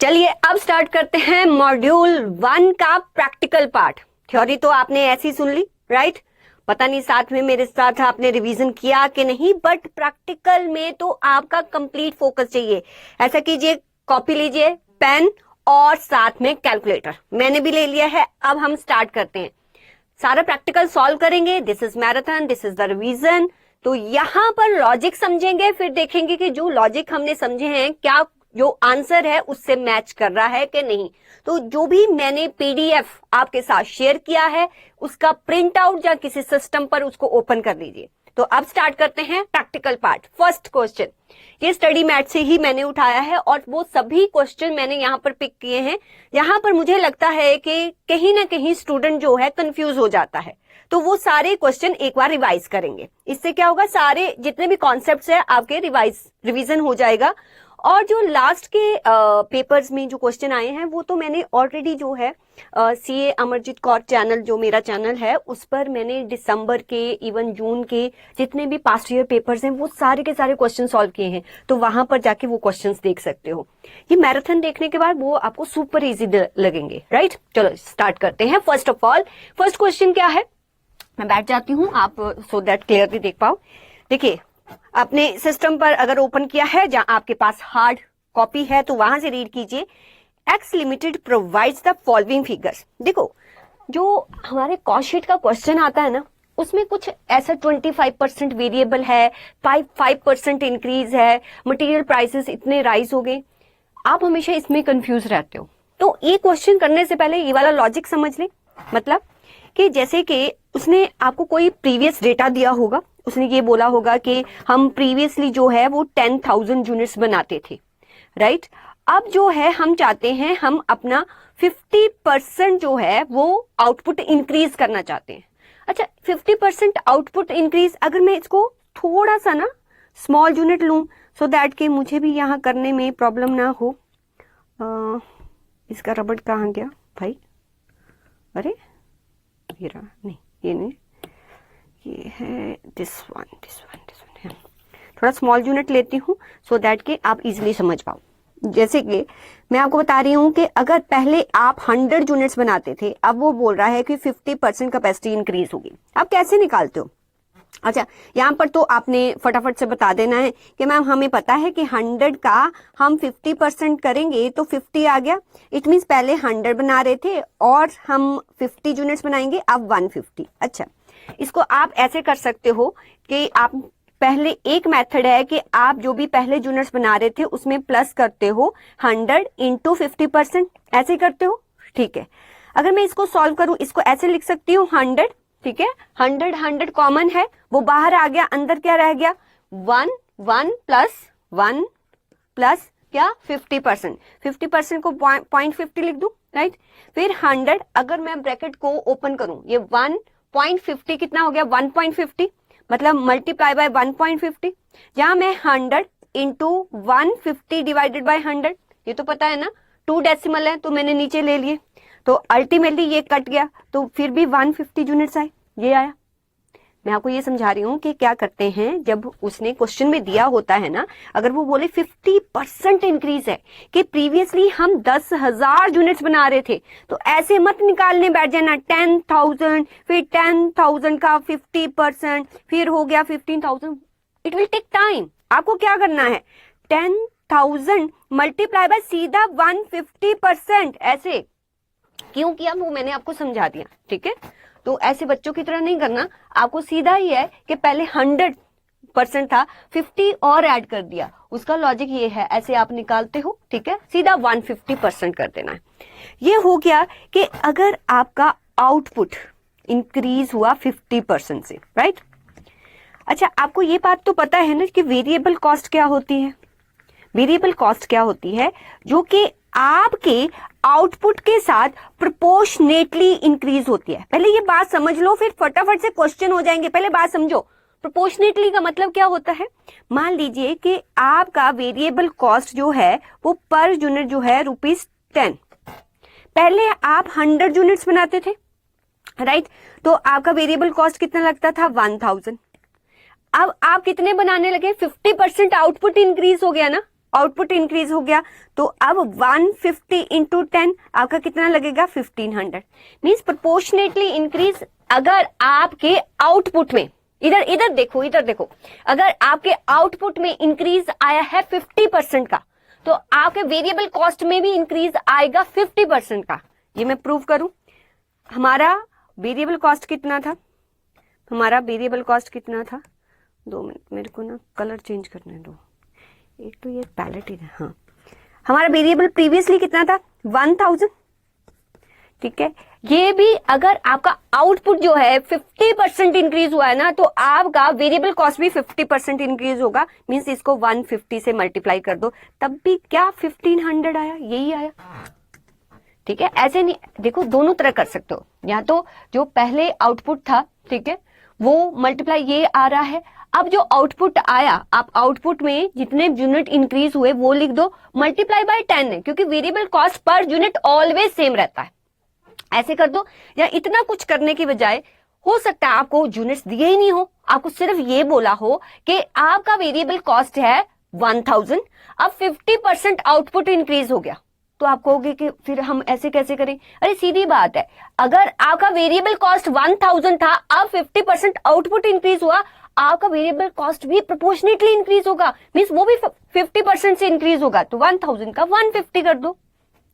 चलिए अब स्टार्ट करते हैं मॉड्यूल 1 का प्रैक्टिकल पार्ट। थ्योरी तो आपने ऐसी सुन ली, राइट? पता नहीं साथ में मेरे साथ आपने रिवीजन किया कि नहीं, बट प्रैक्टिकल में तो आपका कंप्लीट फोकस चाहिए। ऐसा कीजिए, कॉपी लीजिए, पेन और साथ में कैलकुलेटर। मैंने भी ले लिया है। अब हम स्टार्ट करते हैं, सारा प्रैक्टिकल सॉल्व करेंगे। This is marathon, this is the revision. तो यहां पर लॉजिक समझेंगे, फिर देखेंगे कि जो लॉजिक हमने समझे हैं क्या जो आंसर है उससे मैच कर रहा है कि नहीं। तो जो भी मैंने पीडीएफ आपके साथ शेयर किया है उसका प्रिंट आउट या किसी सिस्टम पर उसको ओपन कर लीजिए। तो अब स्टार्ट करते हैं प्रैक्टिकल पार्ट। फर्स्ट क्वेश्चन ये स्टडी मैट से ही मैंने उठाया है और वो सभी क्वेश्चन मैंने यहाँ पर पिक किए हैं। यहाँ पर मुझे लगता है कि कहीं ना कहीं स्टूडेंट जो है कंफ्यूज हो जाता है, तो वो सारे क्वेश्चन एक बार रिवाइज करेंगे। इससे क्या होगा, सारे जितने भी कॉन्सेप्ट्स है आपके रिवीजन हो जाएगा। और जो लास्ट के पेपर्स में जो क्वेश्चन आए हैं वो तो मैंने ऑलरेडी जो है सीए अमरजीत कौर चैनल, जो मेरा चैनल है, उस पर मैंने दिसंबर के इवन जून के जितने भी पास्ट ईयर पेपर्स हैं वो सारे के सारे क्वेश्चन सॉल्व किए हैं। तो वहां पर जाके वो क्वेश्चंस देख सकते हो। ये मैराथन देखने के बाद वो आपको सुपर इजी लगेंगे, राइट? चलो स्टार्ट करते हैं। First of all first question क्या है, मैं बैठ जाती हूँ आप सो दैट क्लियरली देख पाओ। देखिए, अपने सिस्टम पर अगर ओपन किया है, जहां आपके पास हार्ड कॉपी है, तो वहां से रीड कीजिए। X limited provides the following figures. देखो, जो हमारे कॉस्ट शीट का क्वेश्चन आता है ना, उसमें कुछ ऐसा 25% वेरिएबल है, 5% इंक्रीज है, मटेरियल प्राइसेस इतने राइज हो गए। आप हमेशा इसमें कंफ्यूज रहते हो। तो ये क्वेश्चन करने से पहले ये वाला लॉजिक समझ ले। मतलब कि जैसे कि उसने आपको कोई प्रीवियस डेटा दिया होगा, उसने ये बोला होगा कि हम प्रीवियसली जो है वो 10,000 यूनिट्स बनाते थे, राइट? अब जो है हम चाहते हैं, हम अपना 50% जो है वो आउटपुट इंक्रीज करना चाहते हैं। अच्छा, 50% आउटपुट इंक्रीज, अगर मैं इसको थोड़ा सा ना स्मॉल यूनिट लूं सो दैट कि मुझे भी यहाँ करने में प्रॉब्लम ना हो। इसका रबड़ कहाँ गया भाई? अरे ये रहा, नहीं ये नहीं, ये है दिस वन। थोड़ा स्मॉल यूनिट लेती हूँ सो दैट कि आप इजीली समझ पाओ। जैसे कि मैं आपको बता रही हूँ कि अगर पहले आप 100 यूनिट्स बनाते थे, अब वो बोल रहा है कि 50% कैपेसिटी इंक्रीज होगी। आप कैसे निकालते हो? अच्छा, यहाँ पर तो आपने फटाफट से बता देना है कि मैम हमें पता है कि 100 का हम 50% करेंगे तो 50 आ गया। इट मीन्स पहले 100 बना रहे थे और हम 50 यूनिट्स बनाएंगे, अब 150। अच्छा, इसको आप ऐसे कर सकते हो कि आप पहले, एक मेथड है कि आप जो भी पहले यूनिट्स बना रहे थे उसमें प्लस करते हो 100 इंटू 50%, ऐसे करते हो, ठीक है? अगर मैं इसको सॉल्व करूं, इसको ऐसे लिख सकती हूँ 100, ठीक है? 100 कॉमन है, वो बाहर आ गया, अंदर क्या रह गया? 1 1 प्लस क्या? 50%। 50% को 0.50 लिख दूं, राइट? फिर 100, अगर मैं ब्रैकेट को ओपन करूं, ये 1.50 कितना हो गया? 1.50, मतलब मल्टीप्लाई बाय 1.50। जहां मैं 100 इंटू 150 डिवाइडेड बाय 100, ये तो पता है ना, 2 डेसिमल है तो मैंने नीचे ले लिए, तो अल्टीमेटली ये कट गया, तो फिर भी 150 यूनिट्स आए, ये आया। मैं आपको ये समझा रही हूँ कि क्या करते हैं, जब उसने क्वेश्चन में दिया होता है ना, अगर वो बोले 50% इंक्रीज है कि प्रीवियसली हम 10,000 यूनिट्स बना रहे थे, तो ऐसे मत निकालने बैठ जाना 10,000, फिर 10,000 का 50%, फिर हो गया 15,000। It will take time. आपको क्या करना है, 10,000 मल्टीप्लाई बाय सीधा 150%, ऐसे क्यों किया वो मैंने आपको समझा दिया, ठीक है? तो ऐसे बच्चों की तरह नहीं करना, आपको सीधा ही है कि पहले 100% था, 50 और ऐड कर दिया, उसका लॉजिक ये है, ऐसे आप निकालते हो, ठीक है? सीधा 150% कर देना है। ये हो गया कि अगर आपका आउटपुट इंक्रीज हुआ 50% से, राइट? अच्छा, आपको ये बात तो पता है ना कि वेरिएबल कॉस्ट क्या होती है? वेरिएबल कॉस्ट क्या होती है? जो कि आपके आउटपुट के साथ प्रोपोर्शनेटली इंक्रीज होती है। पहले ये बात समझ लो, फिर फटाफट से क्वेश्चन हो जाएंगे। पहले बात समझो, प्रोपोर्शनेटली का मतलब क्या होता है? मान लीजिए कि आपका वेरिएबल कॉस्ट जो है वो पर यूनिट जो है ₹10। पहले आप 100 यूनिट्स बनाते थे, राइट? तो आपका वेरिएबल कॉस्ट कितना लगता था? 1000। अब आप कितने बनाने लगे? 50% आउटपुट इंक्रीज हो गया ना, आउटपुट इंक्रीज हो गया, तो अब 150 इंटू 10 आपका कितना लगेगा 1500, मीन्स प्रोपोर्शनेटली इंक्रीज। अगर आपके आउटपुट में इधर इधर देखो, इधर देखो, अगर आपके आउटपुट में इंक्रीज आया है 50% का, तो आपके वेरिएबल कॉस्ट में भी इंक्रीज आएगा 50% का। ये मैं प्रूव करूं। हमारा वेरिएबल कॉस्ट कितना था, हमारा वेरिएबल कॉस्ट कितना था, 2 मिनट, मेरे को ना कलर चेंज करने दो, एक तो ये पैलेट ही है। हाँ, हमारा वेरिएबल प्रीवियसली कितना था 1000, ठीक है। ये भी अगर आपका आउटपुट जो है 50% इंक्रीज हुआ है ना, तो आपका वेरिएबल कॉस्ट भी 50% इंक्रीज होगा, मींस इसको 150 से मल्टीप्लाई कर दो, तब भी क्या 1500 आया, यही आया, ठीक है। ऐसे नहीं, देखो दोनों तरह कर सकते हो, या तो जो पहले आउटपुट था, ठीक है, वो मल्टीप्लाई ये आ रहा है, अब जो आउटपुट आया, आप आउटपुट में जितने यूनिट इंक्रीज हुए वो लिख दो, मल्टीप्लाई बाय 10 है, क्योंकि variable cost per unit always same रहता है, ऐसे कर दो। या इतना कुछ करने की बजाय हो सकता है आपको यूनिट्स दिए ही नहीं हो, आपको सिर्फ ये बोला हो कि आपका वेरिएबल कॉस्ट है 1000, अब 50% आउटपुट इंक्रीज हो गया, तो आप कहोगे कि फिर हम ऐसे कैसे करें। अरे सीधी बात है, अगर आपका वेरिएबल कॉस्ट 1000 था, अब 50% आउटपुट इंक्रीज हुआ, आपका वेरिएबल कॉस्ट भी प्रोपोर्शनेटली इंक्रीज होगा, मींस वो भी 50% से इंक्रीज होगा, तो 1000 का 150 कर दो,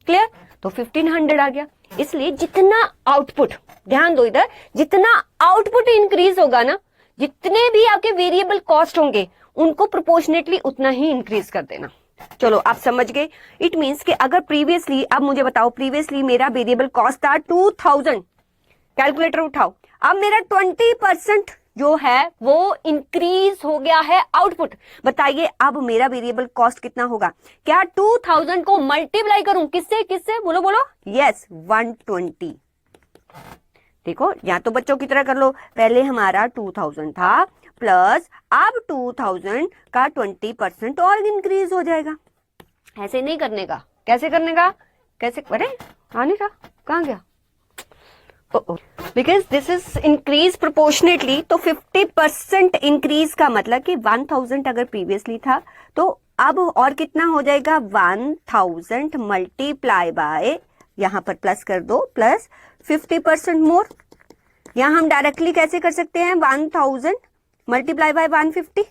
क्लियर, तो 1500 आ गया। इसलिए जितना आउटपुट, ध्यान दो इधर, जितना आउटपुट इंक्रीज होगा ना, जितने भी आपके वेरिएबल कॉस्ट होंगे उनको प्रोपोर्शनेटली उतना ही इंक्रीज कर देना। चलो आप समझ गए। इट मींस कि अगर प्रीवियसली, अब मुझे बताओ, प्रीवियसली मेरा वेरिएबल कॉस्ट था 2000, कैलकुलेटर उठाओ, अब मेरा 20% जो है वो इंक्रीज हो गया है आउटपुट। बताइए अब मेरा वेरिएबल कॉस्ट कितना होगा, क्या 2000 को मल्टीप्लाई करूं किससे, किससे, बोलो बोलो, यस 120। देखो, या तो बच्चों की तरह कर लो, पहले हमारा 2000 था, प्लस अब 2000 का 20% और इंक्रीज हो जाएगा। ऐसे नहीं करने का, कैसे करने का, कैसे, अरे आने का कहां गया, because this is increase proportionately, तो 50% इंक्रीज का मतलब कि 1000 अगर प्रीवियसली था, तो अब और कितना हो जाएगा 1000 मल्टीप्लाई बाय, यहां पर प्लस कर दो, प्लस 50% मोर। यहां हम डायरेक्टली कैसे कर सकते हैं, 1000 मल्टीप्लाई बाय 150,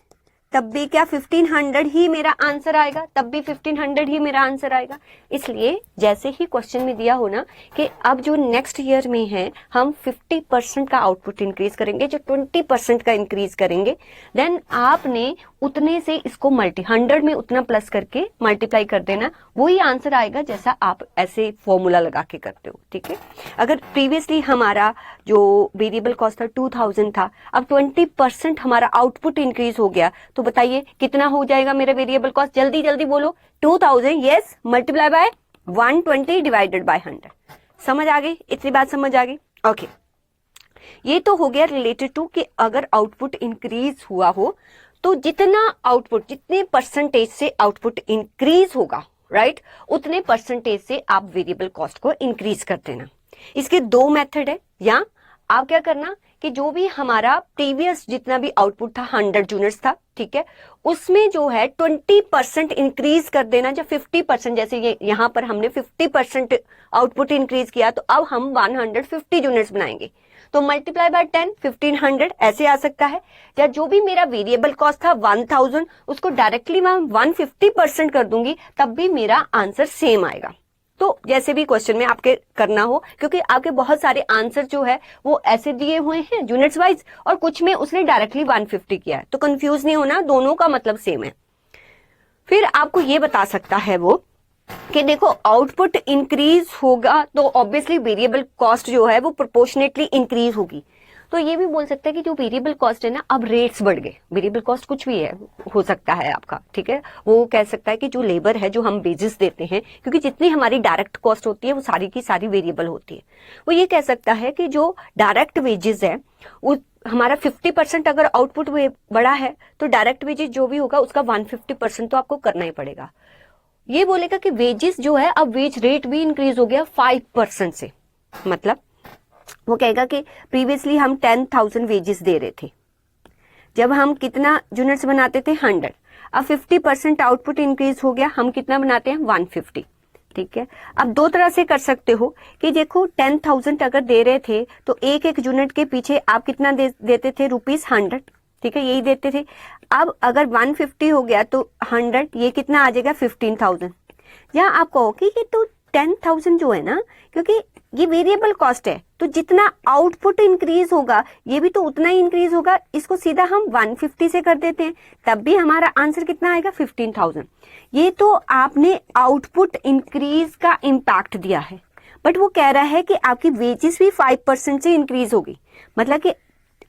तब भी क्या 1500 ही मेरा आंसर आएगा, तब भी 1500 ही मेरा आंसर आएगा। इसलिए जैसे ही क्वेश्चन में दिया हो ना कि अब जो नेक्स्ट ईयर में है हम 50% का आउटपुट इंक्रीज करेंगे, जो 20% का इंक्रीज करेंगे, देन आपने उतने से इसको 100 में उतना प्लस करके मल्टीप्लाई कर देना, वही आंसर आएगा जैसा आप ऐसे फॉर्मूला लगा के करते हो, ठीक है। अगर प्रीवियसली हमारा जो वेरिएबल कॉस्ट था 2000 था, अब 20% हमारा आउटपुट इंक्रीज हो गया, तो बताइए कितना हो जाएगा मेरा वेरिएबल कॉस्ट, जल्दी जल्दी बोलो, 2000, yes, multiply by 120 divided by 100। समझ आ गई, इतनी बात समझ आ गई, ओके। ये तो हो गया रिलेटेड टू कि अगर आउटपुट इंक्रीज हुआ हो तो जितना आउटपुट, जितने परसेंटेज से आउटपुट इंक्रीज होगा, राइट, उतने परसेंटेज से आप वेरिएबल कॉस्ट को इंक्रीज कर देना। इसके 2 मेथड है, या आप क्या करना कि जो भी हमारा प्रीवियस जितना भी आउटपुट था 100 यूनिट्स था, ठीक है, उसमें जो है 20% इंक्रीज कर देना, जब 50%, जैसे ये यहां पर हमने 50% आउटपुट इंक्रीज किया, तो अब हम 150 यूनिट्स बनाएंगे, तो मल्टीप्लाई बाय 10, 1500 ऐसे आ सकता है। या जो भी मेरा वेरिएबल कॉस्ट था 1000, उसको डायरेक्टली मैं 150% कर दूंगी, तब भी मेरा आंसर सेम आएगा। तो जैसे भी क्वेश्चन में आपके करना हो, क्योंकि आपके बहुत सारे आंसर जो है वो ऐसे दिए हुए हैं यूनिट्स वाइज, और कुछ में उसने डायरेक्टली 150 किया है, तो कंफ्यूज नहीं होना, दोनों का मतलब सेम है। फिर आपको ये बता सकता है वो कि देखो आउटपुट इंक्रीज होगा तो ऑब्वियसली वेरिएबल कॉस्ट जो है वो प्रोपोर्शनेटली इंक्रीज होगी। तो ये भी बोल सकता है कि जो वेरिएबल कॉस्ट है ना, अब रेट्स बढ़ गए, वेरिएबल कॉस्ट कुछ भी है हो सकता है आपका, ठीक है, वो कह सकता है कि जो लेबर है, जो हम वेजेस देते हैं, क्योंकि जितनी हमारी डायरेक्ट कॉस्ट होती है वो सारी की सारी वेरिएबल होती है, वो ये कह सकता है कि जो डायरेक्ट वेजेस है वो हमारा 50% अगर आउटपुट बड़ा है तो डायरेक्ट वेजेस जो भी होगा उसका 150% तो आपको करना ही पड़ेगा। ये बोलेगा कि वेजेस जो है, अब वेज रेट भी इंक्रीज हो गया 5% से, मतलब वो कहेगा कि प्रीवियसली हम 10,000 वेजेस दे रहे थे, जब हम कितना यूनिट्स बनाते थे 100, अब 50% आउटपुट इंक्रीज हो गया, हम कितना बनाते हैं 150, ठीक है। अब दो तरह से कर सकते हो कि देखो 10,000 अगर दे रहे थे तो एक एक यूनिट के पीछे आप कितना देते थे ₹100, ठीक है, यही देते थे। अब अगर 150 हो गया तो 100, ये कितना आ जाएगा 15,000। या आप कहो कि ये तो 10,000 जो है ना, क्योंकि ये वेरिएबल कॉस्ट है तो जितना आउटपुट इंक्रीज होगा ये भी तो उतना ही इंक्रीज होगा, इसको सीधा हम 150 से कर देते हैं, तब भी हमारा आंसर कितना आएगा 15,000। ये तो आपने आउटपुट इंक्रीज का इम्पैक्ट दिया है, बट वो कह रहा है कि आपकी वेजेस भी 5% से इंक्रीज होगी। मतलब कि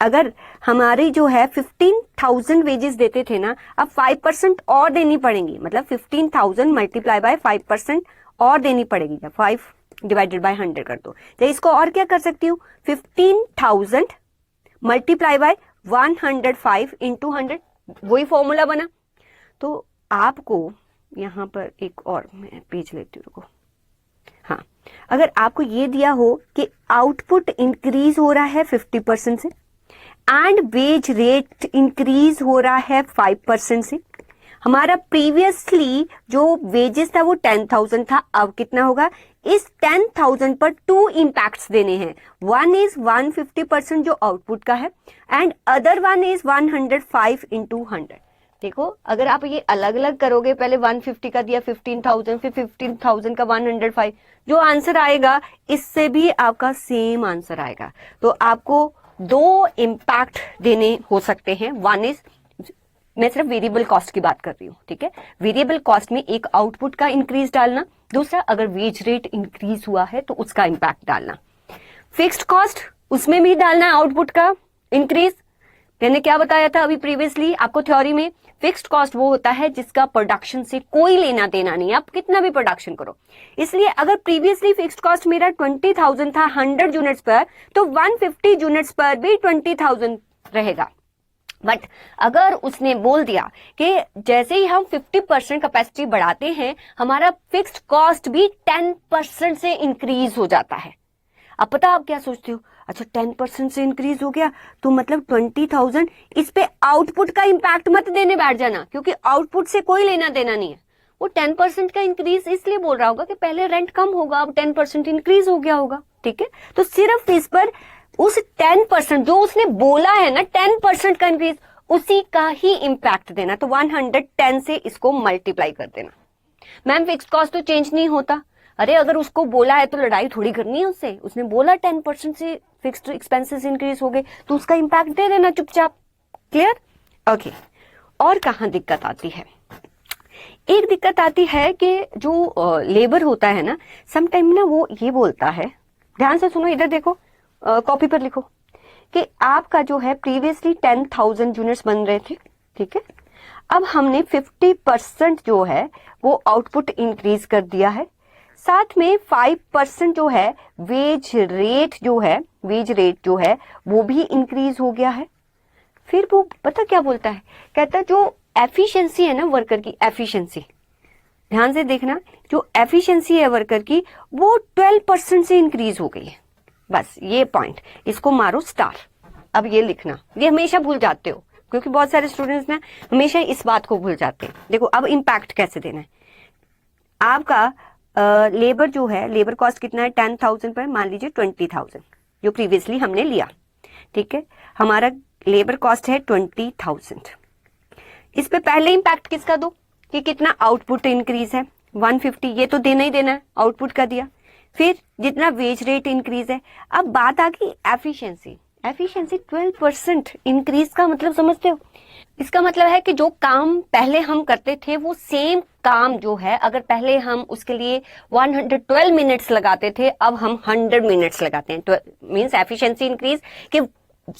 अगर हमारी जो है 15,000 वेजेस देते थे ना, अब 5% और देनी पड़ेंगी, मतलब 15,000 मल्टीप्लाई बाय 5% और देनी पड़ेगी। 5 डिवाइडेड बाय 100 कर दो, तो इसको और क्या कर सकती हूँ 15,000 मल्टीप्लाई बाय 105 इंटू 100, वही फॉर्मूला बना। तो आपको यहां पर एक और मैं पेज लेती हूँ, रुको। हाँ, अगर आपको ये दिया हो कि आउटपुट इंक्रीज हो रहा है 50% से एंड वेज रेट इंक्रीज हो रहा है 5% से, हमारा प्रीवियसली जो वेजेस था वो 10,000 था, अब कितना होगा, इस 10,000 पर 2 इम्पैक्ट्स देने हैं। वन इज 150% जो आउटपुट का है and other one is 105 into 100। देखो अगर आप ये अलग अलग करोगे, पहले 150 का दिया 15,000, फिर 15,000 का 105, जो आंसर आएगा इससे भी आपका सेम आंसर आएगा। तो आपको 2 इम्पैक्ट देने हो सकते हैं। वन इज, मैं सिर्फ वेरिएबल कॉस्ट की बात कर रही हूँ, ठीक है, वेरिएबल कॉस्ट में एक आउटपुट का इंक्रीज डालना, दूसरा अगर वेज रेट इंक्रीज हुआ है तो उसका इम्पैक्ट डालना। फिक्स्ड कॉस्ट उसमें भी डालना है आउटपुट का इंक्रीज। मैंने क्या बताया था अभी प्रीवियसली आपको थ्योरी में, फिक्स्ड कॉस्ट वो होता है जिसका प्रोडक्शन से कोई लेना देना नहीं, आप कितना भी प्रोडक्शन करो। इसलिए अगर प्रीवियसली फिक्स्ड कॉस्ट मेरा 20,000 था 100 यूनिट्स पर, तो 150 यूनिट्स पर भी 20,000 रहेगा। बट अगर उसने बोल दिया कि जैसे ही हम 50% कैपेसिटी बढ़ाते हैं हमारा फिक्स्ड कॉस्ट भी 10% से इंक्रीज हो जाता है। अब पता आप क्या सोचते हो, अच्छा 10% से इंक्रीज हो गया तो मतलब 20,000, इस पे आउटपुट का इम्पैक्ट मत देने बैठ जाना, क्योंकि आउटपुट से कोई लेना देना नहीं है। वो 10% का इंक्रीज इसलिए बोल रहा होगा कि पहले रेंट कम होगा, अब 10% इंक्रीज हो गया होगा, ठीक है। तो सिर्फ इस पर उस 10% जो उसने बोला है ना 10% का इंक्रीज, उसी का ही इम्पैक्ट देना। तो 110 से इसको मल्टीप्लाई कर देना। मैम फिक्स्ड कॉस्ट तो चेंज नहीं होता, अरे अगर उसको बोला है तो लड़ाई थोड़ी करनी है उससे, उसने बोला 10% से फिक्स्ड एक्सपेंसेस इंक्रीज हो गए तो उसका इम्पैक्ट दे देना चुपचाप। क्लियर? ओके। और कहां दिक्कत आती है, एक दिक्कत आती है कि जो लेबर होता है ना, समटाइम ना वो ये बोलता है, ध्यान से सुनो, इधर देखो, कॉपी पर लिखो कि आपका जो है प्रीवियसली 10,000 यूनिट्स बन रहे थे, ठीक है, अब हमने 50% जो है वो आउटपुट इंक्रीज कर दिया है, साथ में 5% जो है वेज रेट जो है वो भी इंक्रीज हो गया है। फिर वो पता क्या बोलता है, कहता है जो एफिशिएंसी है ना वर्कर की, एफिशिएंसी ध्यान से देखना, जो एफिशिएंसी है वर्कर की वो 12% से इंक्रीज हो गई है। बस ये पॉइंट, इसको मारो स्टार। अब ये लिखना, ये हमेशा भूल जाते हो क्योंकि बहुत सारे स्टूडेंट्स ना हमेशा इस बात को भूल जाते हैं। देखो अब इम्पैक्ट कैसे देना है, आपका लेबर जो है, लेबर कॉस्ट कितना है 10,000 पर, मान लीजिए 20,000 जो प्रीवियसली हमने लिया, ठीक है, हमारा लेबर कॉस्ट है 20,000। इस पे पहले इम्पैक्ट किसका दो कि कितना आउटपुट इंक्रीज है 150, ये तो देना ही देना है, आउटपुट का दिया। फिर जितना वेज रेट इंक्रीज है, अब बात आ गई एफिशिएंसी। एफिशिएंसी 12% इंक्रीज का मतलब समझते हो, इसका मतलब है कि जो काम पहले हम करते थे वो सेम काम जो है, अगर पहले हम उसके लिए 112 मिनट्स लगाते थे अब हम 100 मिनट्स लगाते हैं। मींस एफिशिएंसी इंक्रीज कि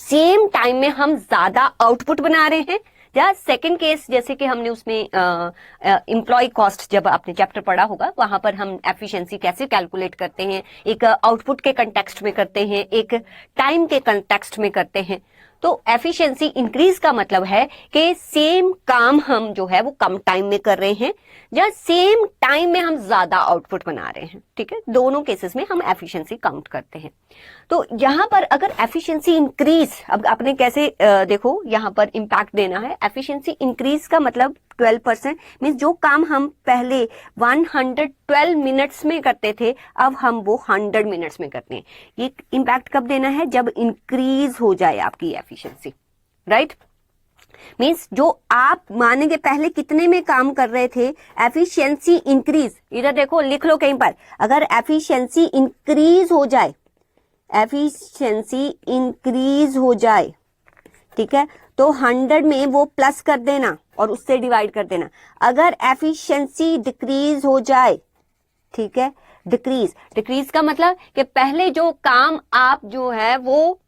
सेम टाइम में हम ज्यादा आउटपुट बना रहे हैं। या सेकंड केस जैसे कि हमने उसमें एम्प्लॉय कॉस्ट जब आपने चैप्टर पढ़ा होगा, वहां पर हम एफिशिएंसी कैसे कैलकुलेट करते हैं, एक आउटपुट के कंटेक्स्ट में करते हैं, एक टाइम के कंटेक्स्ट में करते हैं। तो एफिशिएंसी इंक्रीज का मतलब है कि सेम काम हम जो है वो कम टाइम में कर रहे हैं या सेम टाइम में हम ज्यादा आउटपुट बना रहे हैं। ठीक है, दोनों केसेस में हम एफिशिएंसी काउंट करते हैं। तो यहाँ पर अगर एफिशिएंसी इंक्रीज, अब आपने कैसे देखो यहाँ पर इंपैक्ट देना है। एफिशिएंसी इंक्रीज का मतलब 12% मीन्स जो काम हम पहले 112 मिनट्स में करते थे अब हम वो 100 मिनट्स में करते हैं। ये इंपैक्ट कब देना है? जब इंक्रीज हो जाए आपकी एफिशिएंसी, राइट। मीन्स जो आप मानेंगे पहले कितने में काम कर रहे थे, एफिशिएंसी इंक्रीज, इधर देखो लिख लो कहीं पर, अगर एफिशिएंसी इंक्रीज हो जाए, एफिशिएंसी इंक्रीज हो जाए, ठीक है, तो 100 में वो प्लस कर देना और उससे डिवाइड कर देना। अगर एफिशिएंसी डिक्रीज हो जाए, ठीक है, डिक्रीज का मतलब कि पहले जो काम आप जो है वो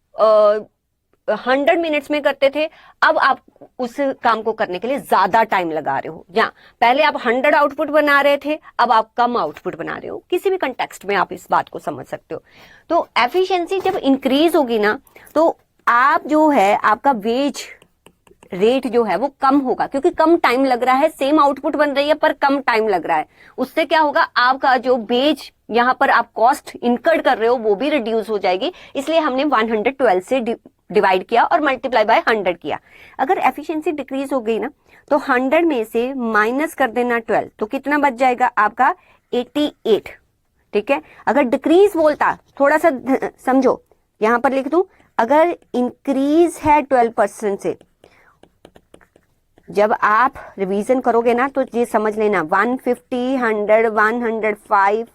100 मिनट्स में करते थे, अब आप उस काम को करने के लिए ज्यादा टाइम लगा रहे हो, या पहले आप 100 आउटपुट बना रहे थे अब आप कम आउटपुट बना रहे हो। किसी भी कंटेक्स्ट में आप इस बात को समझ सकते हो। तो एफिशिएंसी जब इंक्रीज होगी ना तो आप जो है आपका वेज रेट जो है वो कम होगा, क्योंकि कम टाइम लग रहा है, सेम आउटपुट बन रही है पर कम टाइम लग रहा है। उससे क्या होगा, आपका जो वेज यहाँ पर आप कॉस्ट इनकर्ड कर रहे हो वो भी रिड्यूस हो जाएगी। इसलिए हमने 112 से डिवाइड किया और मल्टीप्लाई बाय 100 किया। अगर एफिशिएंसी डिक्रीज हो गई ना तो 100 में से माइनस कर देना 12, तो कितना बच जाएगा आपका 88, ठीक है। अगर डिक्रीज बोलता, थोड़ा सा समझो, यहां पर लिख दूं, अगर इंक्रीज है 12% से, जब आप रिवीजन करोगे ना तो ये समझ लेना 150, 100, 105,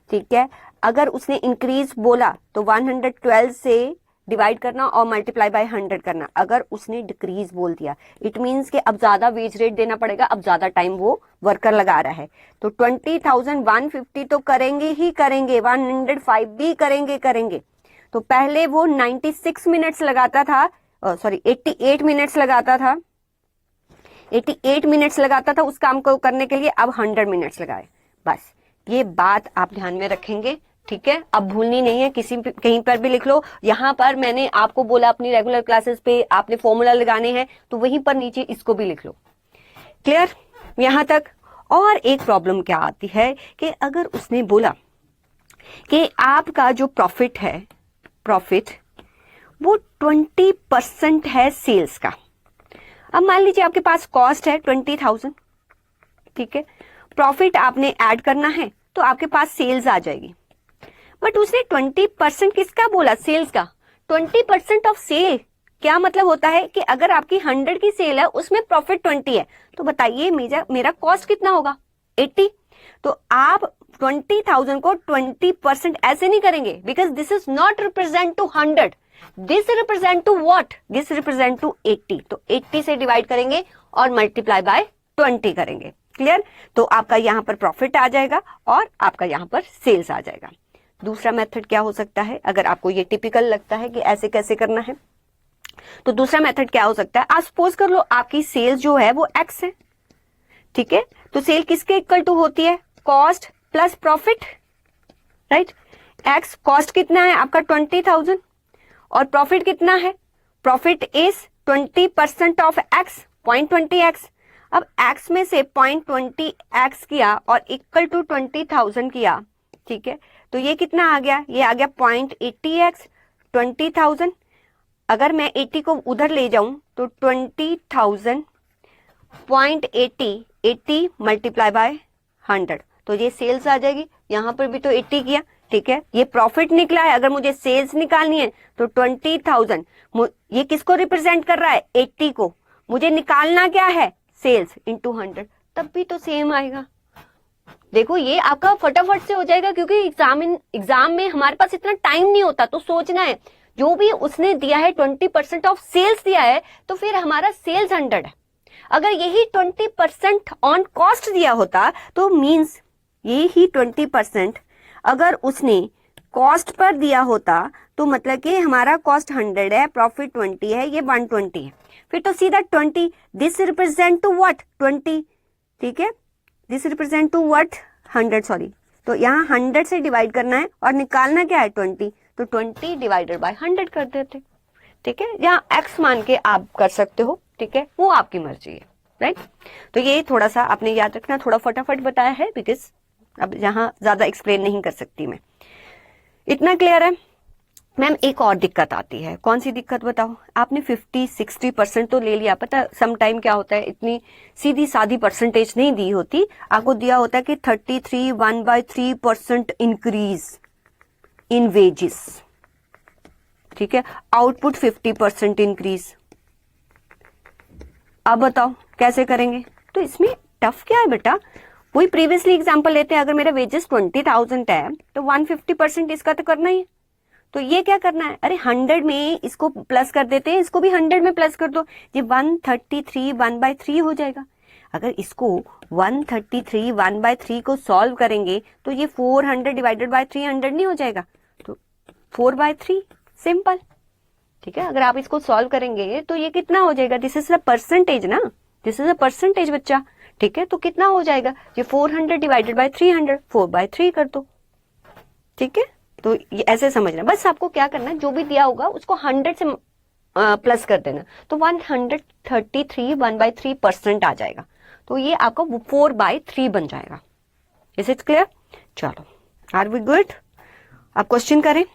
ठीक है। अगर उसने इंक्रीज बोला तो 112 से डिवाइड करना और मल्टीप्लाई बाय 100 करना। अगर उसने डिक्रीज बोल दिया इट मींस कि अब ज्यादा वेज रेट देना पड़ेगा, अब ज्यादा टाइम वो वर्कर लगा रहा है। तो 20,000 150 तो करेंगे ही करेंगे, 105 भी करेंगे। तो पहले वो 96 मिनट्स लगाता था, 88 मिनट्स लगाता था, 88 मिनट्स लगाता था उस काम को करने के लिए, अब 100 मिनट्स लगाए। बस ये बात आप ध्यान में रखेंगे, ठीक है। अब भूलनी नहीं है, कहीं पर भी लिख लो। यहां पर मैंने आपको बोला अपनी रेगुलर क्लासेस पे आपने फॉर्मूला लगाने हैं तो वहीं पर नीचे इसको भी लिख लो। क्लियर यहां तक? और एक प्रॉब्लम क्या आती है कि अगर उसने बोला कि आपका जो प्रॉफिट है, प्रॉफिट वो 20% है सेल्स का। अब मान लीजिए आपके पास कॉस्ट है 20,000, ठीक है, प्रॉफिट आपने ऐड करना है तो आपके पास सेल्स आ जाएगी। बट उसने 20% किसका बोला? सेल्स का। 20% ऑफ सेल क्या मतलब होता है कि अगर आपकी 100 की सेल है उसमें प्रॉफिट 20 है, तो बताइए मेरा कॉस्ट कितना होगा? 80। तो आप 20,000 को 20% ऐसे नहीं करेंगे, because this is not represent to 100, this represent to what? This represent to 80। तो 80 से डिवाइड करेंगे और मल्टीप्लाई बाय 20 करेंगे। क्लियर? तो आपका यहां पर प्रॉफिट आ जाएगा और आपका यहां पर सेल्स आ जाएगा। दूसरा मेथड क्या हो सकता है, अगर आपको ये टिपिकल लगता है कि ऐसे कैसे करना है, तो दूसरा मेथड क्या हो सकता है, आप सपोज कर लो आपकी सेल्स जो है वो एक्स है, ठीक है, तो सेल किसके इक्वल टू होती है? Cost plus profit, right. X cost कितना है आपका 20,000 और प्रॉफिट कितना है? Profit is 20% of x, 0.20x। अब x में से 0.20x किया और इक्वल टू 20,000 किया, ठीक है, तो ये कितना आ गया? ये आ गया 0.80x 20,000। अगर मैं 80 को उधर ले जाऊं तो 20,000 0.80 मल्टीप्लाई बाय 100, तो ये सेल्स आ जाएगी। यहां पर भी तो 80 किया, ठीक है, ये प्रॉफिट निकला है। अगर मुझे सेल्स निकालनी है तो 20,000, ये किसको रिप्रेजेंट कर रहा है? 80 को। मुझे निकालना क्या है? सेल्स इंटू 100, तब भी तो सेम आएगा। देखो ये आपका फटाफट से हो जाएगा, क्योंकि एग्जाम में हमारे पास इतना टाइम नहीं होता। तो सोचना है जो भी उसने दिया है 20% ऑफ सेल्स दिया है, तो फिर हमारा सेल्स 100 है। अगर यही 20% ऑन कॉस्ट दिया होता तो मींस ये ही 20% अगर उसने कॉस्ट पर दिया होता तो मतलब कि हमारा कॉस्ट 100 है, प्रॉफिट 20 है, ये 120 है। फिर तो सीधा 20, दिस रिप्रेजेंट टू व्हाट? 20, ठीक है, this represent to what? 100, sorry. तो यहाँ 100 से डिवाइड करना है और निकालना क्या है? 20, तो 20 डिवाइडेड बाय 100 कर देते, ठीक है। यहाँ x मान के आप कर सकते हो, ठीक है, वो आपकी मर्जी है, राइट। तो ये थोड़ा सा आपने याद रखना, थोड़ा फटाफट बताया है बिकॉज अब यहाँ ज्यादा एक्सप्लेन नहीं कर सकती मैं, इतना क्लियर है। मैम एक और दिक्कत आती है, कौन सी दिक्कत बताओ? आपने 50-60% तो ले लिया, पता सम टाइम क्या होता है, इतनी सीधी सादी परसेंटेज नहीं दी होती, आपको दिया होता है कि 33 1/3% इंक्रीज इन वेजेस, ठीक है, आउटपुट 50% इंक्रीज। अब बताओ कैसे करेंगे? तो इसमें टफ क्या है बेटा, वही प्रीवियसली एग्जांपल लेते हैं, अगर मेरा वेजेस 20,000 है तो 150% इसका तो करना ही है। तो ये क्या करना है, अरे 100 में इसको प्लस कर देते हैं, इसको भी 100 में प्लस कर दो, ये 133 1/3 हो जाएगा। अगर इसको 133 1/3 को सॉल्व करेंगे तो ये 400 डिवाइडेड बाय 300 नहीं हो जाएगा, तो 4/3 सिंपल, ठीक है। अगर आप इसको सॉल्व करेंगे तो ये कितना हो जाएगा, दिस इज अ परसेंटेज ना, दिस इज अ परसेंटेज बच्चा, ठीक है। तो कितना हो जाएगा, ये 400 डिवाइडेड बाय 300, 4/3 कर दो, ठीक है। तो ये ऐसे समझना, बस आपको क्या करना है, जो भी दिया होगा उसको 100 से प्लस कर देना, तो 133 1/3% आ जाएगा, तो ये आपका 4/3 बन जाएगा। Is it clear? चलो, आर वी गुड? अब क्वेश्चन करें।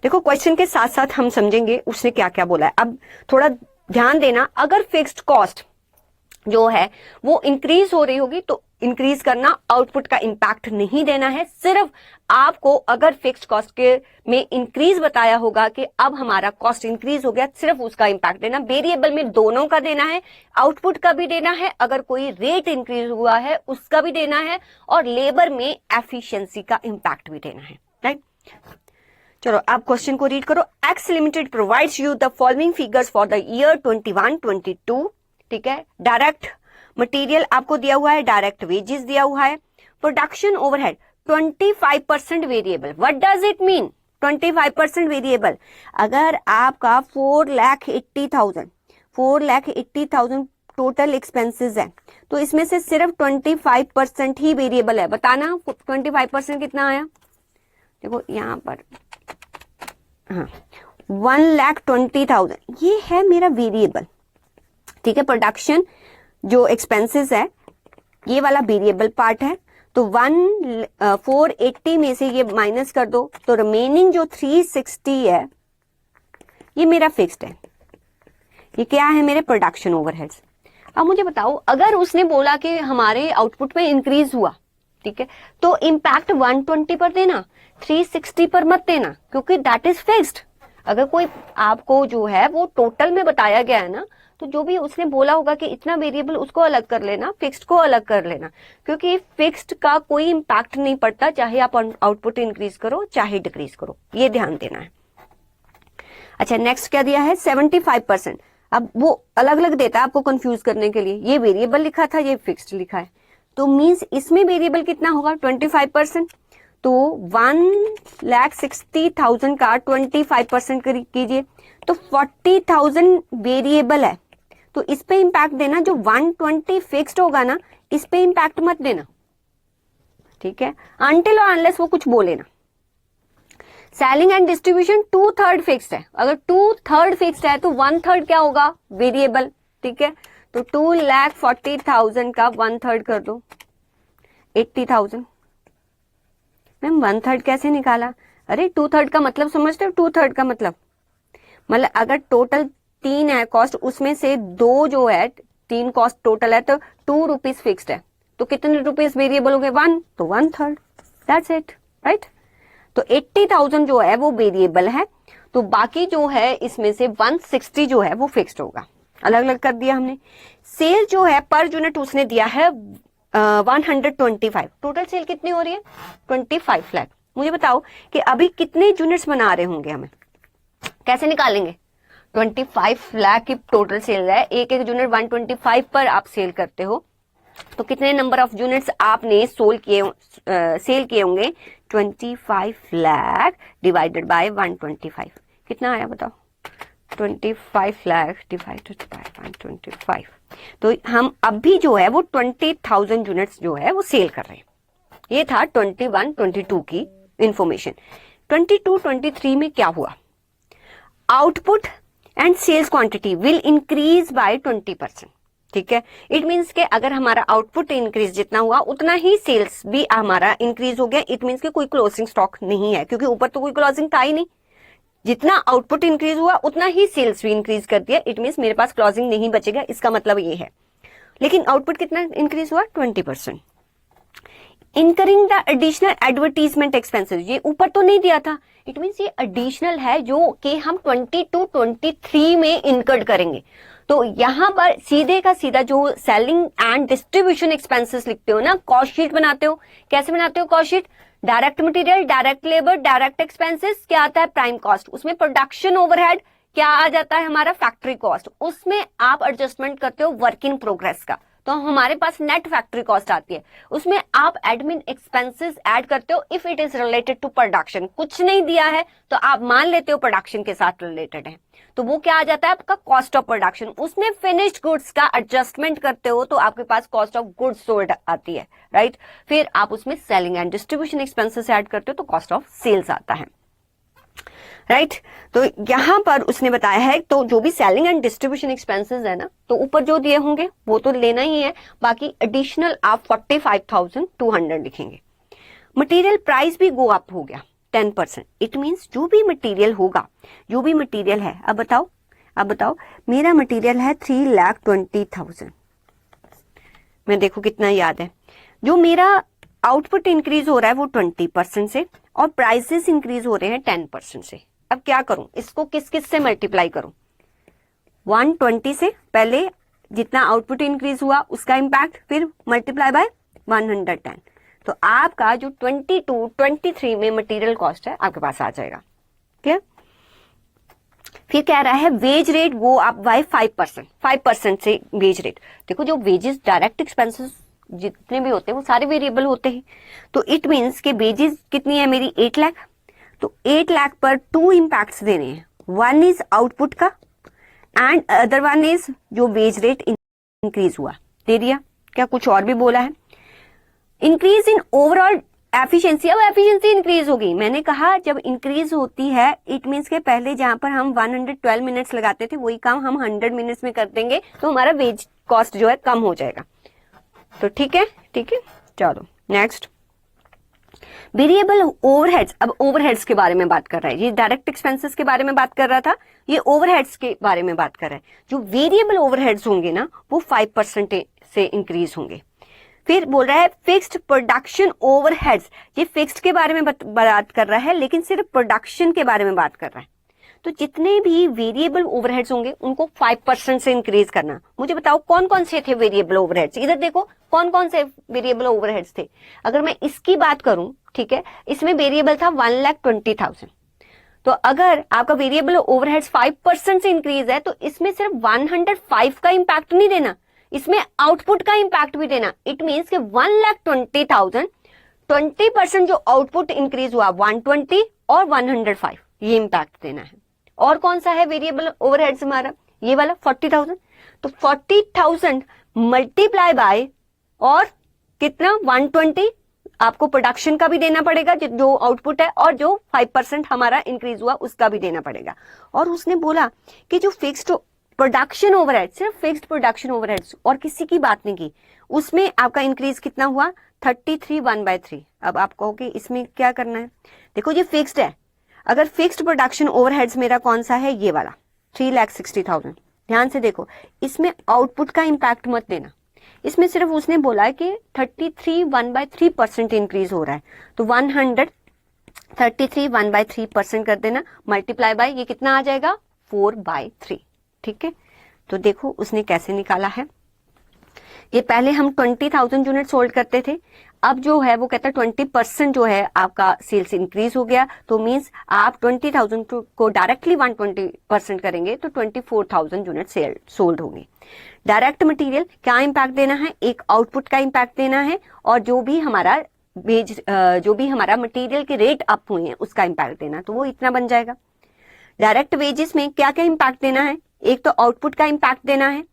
देखो क्वेश्चन के साथ साथ हम समझेंगे उसने क्या क्या बोला है। अब थोड़ा ध्यान देना, अगर फिक्स्ड कॉस्ट जो है वो इंक्रीज हो रही होगी तो इंक्रीज करना, आउटपुट का इंपैक्ट नहीं देना है। सिर्फ आपको अगर फिक्स्ड कॉस्ट के में इंक्रीज बताया होगा कि अब हमारा कॉस्ट इंक्रीज हो गया, सिर्फ उसका इंपैक्ट देना। वेरिएबल में दोनों का देना है, आउटपुट का भी देना है, अगर कोई रेट इंक्रीज हुआ है उसका भी देना है, और लेबर में एफिशिएंसी का इंपैक्ट भी देना है, राइट। चलो आप क्वेश्चन को रीड करो। X limited provides you the following figures for the year 21-22, ठीक है। डायरेक्ट मटेरियल आपको दिया हुआ है, डायरेक्ट वेजेस दिया हुआ है, production overhead 25% variable. What does it mean 25% variable? अगर आपका 4,80,000 टोटल एक्सपेंसेस है तो इसमें से सिर्फ 25% ही वेरिएबल है। बताना 25% कितना आया? देखो यहां पर, हाँ, 1,20,000 ये है मेरा वेरिएबल, ठीक है। प्रोडक्शन जो एक्सपेंसेस है ये वाला वेरिएबल पार्ट है, तो 480 में से ये माइनस कर दो, तो रिमेनिंग जो 360 है ये मेरा फिक्स्ड है। ये क्या है? मेरे प्रोडक्शन ओवरहेड्स। अब मुझे बताओ, अगर उसने बोला कि हमारे आउटपुट में इंक्रीज हुआ, ठीक है, तो इम्पैक्ट 120 पर देना, 360 पर मत देना, क्योंकि दैट इज फिक्स्ड। अगर कोई आपको जो है वो टोटल में बताया गया है ना, तो जो भी उसने बोला होगा कि इतना वेरिएबल, उसको अलग कर लेना, फिक्स्ड को अलग कर लेना, क्योंकि फिक्स्ड का कोई इम्पैक्ट नहीं पड़ता, चाहे आप आउटपुट इंक्रीज करो चाहे डिक्रीज करो, ये ध्यान देना है। अच्छा, नेक्स्ट क्या दिया है? 75%। अब वो अलग अलग देता है आपको कंफ्यूज करने के लिए, ये वेरिएबल लिखा था, ये फिक्स्ड लिखा है, तो मींस इसमें वेरिएबल कितना होगा? 25%। तो 1,60,000 का 25% कीजिए, तो 40,000 वेरिएबल है, तो इस पे इंपैक्ट देना। जो 120 फिक्स्ड होगा ना, इस पे इंपैक्ट मत देना, ठीक है, अनटिल और अनलेस वो कुछ बोले ना। सेलिंग एंड डिस्ट्रीब्यूशन 2/3 फिक्स्ड है, अगर 2/3 फिक्स्ड है तो 1/3 क्या होगा? वेरिएबल, ठीक है। तो 2,40,000 का 1/3 कर दो, 80,000। मैम 1/3 कैसे निकाला? अरे 2/3 का मतलब समझते हो? 2/3 का मतलब अगर टोटल 3 है कॉस्ट, उसमें से 2 जो है, 3 कॉस्ट टोटल है, तो 2 रुपीज फिक्स्ड है, तो कितने रुपीज वेरिएबल हो गए? 1, तो 1/3, दैट्स इट, राइट। तो 80,000 जो है वो वेरिएबल है, तो बाकी जो है इसमें से 160 जो है वो फिक्स्ड होगा। अलग अलग कर दिया हमने। सेल जो है पर यूनिट उसने दिया है 125। टोटल सेल कितनी हो रही है? 25 लाख। मुझे बताओ कि अभी कितने यूनिट्स बना रहे होंगे, हमें कैसे निकालेंगे? 25 लाख की टोटल सेल है, एक एक यूनिट 125 पर आप सेल करते हो, तो कितने नंबर ऑफ यूनिट्स आपने सेल किए होंगे? 25 लाख डिवाइडेड बाय 125, कितना आया बताओ? 25 लाख डिवाइडेड बाय 125। तो हम अभी जो है वो 20,000 यूनिट्स जो है वो सेल कर रहे हैं। ये था 21-22 की इंफॉर्मेशन। 22-23 में क्या हुआ? Output and sales quantity will increase by 20%। ठीक है। इट मीन्स के अगर हमारा आउटपुट इंक्रीज जितना हुआ उतना ही सेल्स भी हमारा इंक्रीज हो गया। इट मीन्स के कोई क्लोजिंग स्टॉक नहीं है, क्योंकि ऊपर तो कोई क्लोजिंग था ही नहीं। जितना आउटपुट इंक्रीज हुआ उतना ही सेल्स भी इंक्रीज कर दिया। इट मीन्स मेरे पास क्लोजिंग नहीं बचेगा, इसका मतलब ये है। लेकिन आउटपुट कितना इंक्रीज हुआ? 20%। Incurring the additional advertisement expenses, ये ऊपर तो नहीं दिया था। इट मीन्स ये एडिशनल है जो कि हम 22, 23 में इनकर्ड करेंगे। तो यहां पर सीधे का सीधा जो सेलिंग एंड डिस्ट्रीब्यूशन एक्सपेंसेस लिखते हो ना, कॉस्ट शीट बनाते हो, कैसे बनाते हो cost sheet? Direct material, direct labour, direct expenses, क्या आता है? Prime cost. उसमें प्रोडक्शन ओवरहेड क्या आ जाता है? हमारा फैक्ट्री कॉस्ट। उसमें आप एडजस्टमेंट करते हो वर्क इन प्रोग्रेस का, तो हमारे पास नेट फैक्ट्री कॉस्ट आती है। उसमें आप एडमिन एक्सपेंसेस ऐड करते हो if it is related to production. कुछ नहीं दिया है तो आप मान लेते हो प्रोडक्शन के साथ रिलेटेड है, तो वो क्या आ जाता है? आपका कॉस्ट ऑफ प्रोडक्शन। उसमें फिनिश्ड गुड्स का एडजस्टमेंट करते हो तो आपके पास कॉस्ट ऑफ गुड्स सोल्ड आती है, राइट। फिर आप उसमें selling and distribution expenses add करते हो तो कॉस्ट ऑफ सेल्स आता है, राइट। तो यहां पर उसने बताया है, तो जो भी सेलिंग एंड डिस्ट्रीब्यूशन एक्सपेंसेस है ना, तो ऊपर जो दिए होंगे वो तो लेना ही है, बाकी एडिशनल आप 45,200 लिखेंगे। मटेरियल प्राइस भी गो अप हो गया 10%। इट मींस जो भी मटेरियल होगा, जो भी मटेरियल है, अब बताओ मेरा मटेरियल है 3,20,000 मैं देखो कितना याद है। जो मेरा आउटपुट इंक्रीज हो रहा है वो 20% से, और प्राइसेस इंक्रीज हो रहे हैं 10% से। अब क्या करूं? इसको किस किस से मल्टीप्लाई करूं? 120 से, पहले जितना आउटपुट इंक्रीज हुआ उसका इंपैक्ट, फिर मल्टीप्लाई बाय 110। तो आपका जो 22, 23 में मटेरियल कॉस्ट है आपके पास आ जाएगा, क्लियर। फिर कह रहा है wage rate go up by 5%। 5% से वेज रेट। देखो जो वेजेस डायरेक्ट एक्सपेंसेस जितने भी होते हैं वो सारे वेरिएबल होते हैं। तो इट मीन्स के वेजेस कितनी है मेरी? 8 लाख। तो 8 लाख पर 2 इंपैक्ट्स देने हैं। वन इज आउटपुट का एंड अदर वन इज जो वेज रेट इंक्रीज हुआ, दे दिया। क्या कुछ और भी बोला है? Increase in overall efficiency. अब एफिशिएंसी इंक्रीज होगी। मैंने कहा जब इंक्रीज होती है इट मीन्स के पहले जहां पर हम 112 मिनट्स लगाते थे वही काम हम 100 मिनट्स में कर देंगे, तो हमारा वेज कॉस्ट जो है कम हो जाएगा। तो ठीक है, चलो नेक्स्ट। Variable overheads. अब ओवरहेड्स के बारे में बात कर रहा है, ये डायरेक्ट एक्सपेंसेस के बारे में बात कर रहा था, ये ओवरहेड्स के बारे में बात कर रहा है। जो वेरिएबल ओवरहेड्स होंगे ना वो 5% से इंक्रीज होंगे। फिर बोल रहा है फिक्स्ड प्रोडक्शन ओवरहेड्स। ये फिक्स्ड के बारे में बात कर रहा है, लेकिन सिर्फ प्रोडक्शन के बारे में बात कर रहा है। तो जितने भी वेरिएबल ओवरहेड्स होंगे उनको 5% से इंक्रीज करना। मुझे बताओ कौन कौन से थे वेरिएबल ओवरहेड्स? इधर देखो कौन कौन से वेरिएबल ओवरहेड्स थे। अगर मैं इसकी बात करूं, ठीक है, इसमें वेरिएबल था 1,20,000। तो अगर आपका वेरिएबल ओवरहेड्स 5% से इंक्रीज है तो इसमें सिर्फ 105 का इंपैक्ट नहीं देना, इसमें आउटपुट का इंपैक्ट भी देना। इट मीन्स कि 1,20,000 20% जो आउटपुट इंक्रीज हुआ 120 और 105 ये इंपैक्ट देना है। और कौन सा है वेरिएबल ओवरहेड्स हमारा? ये वाला 40,000। तो 40,000 मल्टीप्लाई बाय और कितना? 120 आपको प्रोडक्शन का भी देना पड़ेगा जो आउटपुट है, और जो 5% हमारा इंक्रीज हुआ उसका भी देना पड़ेगा। और उसने बोला कि जो फिक्स्ड प्रोडक्शन ओवरहेड, सिर्फ फिक्स्ड प्रोडक्शन ओवरहेड्स और किसी की बात नहीं की, उसमें आपका इंक्रीज कितना हुआ? 33 1/3। अब आप कहोगे इसमें क्या करना है? देखो ये फिक्स्ड है। अगर फिक्स्ड प्रोडक्शन ओवरहेड्स मेरा कौन सा है? ये वाला 3,60,000। ध्यान से देखो, इसमें आउटपुट का इंपैक्ट मत देना। इसमें सिर्फ उसने बोला है कि 33 1/3% इंक्रीज हो रहा है, तो 133 1/3% कर देना, मल्टीप्लाई बाय ये कितना आ जाएगा? 4/3। ठीक है, तो देखो उसने कैसे निकाला है। ये पहले हम 20,000 यूनिट सोल्ड करते थे, अब जो है वो कहता है 20% जो है आपका सेल्स इंक्रीज हो गया। तो मींस आप 20,000 को डायरेक्टली 120% करेंगे तो 24,000 यूनिट सेल सोल्ड होंगे। डायरेक्ट मटेरियल क्या इंपैक्ट देना है? एक आउटपुट का इंपैक्ट देना है, और जो भी हमारा मटेरियल के रेट अप हुए हैं उसका इंपैक्ट देना, तो वो इतना बन जाएगा। डायरेक्ट वेजेस में क्या क्या इंपैक्ट देना है? एक तो आउटपुट का इंपैक्ट देना है,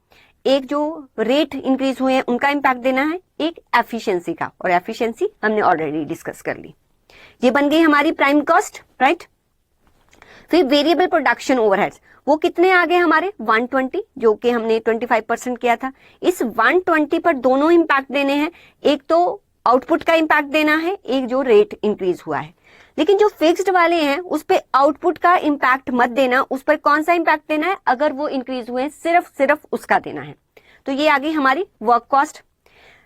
एक जो रेट इंक्रीज हुए हैं उनका इंपैक्ट देना है, एक एफिशिएंसी का, और एफिशिएंसी हमने ऑलरेडी डिस्कस कर ली। ये बन गई हमारी प्राइम कॉस्ट, राइट। फिर वेरिएबल प्रोडक्शन ओवरहेड्स, वो कितने आ गए हमारे 120, जो कि हमने 25% किया था। इस 120 पर दोनों इंपैक्ट देने हैं, एक तो आउटपुट का इंपैक्ट देना है, एक जो रेट इंक्रीज हुआ है। लेकिन जो फिक्स्ड वाले हैं उस पे आउटपुट का इंपैक्ट मत देना, उस पर कौन सा इंपैक्ट देना है, अगर वो इंक्रीज हुए सिर्फ उसका देना है। तो ये आ गई हमारी वर्क कॉस्ट।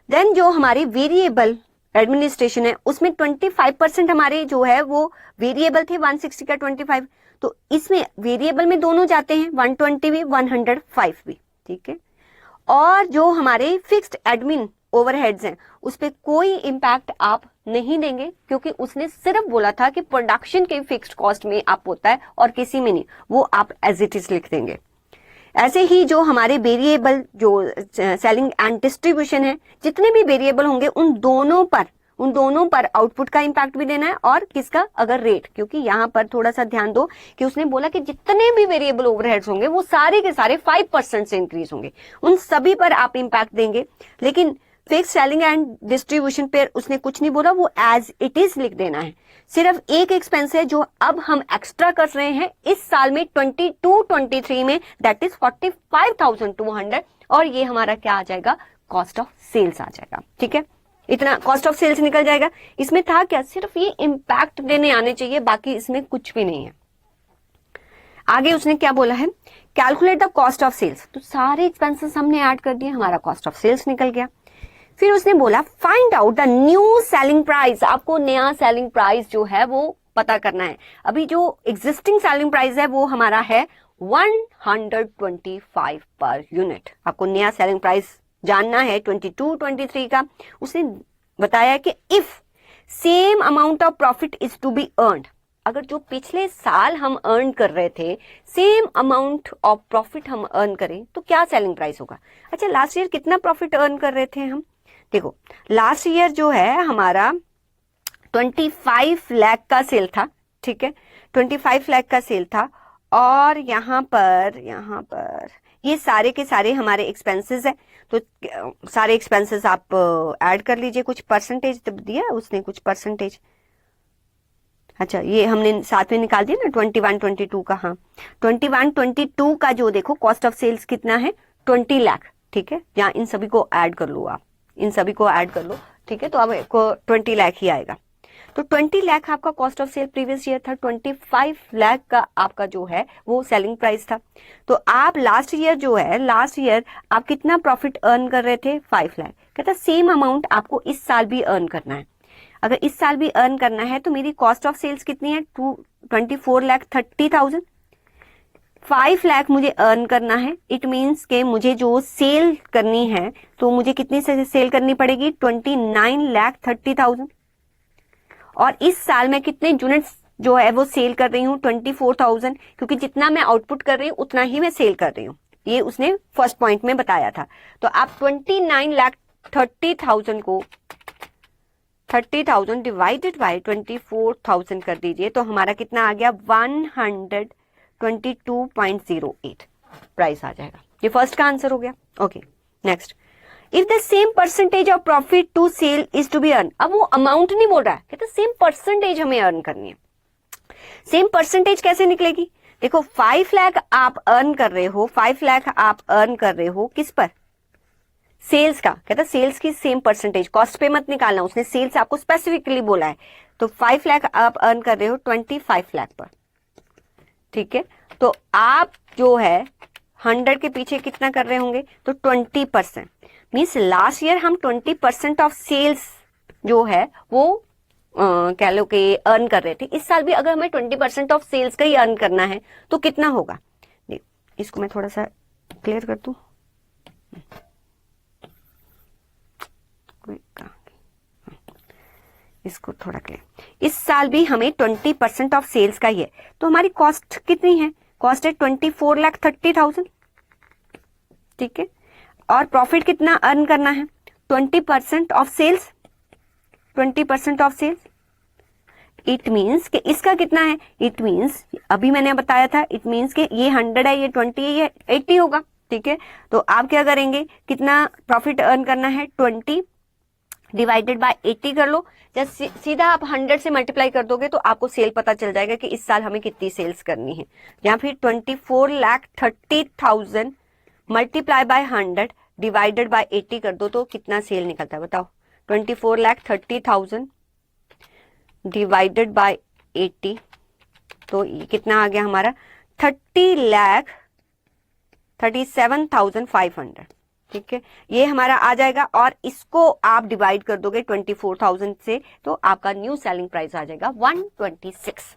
देन जो हमारी वेरिएबल एडमिनिस्ट्रेशन है उसमें 25% हमारे जो है वो वेरिएबल थे, 160 का 25, तो इसमें वेरिएबल में दोनों जाते हैं, 120 भी 105 भी, ठीक है। और जो हमारे फिक्स्ड एडमिन ओवरहेड्स हैं उस पे कोई इंपैक्ट आप नहीं देंगे, क्योंकि उसने सिर्फ बोला था कि प्रोडक्शन के फिक्स्ड कॉस्ट में आप होता है और किसी में नहीं, वो आप एज इट इज लिख देंगे। ऐसे ही जो हमारे वेरिएबल जो सेलिंग एंड डिस्ट्रीब्यूशन है, जितने भी वेरिएबल होंगे उन दोनों पर आउटपुट का इंपैक्ट भी देना है, और किसका, अगर रेट, क्योंकि यहां पर थोड़ा सा ध्यान दो कि उसने बोला कि जितने भी वेरिएबल ओवरहेड्स होंगे वो सारे के सारे 5% से इंक्रीज होंगे, उन सभी पर आप इंपैक्ट देंगे। लेकिन फिक्स सेलिंग एंड डिस्ट्रीब्यूशन पर उसने कुछ नहीं बोला, वो एज इट इज लिख देना है। सिर्फ एक एक्सपेंस है जो अब हम एक्स्ट्रा कर रहे हैं इस साल में 22-23 में, दैट इज 45,200, और ये हमारा क्या आ जाएगा, कॉस्ट ऑफ सेल्स आ जाएगा, ठीक है। इतना कॉस्ट ऑफ सेल्स निकल जाएगा। इसमें था क्या, सिर्फ ये इंपैक्ट देने आने चाहिए, बाकी इसमें कुछ भी नहीं है। आगे उसने क्या बोला है, calculate the cost of sales, तो सारे एक्सपेंसेस हमने ऐड कर दिए, हमारा कॉस्ट ऑफ सेल्स निकल गया। फिर उसने बोला find out the new selling price, आपको नया सेलिंग प्राइस जो है वो पता करना है। अभी जो एग्जिस्टिंग सेलिंग प्राइस है वो हमारा है 125 पर यूनिट, आपको नया सेलिंग प्राइस जानना है 22-23 का। उसने बताया कि if same amount of profit is to be earned, अगर जो पिछले साल हम अर्न कर रहे थे सेम अमाउंट ऑफ प्रॉफिट हम अर्न करें तो क्या सेलिंग प्राइस होगा। अच्छा, लास्ट ईयर कितना प्रॉफिट अर्न कर रहे थे हम, देखो लास्ट ईयर जो है हमारा 25 लाख का सेल था, ठीक है, 25 लाख का सेल था। और यहाँ पर ये सारे के सारे हमारे एक्सपेंसेस है, तो सारे एक्सपेंसेस आप ऐड कर लीजिए। कुछ परसेंटेज दिया उसने, कुछ परसेंटेज, अच्छा ये हमने साथ में निकाल दिया ना 21-22 का, हाँ 21-22 का जो देखो कॉस्ट ऑफ सेल्स कितना है 20 लाख, ठीक है। यहाँ इन सभी को ऐड कर लो, आप इन सभी को ऐड कर लो, ठीक है, तो अब 20 लाख ही आएगा। तो 20 लाख आपका cost of sale previous year था, 25 लाख का आपका जो है वो सेलिंग प्राइस था। तो आप लास्ट ईयर आप कितना प्रॉफिट अर्न कर रहे थे, 5 लाख, कहता सेम अमाउंट आपको इस साल भी अर्न करना है। अगर इस साल भी अर्न करना है तो मेरी कॉस्ट ऑफ सेल्स कितनी है, 24,30,000, 5 लाख मुझे अर्न करना है। इट मीन्स के मुझे जो सेल करनी है तो मुझे कितनी से सेल करनी पड़ेगी, 29,30,000, और इस साल मैं कितने यूनिट्स जो है वो सेल कर रही हूँ 24,000, क्योंकि जितना मैं आउटपुट कर रही हूँ उतना ही मैं सेल कर रही हूँ, ये उसने फर्स्ट पॉइंट में बताया था। तो आप 29,30,000 को 30,000 डिवाइडेड बाय 24,000 कर दीजिए, तो हमारा कितना आ गया 122.08 प्राइस आ जाएगा। ये फर्स्ट का आंसर हो गया। Okay, next, if the same percentage of profit to sale is to be earn, अब वो अमाउंट नहीं बोल रहा है, कहते सेम परसेंटेज हमें अर्न करनी है। सेम परसेंटेज कैसे निकलेगी, देखो 5 लाख आप अर्न कर रहे हो, 5 लाख आप अर्न कर रहे हो किस पर, सेल्स का, कहता सेल्स की सेम परसेंटेज, कॉस्ट पे मत निकालना, उसने सेल्स आपको स्पेसिफिकली बोला है। तो 5 लाख आप अर्न कर रहे हो 25 लाख पर, ठीक है। तो आप जो है 100 के पीछे कितना कर रहे होंगे, तो 20%, मीन्स लास्ट ईयर हम 20% ऑफ सेल्स जो है वो कह लो कि अर्न कर रहे थे। इस साल भी अगर हमें 20% ऑफ सेल्स का ही अर्न करना है तो कितना होगा, इसको मैं थोड़ा सा क्लियर कर दूं, इसको थोड़ा क्लियर। इस साल भी हमें 20% ऑफ सेल्स का ही है, तो हमारी कॉस्ट कितनी है, कॉस्ट है 24,30,000, ठीक है। और प्रॉफिट कितना अर्न करना है, 20% of sales, 20% of sales. It means कि इसका कितना है, इट मीन्स अभी मैंने बताया था, इट मीन्स कि ये 100 है, ये 20 है, ये 80 होगा, ठीक है। तो आप क्या करेंगे, कितना प्रॉफिट अर्न करना है, 20 डिवाइडेड बाय 80 कर लो। जब सीधा आप 100 से मल्टीप्लाई कर दोगे तो आपको सेल पता चल जाएगा कि इस साल हमें कितनी सेल्स करनी है। या फिर 24,30,000 मल्टीप्लाई बाय 100 डिवाइडेड बाय 80 कर दो तो कितना सेल निकलता है बताओ। 24,30,000 डिवाइडेड बाय 80 तो ये कितना आ गया हमारा 30,37,500। ठीक है, ये हमारा आ जाएगा और इसको आप डिवाइड कर दोगे 24,000 से तो आपका न्यू सेलिंग प्राइस आ जाएगा 126।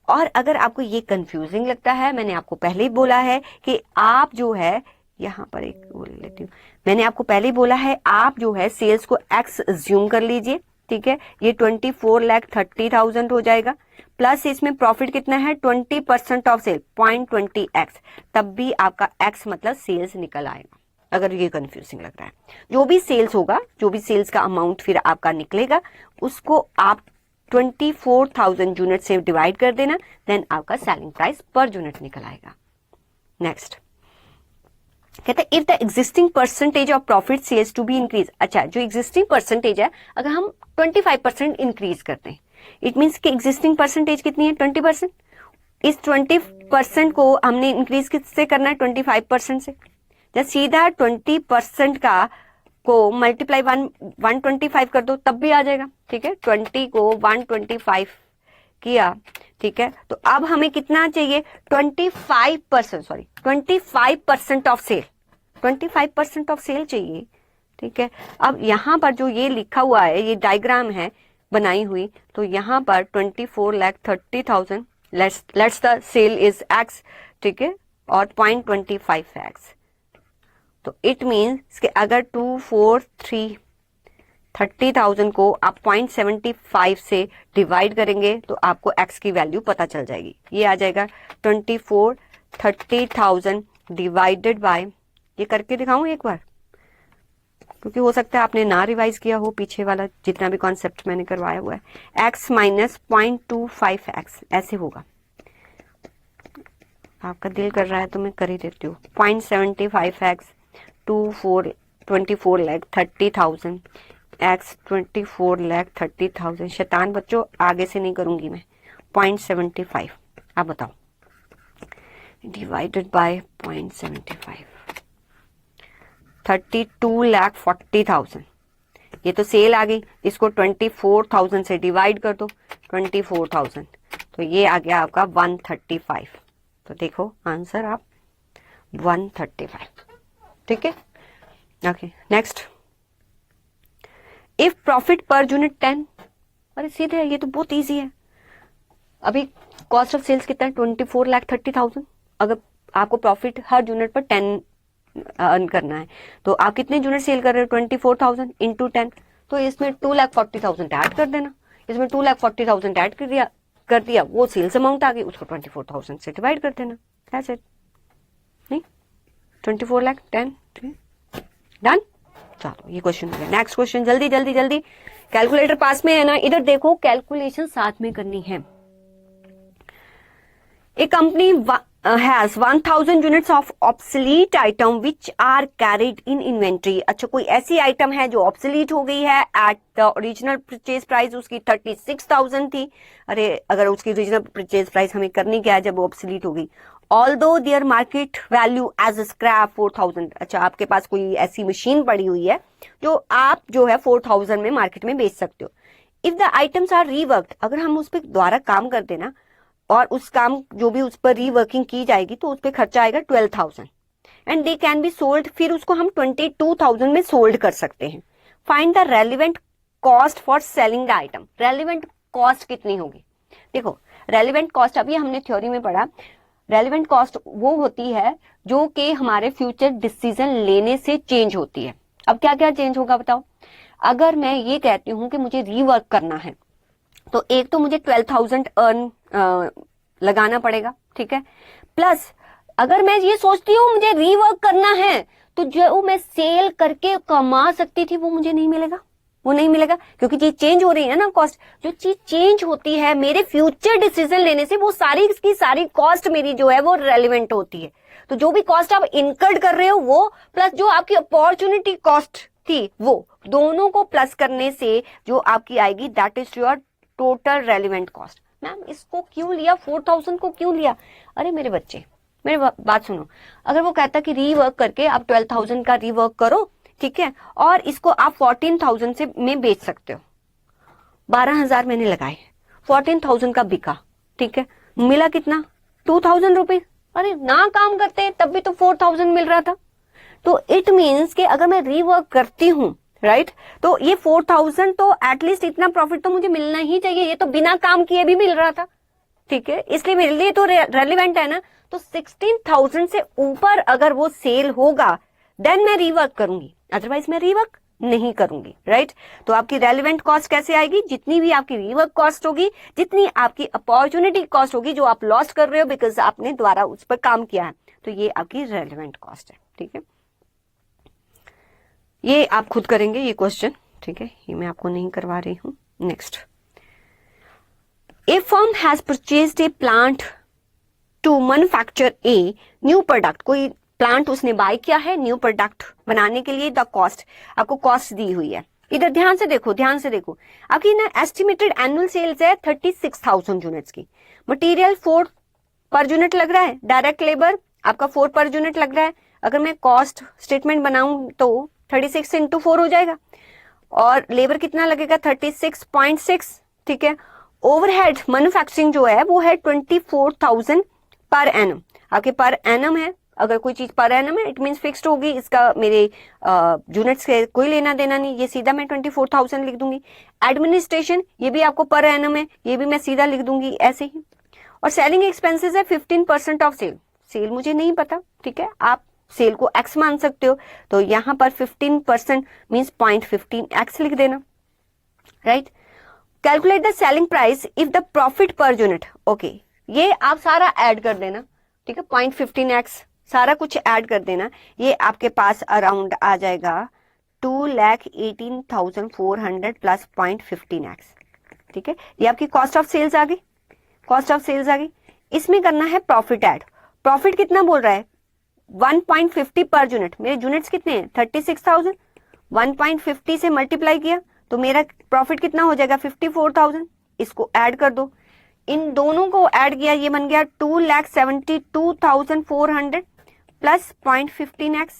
और अगर आपको ये कंफ्यूजिंग लगता है, मैंने आपको पहले ही बोला है कि आप जो है यहां पर एक बोल लेती हूँ, मैंने आपको पहले ही बोला है आप जो है सेल्स को एक्स अज्यूम कर लीजिए। ठीक है, ये 24,30,000 हो जाएगा प्लस इसमें प्रॉफिट कितना है 20% ऑफ सेल 0.20x, तब भी आपका x मतलब सेल्स निकल आएगा। अगर ये कंफ्यूजिंग लग रहा है, जो भी सेल्स होगा, जो भी सेल्स का अमाउंट फिर आपका निकलेगा उसको आप 24,000 यूनिट से डिवाइड कर देना, देन आपका सेलिंग प्राइस पर यूनिट निकल आएगा। नेक्स्ट कहते हैं if the existing percentage of profit sales to be increase. अच्छा, जो एग्जिस्टिंग परसेंटेज है अगर हम 25% इंक्रीज करते हैं, इट मीन्स कि एग्जिस्टिंग परसेंटेज कितनी है 20%। इस 20% को हमने इंक्रीज किससे करना है 25% से। जब सीधा 20% का को मल्टीप्लाई 125 कर दो तब भी आ जाएगा। ठीक है, 20 को 125 किया, ठीक है, तो अब हमें कितना चाहिए 25% ऑफ सेल, 25% ऑफ सेल चाहिए। ठीक है, अब यहां पर जो ये लिखा हुआ है, ये डायग्राम है बनाई हुई, तो यहां पर 24,30,000 let's the sale is x, ठीक है, और 0.25x, तो इट मीन्स कि अगर 24,30,000 को आप 0.75 से डिवाइड करेंगे तो आपको x की वैल्यू पता चल जाएगी। ये आ जाएगा 24,30,000 डिवाइडेड बाय, ये करके दिखाऊं एक बार, क्योंकि हो सकता है आपने ना रिवाइज किया हो पीछे वाला जितना भी कॉन्सेप्ट मैंने करवाया हुआ है। x माइनस 0.25x ऐसे होगा। आपका दिल कर रहा है तो मैं कर ही देती हूँ। 0.75x 24,30,000 x 24,30,000। शैतान बच्चों आगे से नहीं करूंगी मैं। 0.75 आप बताओ डिवाइडेड बाय 0.75 32,40,000। ये तो सेल आ गई, इसको 24,000 से डिवाइड कर दो 24,000, तो ये आ गया आपका 135। तो देखो आंसर आप 135। ठीक है, okay next. If profit per unit 10, अरे सीधे है, ये तो बहुत इजी है। अभी कॉस्ट ऑफ सेल्स कितना है 24,30,000। अगर आपको प्रॉफिट हर यूनिट पर 10 अर्न करना है तो आप कितने यूनिट सेल कर रहे हो 24,000 इंटू 10, तो इसमें 2,40,000 ऐड कर देना। इसमें 2,40,000 ऐड कर दिया, वो सेल्स अमाउंट आ गई, उसको 24,000 से डिवाइड कर देना। That's it. नहीं 24 लाख 10 डन। चलो ये क्वेश्चन हो गया। नेक्स्ट क्वेश्चन, जल्दी जल्दी जल्दी, कैलकुलेटर पास में है ना, इधर देखो कैलकुलेशन साथ में करनी है। A company has 1,000 units of obsolete item which are carried in inventory। अच्छा, कोई ऐसी आइटम है जो obsolete हो गई है, at the original purchase price उसकी 36,000 थी। अरे अगर उसकी original purchase price हमें करनी क्या है जब वो obsolete हो गई। Although their market value as scrap 4,000। अच्छा, आपके पास कोई ऐसी मशीन पड़ी हुई है जो आप जो है 4,000 में मार्केट में बेच सकते हो। If the items are reworked, अगर हम उस पर दोबारा काम कर देना और उस काम जो भी उस पर रीवर्किंग की जाएगी तो उस पर खर्चा आएगा 12,000 and they can be sold, फिर उसको हम 22,000 में सोल्ड कर सकते हैं। Find the relevant cost for selling the item. Relevant cost कितनी होगी? देखो रेलिवेंट कॉस्ट अभी हमने थ्योरी में पढ़ा, रेलिवेंट कॉस्ट वो होती है जो कि हमारे फ्यूचर डिसीजन लेने से चेंज होती है। अब क्या क्या चेंज होगा बताओ। अगर मैं ये कहती हूँ कि मुझे रीवर्क करना है तो एक तो मुझे 12,000 अर्न लगाना पड़ेगा, ठीक है, प्लस अगर मैं ये सोचती हूँ मुझे रीवर्क करना है तो जो मैं सेल करके कमा सकती थी वो मुझे नहीं मिलेगा, वो नहीं मिलेगा, क्योंकि चीज चेंज हो रही है ना। कॉस्ट जो चीज चेंज होती है मेरे फ्यूचर डिसीजन लेने से, वो सारी की सारी कॉस्ट मेरी जो है वो रेलिवेंट होती है। तो जो भी कॉस्ट आप इनकर्ड कर रहे हो वो, प्लस जो आपकी अपॉर्चुनिटी कॉस्ट थी वो दोनों को प्लस करने से जो आपकी आएगी that is your total relevant cost. Ma'am इसको क्यों लिया, 4000 को क्यों लिया? अरे मेरे बच्चे मेरी बात सुनो, अगर वो कहता कि रीवर्क करके आप 12,000 का रीवर्क करो, ठीक है, और इसको आप 14,000 से में बेच सकते हो, 12,000 मैंने लगाए, 14,000 का बिका, ठीक है, मिला कितना 2,000 रुपीज। अरे ना काम करते तब भी तो 4,000 मिल रहा था। तो इट मीन्स कि अगर मैं रीवर्क करती हूँ, राइट, तो ये 4,000 तो एटलीस्ट इतना प्रॉफिट तो मुझे मिलना ही चाहिए, ये तो बिना काम किए भी मिल रहा था, ठीक है, इसलिए मेरे लिए तो रेलिवेंट है ना। तो 16,000 से ऊपर अगर वो सेल होगा देन मैं रीवर्क करूंगी, अदरवाइज मैं रीवर्क नहीं करूंगी, राइट। तो आपकी रेलिवेंट कॉस्ट कैसे आएगी? जितनी भी आपकी रीवर्क कॉस्ट होगी, जितनी आपकी अपॉर्चुनिटी कॉस्ट होगी जो आप लॉस्ट कर रहे हो बिकॉज आपने दोबारा उस पर काम किया है, तो ये आपकी रेलिवेंट कॉस्ट है, ठीक है। ये आप खुद करेंगे ये क्वेश्चन, ठीक है, ये मैं आपको नहीं करवा रही हूं। Next, a firm has purchased a plant to manufacture a new product, कोई प्लांट उसने बाय किया है न्यू प्रोडक्ट बनाने के लिए, द कॉस्ट आपको कॉस्ट दी हुई है। इधर ध्यान से देखो, ध्यान से देखो, आपकी ना एस्टिमेटेड एनुअल सेल्स है 36,000 यूनिट्स की, मटेरियल 4 पर यूनिट लग रहा है, डायरेक्ट लेबर आपका 4 पर यूनिट लग रहा है। अगर मैं कॉस्ट स्टेटमेंट बनाऊं तो 36 इंटू 4 हो जाएगा, और लेबर कितना लगेगा 36.6, ठीक है। ओवरहेड मैन्युफैक्चरिंग जो है वो है 24,000 पर एनम, आपके पर एनम है, अगर कोई चीज पर एनम है इट मींस फिक्स्ड होगी, इसका मेरे यूनिट्स से कोई लेना देना नहीं, ये सीधा मैं 24,000 लिख दूंगी। एडमिनिस्ट्रेशन ये भी आपको पर एनम है, ये भी मैं सीधा लिख दूंगी ऐसे ही। और सेलिंग एक्सपेंसेस है 15% ऑफ सेल, सेल मुझे नहीं पता, ठीक है, आप सेल को एक्स मान सकते हो, तो यहां पर 15% मीन्स 0.15x लिख देना, right. Calculate the selling price if the profit per unit, okay, ये आप सारा ऐड कर देना, ठीक है, 0.15x सारा कुछ ऐड कर देना, ये आपके पास अराउंड आ जाएगा 2,18,400 प्लस 0.15x, ठीक है, ये आपकी कॉस्ट ऑफ सेल्स आ गई, कॉस्ट ऑफ सेल्स आ गई। इसमें करना है प्रॉफिट ऐड, प्रॉफिट कितना बोल रहा है 1.50 पर यूनिट, मेरे यूनिट्स कितने हैं 36,000, 1.50 से मल्टीप्लाई किया तो मेरा प्रॉफिट कितना हो जाएगा 54,000, इसको ऐड कर दो, इन दोनों को ऐड किया ये बन गया 2,72,400 प्लस 0.15x,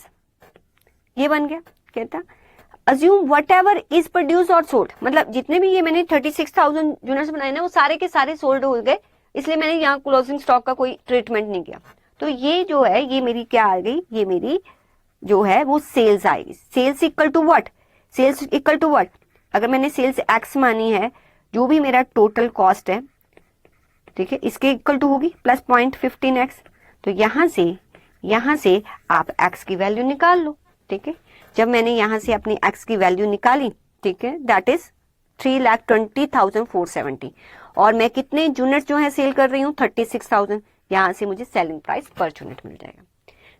ये बन गया। कहता assume what ever is produce और सोल्ड, मतलब जितने भी ये मैंने 36,000 यूनिट्स बनाए ना वो सारे के सारे सोल्ड हो गए, इसलिए मैंने यहाँ क्लोजिंग स्टॉक का कोई ट्रीटमेंट नहीं किया। तो ये जो है ये मेरी क्या आ गई, ये मेरी जो है वो सेल्स आएगी। Sales equal to what, sales equal to what, अगर मैंने सेल्स एक्स मानी है, जो भी मेरा टोटल कॉस्ट है, ठीक है, इसके इक्वल टू होगी प्लस 0.15x, तो यहां से आप x की वैल्यू निकाल लो, ठीक है। जब मैंने यहां से अपनी x की वैल्यू निकाली, ठीक है, दैट इज 3,20,470, और मैं कितने यूनिट जो है सेल कर रही हूँ 36,000, यहां से मुझे सेलिंग प्राइस पर यूनिट मिल जाएगा।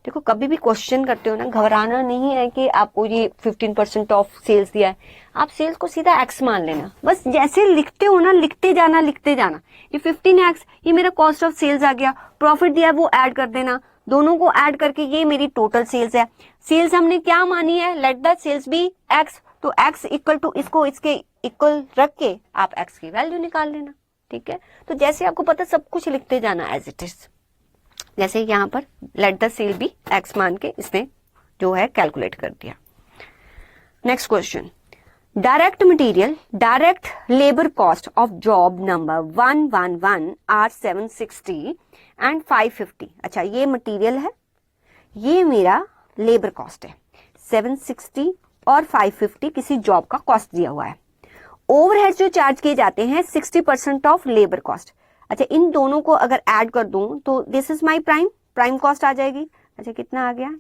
देखो कभी भी क्वेश्चन करते हो ना, घबराना नहीं है कि आपको ये 15% ऑफ सेल्स दिया है, आप सेल्स को सीधा एक्स मान लेना, बस जैसे लिखते हो ना लिखते जाना लिखते जाना। ये 15x ये मेरा कॉस्ट ऑफ सेल्स आ गया, प्रॉफिट दिया वो ऐड कर देना, दोनों को ऐड करके ये मेरी टोटल सेल्स है। सेल्स हमने क्या मानी है, let the sales be x, तो एक्स इक्वल टू इसको इसके इक्वल रख के आप एक्स की वैल्यू निकाल लेना, ठीक है। तो जैसे आपको पता सब कुछ लिखते जाना एज इट इज, जैसे यहाँ पर let the sale be x मान के इसने जो है कैलकुलेट कर दिया। Next question, direct material direct labour cost of job number 111 are 760 and 550। अच्छा ये मटेरियल है, ये मेरा लेबर कॉस्ट है 760 और 550 किसी जॉब का कॉस्ट दिया हुआ है। ओवरहेड जो चार्ज किए जाते हैं 60% ऑफ लेबर कॉस्ट। अच्छा इन दोनों को अगर ऐड कर दूं तो this is my prime cost आ जाएगी। अच्छा कितना आ गया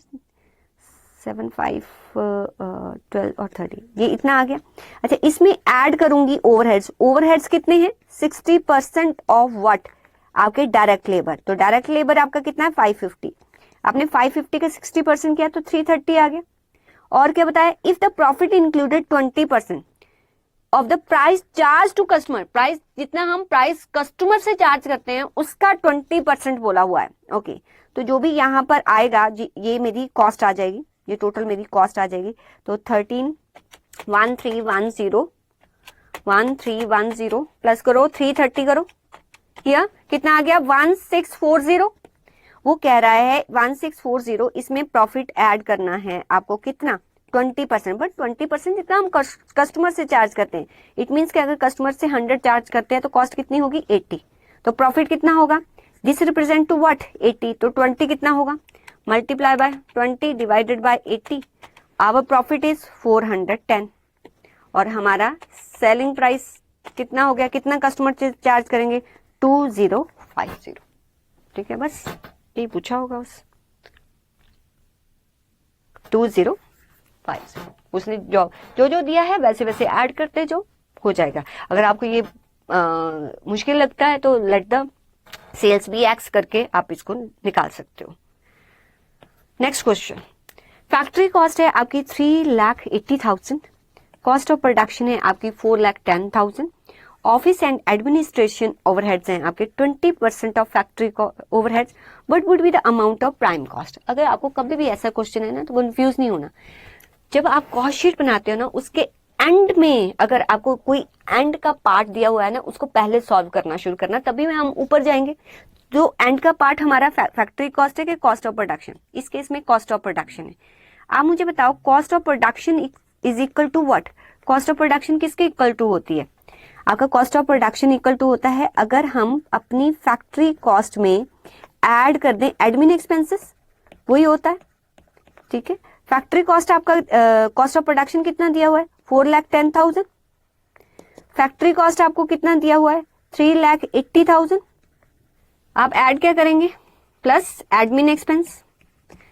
7, 5, 12 और 30, ये इतना आ गया। अच्छा इसमें ऐड करूंगी ओवरहेड्स कितने हैं 60% ऑफ व्हाट, आपके डायरेक्ट लेबर। तो डायरेक्ट लेबर आपका कितना है 550, आपने 550 का 60% किया तो 330 आ गया। और क्या बताया, if the profit included 20% of the price charge to customer, price जितना हम प्राइस कस्टमर से चार्ज करते हैं उसका 20% बोला हुआ है। ओके तो जो भी यहाँ पर आएगा ये मेरी कॉस्ट आ जाएगी, ये टोटल मेरी कॉस्ट आ जाएगी। तो 1310 प्लस करो 330 करो, किया कितना आ गया 1640। वो कह रहा है 1640, इसमें प्रॉफिट ऐड करना है आपको कितना 20%, बट 20% जितना हम कस्टमर से चार्ज करते हैं, इट मीन्स कि अगर कस्टमर से 100 चार्ज करते हैं तो कॉस्ट कितनी होगी 80, तो प्रॉफिट कितना होगा, दिस रिप्रेजेंट टू व्हाट 80, तो 20 कितना होगा, multiply by 20 divided by 80, our profit is 410, और हमारा सेलिंग प्राइस कितना हो गया, कितना कस्टमर से चार्ज करेंगे 2050। ठीक है, बस यही पूछा होगा उस 2050, उसने जो दिया है वैसे वैसे ऐड करते जो हो जाएगा। अगर आपको ये मुश्किल लगता है तो let the sales be x करके आप इसको निकाल सकते हो। नेक्स्ट क्वेश्चन, फैक्ट्री कॉस्ट है आपकी 3,80,000, कॉस्ट ऑफ प्रोडक्शन है आपकी 4,10,000, ऑफिस एंड एडमिनिस्ट्रेशन ओवरहेड्स हैं आपके 20% of factory overheads, but would be the amount of prime cost. अगर आपको कभी भी ऐसा क्वेश्चन है ना तो कंफ्यूज नहीं होना, जब आप कॉस्ट शीट बनाते हो ना उसके एंड में अगर आपको कोई एंड का पार्ट दिया हुआ है ना उसको पहले सॉल्व करना शुरू करना, तभी में हम ऊपर जाएंगे। जो एंड का पार्ट हमारा फैक्ट्री कॉस्ट है कि कॉस्ट ऑफ प्रोडक्शन, इस केस में कॉस्ट ऑफ प्रोडक्शन है। आप मुझे बताओ cost of production is equal to what, cost of production किसके इक्वल टू होती है, आपका cost of production equal to होता है अगर हम अपनी फैक्ट्री कॉस्ट में ऐड कर दें एडमिन एक्सपेंसेस, वही होता है। ठीक है, फैक्ट्री कॉस्ट आपका कॉस्ट ऑफ प्रोडक्शन कितना दिया हुआ है 4,10,000, फैक्ट्री कॉस्ट आपको कितना दिया हुआ है 3,80,000, आप ऐड क्या करेंगे प्लस एडमिन एक्सपेंस।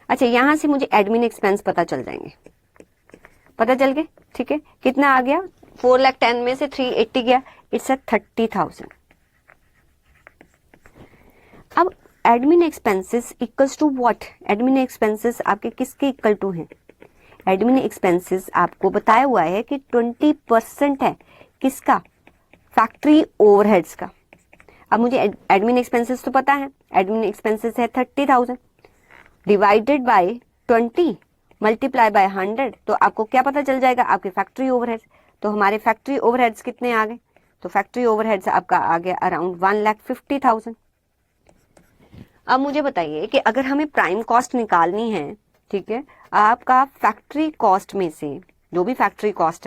अच्छा, यहां से मुझे एडमिन एक्सपेंस पता चल जाएंगे, पता चल गए। ठीक है, कितना आ गया 4,10,000 में से 380 गया, इट्स 30,000। अब admin expenses equals to what, admin expenses आपके किसके इक्वल टू हैं, एडमिन एक्सपेंसेस आपको बताया हुआ है कि 20% है किसका, फैक्ट्री ओवरहेड्स का। अब मुझे एडमिन एक्सपेंसेस तो पता है, एडमिन एक्सपेंसेस है 30,000 डिवाइडेड बाय 20 मल्टीप्लाई बाय 100, तो आपको क्या पता चल जाएगा आपके फैक्ट्री ओवरहेड्स। तो हमारे फैक्ट्री ओवरहेड्स कितने आ गए, तो फैक्ट्री ओवरहेड्स आपका आ गया अराउंड 1,50,000। अब मुझे बताइए कि अगर हमें प्राइम कॉस्ट निकालनी है, ठीक है, आपका फैक्ट्री कॉस्ट में से जो भी फैक्ट्री कॉस्ट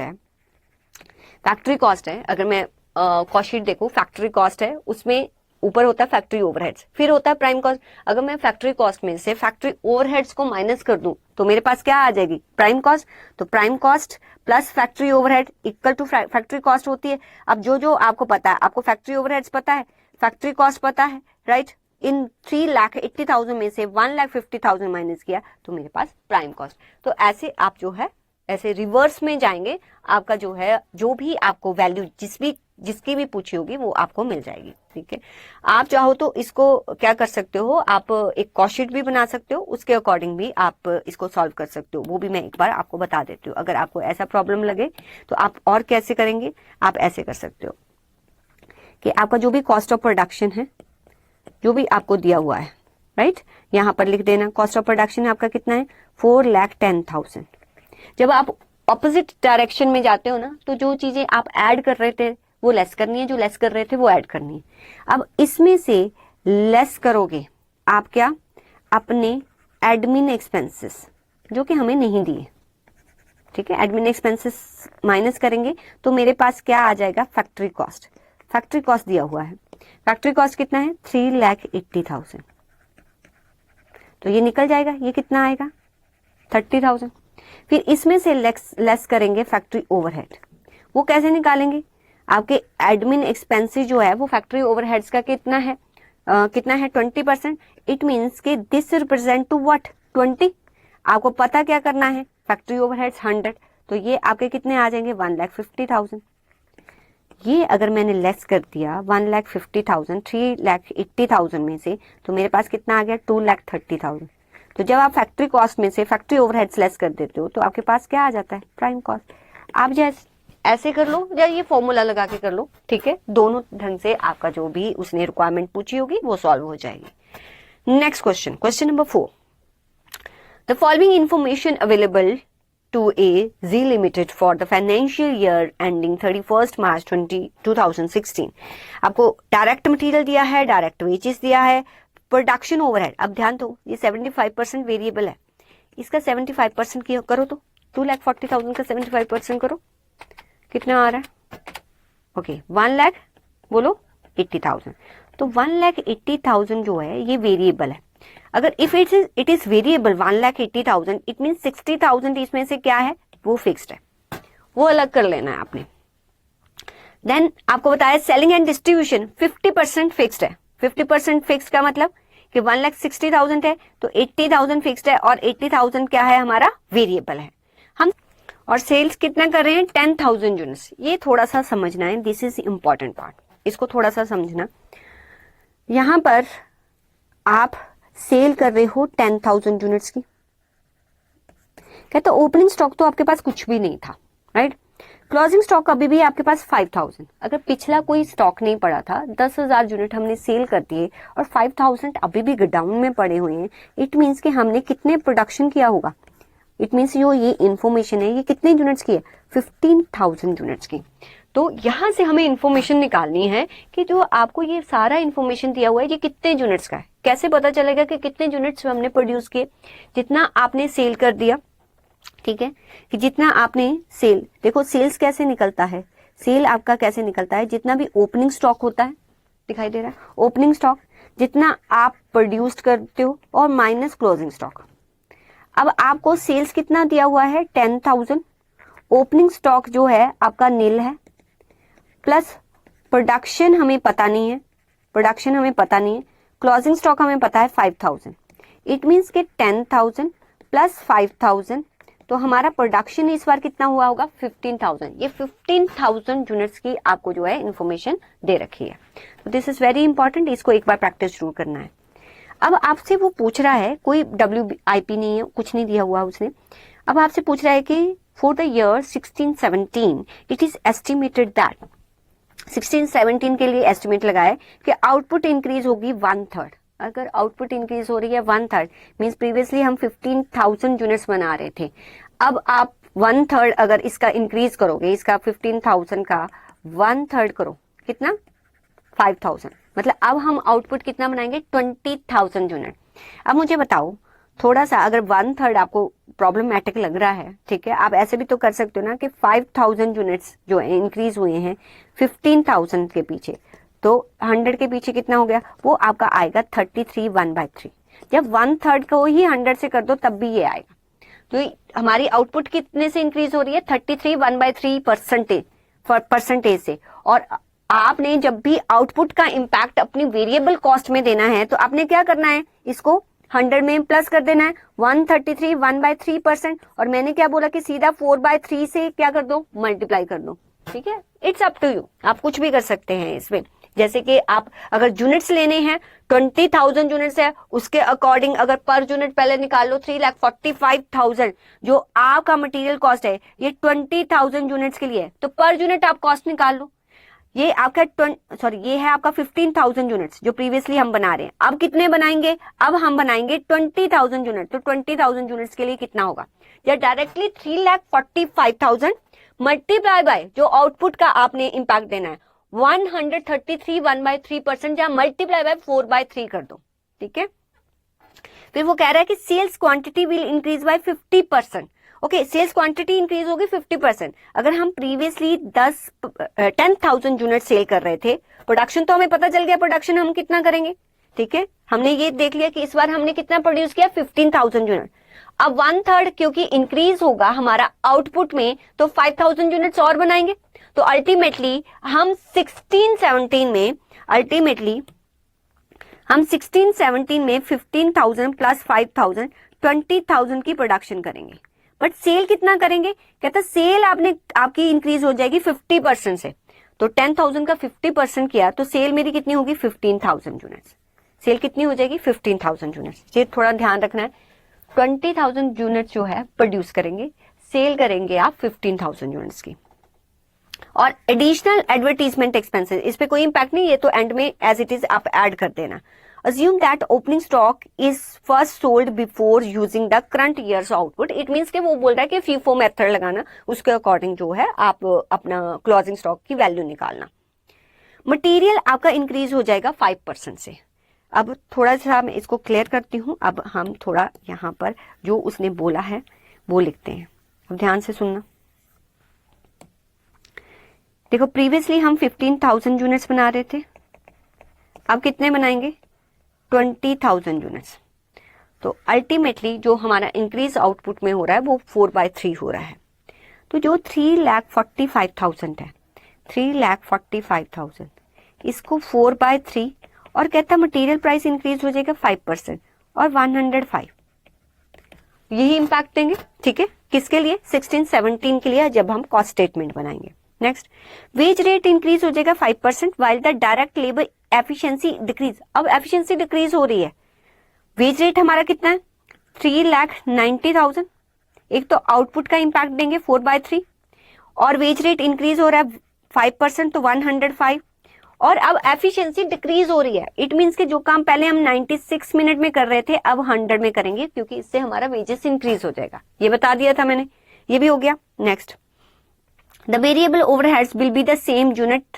है अगर मैं कॉस्ट शीट देखूं, फैक्ट्री कॉस्ट है उसमें ऊपर होता है फैक्ट्री ओवरहेड्स, फिर होता है प्राइम कॉस्ट। अगर मैं फैक्ट्री कॉस्ट में से फैक्ट्री ओवरहेड्स को माइनस कर दूं तो मेरे पास क्या आ जाएगी प्राइम कॉस्ट। तो prime cost plus factory overhead equal to factory cost होती है। अब जो आपको पता है, आपको फैक्ट्री ओवरहेड्स पता है, फैक्ट्री कॉस्ट पता है, राइट। इन 3,80,000 में से 1,50,000 माइनस किया तो मेरे पास प्राइम कॉस्ट। तो ऐसे आप जो है ऐसे रिवर्स में जाएंगे, आपका जो है जो भी आपको वैल्यू जिसकी भी पूछी होगी वो आपको मिल जाएगी। ठीक है, आप चाहो तो इसको क्या कर सकते हो, आप एक कॉस्ट शीट भी बना सकते हो, उसके अकॉर्डिंग भी आप इसको सॉल्व कर सकते हो। वो भी मैं एक बार आपको बता देती हूँ। अगर आपको ऐसा प्रॉब्लम लगे तो आप और कैसे करेंगे, आप ऐसे कर सकते हो कि आपका जो भी कॉस्ट ऑफ प्रोडक्शन है, जो भी आपको दिया हुआ है, राइट, यहाँ पर लिख देना कॉस्ट ऑफ प्रोडक्शन आपका कितना है 4,10,000। जब आप ऑपोजिट डायरेक्शन में जाते हो ना तो जो चीजें आप ऐड कर रहे थे वो लेस करनी है, जो लेस कर रहे थे वो ऐड करनी है। अब इसमें से लेस करोगे आप क्या, अपने एडमिन एक्सपेंसेस जो कि हमें नहीं दिए। ठीक है, एडमिन एक्सपेंसेस माइनस करेंगे तो मेरे पास क्या आ जाएगा फैक्ट्री कॉस्ट। फैक्ट्री कॉस्ट दिया हुआ है, फैक्ट्री कॉस्ट कितना है 3,80,000, तो ये निकल जाएगा, ये कितना आएगा 30,000। फिर इसमें से लेस करेंगे फैक्ट्री ओवरहेड। वो कैसे निकालेंगे, आपके एडमिन एक्सपेंसेस जो है वो फैक्ट्री ओवरहेड्स का कितना है 20%। इट मींस कि दिस रिप्रेजेंट टू व्हाट 20। आपको पता क्या करना है, फैक्ट्री ओवरहेड्स 100, तो ये आपके कितने आ जाएंगे 1,50,000। ये अगर मैंने लेस कर दिया 1,50,000 3,80,000 में से, तो मेरे पास कितना आ गया 2,30,000। तो जब आप फैक्ट्री कॉस्ट में से फैक्ट्री ओवरहेड्स लेस कर देते हो तो आपके पास क्या आ जाता है प्राइम कॉस्ट। आप जैसे ऐसे कर लो या ये फॉर्मूला लगा के कर लो, ठीक है, दोनों ढंग से आपका जो भी उसने रिक्वायरमेंट पूछी होगी वो सॉल्व हो जाएगी। Next question, question number 4, the following information available to a Z Limited for the financial year ending 31st March 2016. आपको डायरेक्ट मटेरियल दिया है, डायरेक्ट वेजेस दिया है, प्रोडक्शन ओवरहेड. अब ध्यान दो, ये 75% वेरिएबल है, इसका 75% करो तो 2,40,000 का 75% करो, कितना आ रहा है? ओके, 1,00,000 बोलो 80,000. तो 1,80,000 जो है ये वेरिएबल है. अगर if it is variable 1,80,000, it mean 60,000 इसमें से क्या है, वो फिक्स्ड है, वो अलग कर लेना है आपने. देन आपको बताया सेलिंग एंड डिस्ट्रीब्यूशन 50% फिक्स्ड है. 50% फिक्स्ड का मतलब कि 1,60,000 है तो 80,000 फिक्स्ड है और 80,000 क्या है, हमारा वेरिएबल है. हम और सेल्स कितना कर रहे हैं, 10,000 यूनिट्स. ये थोड़ा सा समझना है, दिस इज इंपॉर्टेंट पार्ट, इसको थोड़ा सा समझना. यहां पर आप सेल कर रहे हो 10,000 यूनिट्स की. कहते ओपनिंग स्टॉक तो आपके पास कुछ भी नहीं था, राइट. क्लोजिंग स्टॉक अभी भी आपके पास 5,000. अगर पिछला कोई स्टॉक नहीं पड़ा था, 10,000 यूनिट हमने सेल कर दिए और 5,000 अभी भी गोडाउन में पड़े हुए हैं, इट मीन्स कि हमने कितने प्रोडक्शन किया होगा. इट मीन्स ये इंफॉर्मेशन है, ये कितने यूनिट्स की है, 15,000 यूनिट्स की. तो यहां से हमें इंफॉर्मेशन निकालनी है कि जो आपको ये सारा इंफॉर्मेशन दिया हुआ है ये कितने यूनिट्स का है. कैसे पता चलेगा कि कितने यूनिट्स हमने प्रोड्यूस किए, जितना आपने सेल कर दिया, ठीक है, कि जितना आपने सेल, देखो सेल्स कैसे निकलता है, सेल आपका कैसे निकलता है, जितना भी ओपनिंग स्टॉक होता है, दिखाई दे रहा है, ओपनिंग स्टॉक जितना आप प्रोड्यूस करते हो और माइनस क्लोजिंग स्टॉक. अब आपको सेल्स कितना दिया हुआ है, 10,000. ओपनिंग स्टॉक जो है आपका नील है, प्लस प्रोडक्शन हमें पता नहीं है, प्रोडक्शन हमें पता नहीं है, क्लोजिंग स्टॉक हमें पता है 5,000. इट मीन्स के 10,000 प्लस 5,000, तो हमारा प्रोडक्शन इस बार कितना हुआ होगा, 15,000. ये 15,000 यूनिट्स की आपको जो है इंफॉर्मेशन दे रखी है. तो दिस इज वेरी इंपॉर्टेंट, इसको एक बार प्रैक्टिस जरूर करना है. अब आपसे वो पूछ रहा है, कोई WIP नहीं है, कुछ नहीं दिया हुआ उसने. अब आपसे पूछ रहा है कि for the year 16-17 it is estimated that, 16-17 के लिए एस्टिमेट लगाए कि आउटपुट इंक्रीज होगी 1/3. अगर आउटपुट इंक्रीज हो रही है 1/3 मीन्स प्रीवियसली हम 15,000 यूनिट्स बना रहे थे, अब आप 1/3 अगर इसका इंक्रीज करोगे, इसका 15,000 का 1/3 करो, कितना, 5,000. मतलब अब हम आउटपुट कितना बनाएंगे, 20,000 यूनिट. अब मुझे बताओ थोड़ा सा, अगर 1/3 आपको प्रॉब्लमैटिक लग रहा है, ठीक है, आप ऐसे भी तो कर सकते हो ना कि 5,000 यूनिट्स जो इंक्रीज हुए हैं 15,000 के पीछे, तो 100 के पीछे कितना हो गया, वो आपका आएगा 33 1/3. जब 1/3 को ही 100 से कर दो तब भी ये आएगा. तो हमारी आउटपुट कितने से इंक्रीज हो रही है, 33 1/3 परसेंटेज से. और आपने जब भी आउटपुट का इंपैक्ट अपनी वेरिएबल कॉस्ट में देना है तो आपने क्या करना है, इसको 100 में प्लस कर देना है, 133 1/3%. और मैंने क्या बोला कि सीधा 4/3 से क्या कर दो, मल्टीप्लाई कर दो. ठीक है, इट्स अप टू यू, आप कुछ भी कर सकते हैं इसमें. जैसे कि आप अगर यूनिट्स लेने हैं, 20,000 यूनिट्स है, उसके अकॉर्डिंग अगर पर यूनिट पहले निकाल लो 3,45,000 जो आपका मटेरियल कॉस्ट है, ये 20,000 यूनिट्स के लिए, तो पर यूनिट आप कॉस्ट निकाल लो. ये आपका ये है आपका 15,000 यूनिट्स जो प्रीवियसली हम बना रहे हैं. अब कितने बनाएंगे, अब हम बनाएंगे 20,000 यूनिट. तो 20,000 यूनिट्स के लिए कितना होगा, या डायरेक्टली 3,45,000 मल्टीप्लाई बाय जो आउटपुट का आपने इंपैक्ट देना है 133 1/3%, या मल्टीप्लाई बाय 4/3 कर दो. ठीक है, फिर वो कह रहा है कि sales quantity will increase by 50%. Okay, sales quantity increase होगी 50%. अगर हम प्रीवियसली 10,000 यूनिट सेल कर रहे थे, प्रोडक्शन तो हमें पता चल गया प्रोडक्शन हम कितना करेंगे. ठीक है, हमने ये देख लिया कि इस बार हमने कितना प्रोड्यूस किया, 15,000 यूनिट. अब 1/3 क्योंकि इंक्रीज होगा हमारा आउटपुट में, तो 5,000 यूनिट्स और बनाएंगे. तो अल्टीमेटली हम 16-17 में 15,000 प्लस 5,000 20,000 की प्रोडक्शन करेंगे. बट सेल कितना करेंगे, कहता सेल आपकी इंक्रीज हो जाएगी 50% से. तो 10,000 का 50% किया तो सेल मेरी कितनी होगी, 15,000 यूनिट्स. सेल कितनी हो जाएगी, 15,000 यूनिट्स. ये थोड़ा ध्यान रखना है. 20,000 यूनिट्स जो है प्रोड्यूस करेंगे, सेल करेंगे आप 15,000 यूनिट्स की. और एडिशनल एडवर्टीजमेंट एक्सपेंसेस, इस पे कोई इंपैक्ट नहीं, ये तो एंड में एज इट इज आप ऐड कर देना. Assume that opening stock is first sold before using the current year's output. It means कि वो बोल रहा है कि FIFO मेथड लगाना, उसके अकॉर्डिंग जो है आप अपना क्लोजिंग स्टॉक की वैल्यू निकालना. मटेरियल आपका इंक्रीज हो जाएगा 5% से. अब थोड़ा सा मैं इसको क्लियर करती हूँ. अब हम थोड़ा यहाँ पर जो उसने बोला है वो लिखते हैं. अब ध्यान से सुनना. देखो प्रीवियसली हम 15,000 यूनिट्स बना रहे थे, अब कितने बनाएंगे? 20,000 यूनिट्स. तो अल्टीमेटली जो हमारा इंक्रीज आउटपुट में हो रहा है वो 4/3 हो रहा है. तो जो 3,45,000 है, 3,45,000 इसको 4/3 और कहता मटेरियल प्राइस इंक्रीज हो जाएगा 5% और 105. यही इंपैक्ट देंगे. ठीक है, किसके लिए? 16-17 के लिए जब हम कॉस्ट स्टेटमेंट बनाएंगे. नेक्स्ट, वेज रेट इंक्रीज हो जाएगा 5% while the direct labour efficiency decrease. अब एफिशिएंसी डिक्रीज हो रही है. वेज रेट हमारा कितना है? 3,90,000. एक तो आउटपुट का इंपैक्ट देंगे 4/3 और वेज रेट इंक्रीज हो रहा है 5% तो 105 और अब एफिशिएंसी डिक्रीज हो रही है. इट मींस कि जो काम पहले हम 96 मिनट में कर रहे थे अब 100 में करेंगे क्योंकि इससे हमारा वेजेस इंक्रीज हो जाएगा. ये बता दिया था मैंने, ये भी हो गया. Next, the variable overheads will be the same unit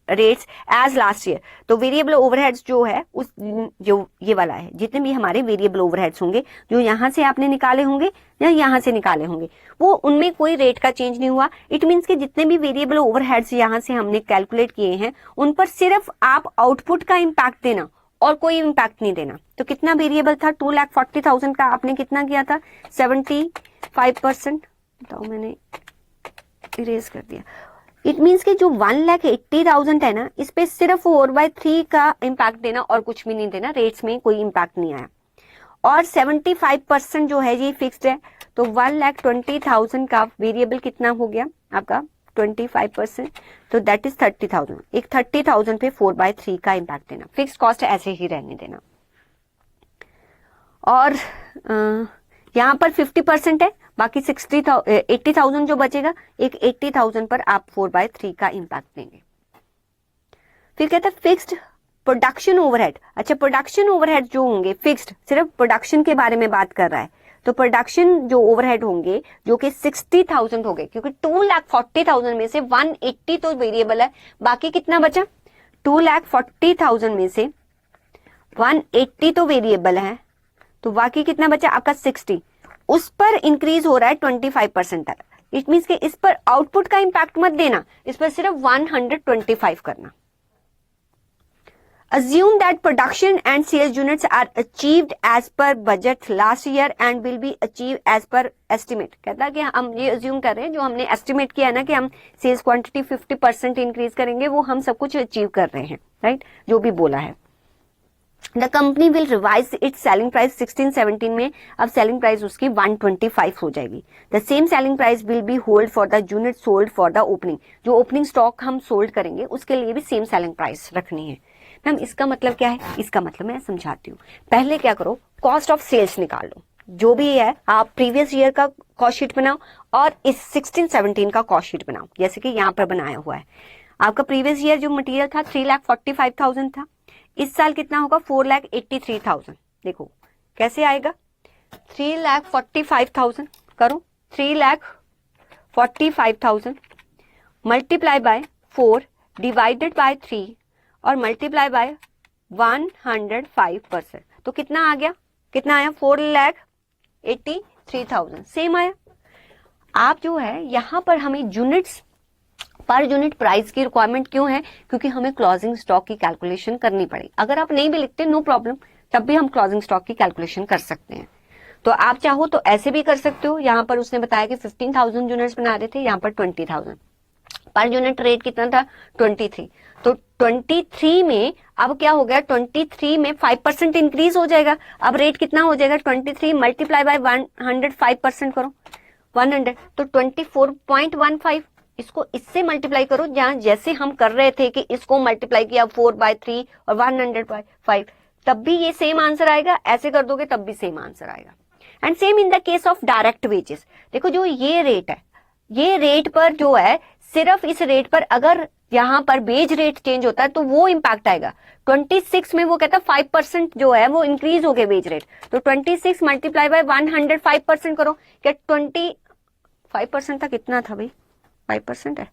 rates as last year. तो वेरिएबल ओवरहेड्स जो है उस जो ये वाला है, जितने भी हमारे वेरिएबल ओवरहेड्स होंगे जो यहां से आपने निकाले होंगे या यहां से निकाले होंगे वो उनमें कोई रेट का चेंज नहीं हुआ. इट मींस कि जितने भी वेरिएबल ओवरहेड्स यहां से हमने कैलकुलेट किए हैं उन पर सिर्फ आप आउटपुट का इंपैक्ट देना और कोई इंपैक्ट नहीं देना. तो कितना वेरिएबल था? 2,40,000 का आपने कितना किया था? 75%. बताओ, मैंने इरेज कर दिया. इट मीन्स कि जो 1,80,000 है ना, इस पे सिर्फ 4/3 का इंपैक्ट देना और कुछ भी नहीं देना. रेट्स में कोई इंपैक्ट नहीं आया. और 75% जो है ये फिक्स्ड है. तो 1,20,000 का वेरिएबल कितना हो गया आपका? 25%. तो दैट इज 30,000. एक 30,000 पे 4/3 का इंपैक्ट देना. फिक्स्ड कॉस्ट ऐसे ही रहने देना. और यहाँ पर 50% है, बाकी 80,000 जो बचेगा, एक 80,000 पर आप 4/3 का इंपैक्ट देंगे. फिर कहता है फिक्स्ड प्रोडक्शन ओवरहेड. अच्छा, प्रोडक्शन ओवरहेड जो होंगे फिक्स्ड, सिर्फ प्रोडक्शन के बारे में बात कर रहा है. तो प्रोडक्शन जो ओवरहेड होंगे जो कि 60,000 हो गए क्योंकि 2,40,000 में से 180 तो वेरिएबल है, बाकी कितना बचा? 2,40,000 में से 180 तो वेरिएबल है, तो बाकी कितना बचा आपका? 60. उस पर इंक्रीज हो रहा है 25% तक. इट मींस कि इस पर आउटपुट का इंपैक्ट मत देना, इस पर सिर्फ 125 करना. Assume that production and sales units are achieved as per budget last year and will be achieved as per estimate. कहता है कि हम ये assume कर रहे हैं जो हमने estimate किया है ना कि हम sales quantity 50% increase करेंगे, वो हम सब कुछ achieve कर रहे हैं, right? जो भी बोला है. The company will revise its selling price 16-17 में अब selling price उसकी 125 हो जाएगी. The same selling price will be hold for the unit sold for the opening. जो opening stock हम sold करेंगे उसके लिए भी same selling price रखनी है. मैम इसका मतलब क्या है? इसका मतलब मैं समझाती हूँ. पहले क्या करो, कॉस्ट ऑफ सेल्स निकाल लो. जो भी है आप प्रीवियस ईयर का कॉस्ट शीट बनाओ और इस 16-17 का कॉस्ट शीट बनाओ, जैसे कि यहाँ पर बनाया हुआ है. आपका प्रीवियस ईयर जो मटेरियल था 3,45,000 था. इस साल कितना होगा? 4,83,000. देखो कैसे आएगा? 3,45,000 करो, 3,45,000 मल्टीप्लाई बाय 4 डिवाइडेड बाय 3 और मल्टीप्लाई बाय 105%. तो कितना आ गया? कितना आया? 4,83,000. सेम आया. आप जो है यहाँ पर हमें यूनिट्स पर यूनिट प्राइस की रिक्वायरमेंट क्यों है? क्योंकि हमें क्लोजिंग स्टॉक की कैलकुलेशन करनी पड़ेगी. अगर आप नहीं भी लिखते नो प्रॉब्लम, तब भी हम क्लोजिंग स्टॉक की कैलकुलेशन कर सकते हैं. तो आप चाहो तो ऐसे भी कर सकते हो. यहाँ पर उसने बताया कि 15,000 यूनिट्स बना रहे थे, यहाँ पर 20,000 पर यूनिट रेट कितना था? 23. तो 23 में अब क्या हो गया? 23 में 5% इंक्रीज हो जाएगा. अब रेट कितना हो जाएगा? 23 मल्टीप्लाई बाय 105% करो, 100 तो 24.15. इसको इससे मल्टीप्लाई करो, जहां जैसे हम कर रहे थे कि इसको मल्टीप्लाई किया 4/3 और 100/5, तब भी ये सेम आंसर आएगा. ऐसे कर दोगे तब भी सेम आंसर आएगा. And same in the case of direct wages. देखो जो ये रेट है ये रेट पर जो है, सिर्फ इस रेट पर अगर यहाँ पर बेज रेट चेंज होता है तो वो इम्पैक्ट आएगा। 26 में वो कहता है 5% जो है वो इंक्रीज हो गया बेज रेट, तो 26 मल्टीप्लाई बाय 105% करो। क्या 25% था, कितना था भाई, 5% है,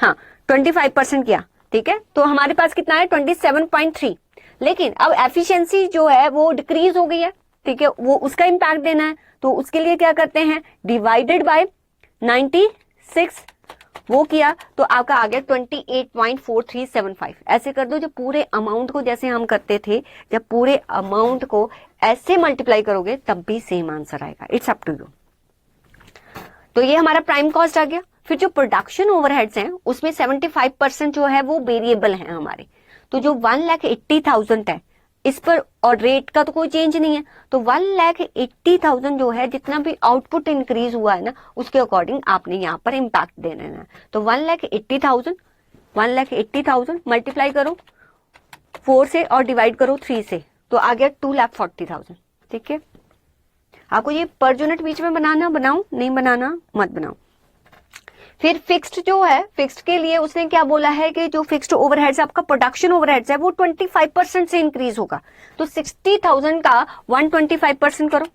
हाँ 25% किया, ठीक है। तो हमारे पास कितना है 27.3, लेकिन अब एफिशिएंसी जो है वो डिक्रीज हो गई है, ठीक है, वो उसका इम्पैक्ट देना है, तो उसके लिए क्या करते हैं, डिवाइडेड बाय 96 वो किया, तो आपका आ गया 28.4375। ऐसे कर दो, जब पूरे अमाउंट को जैसे हम करते थे, जब पूरे अमाउंट को ऐसे मल्टीप्लाई करोगे तब भी सेम आंसर आएगा। It's up to you. तो ये हमारा प्राइम कॉस्ट आ गया। फिर जो प्रोडक्शन ओवरहेड्स हैं उसमें 75% जो है वो वेरिएबल हैं हमारे, तो जो 1,80,000 है इस पर, और रेट का तो कोई चेंज नहीं है, तो 1,80,000 जो है जितना भी आउटपुट इंक्रीज हुआ है ना उसके अकॉर्डिंग आपने यहाँ पर इम्पैक्ट दे देना है। तो 1,80,000 मल्टीप्लाई करो 4 से और डिवाइड करो 3 से, तो आ गया 2,40,000, ठीक है। आपको ये पर यूनिट बीच में बनाना, बनाओ, नहीं बनाना मत बनाओ। फिर फिक्स्ड जो है, फिक्स्ड के लिए उसने क्या बोला है कि जो फिक्स्ड ओवरहेड्स आपका प्रोडक्शन ओवरहेड्स है वो 25% से इंक्रीज होगा, तो 60,000 का 125% करो,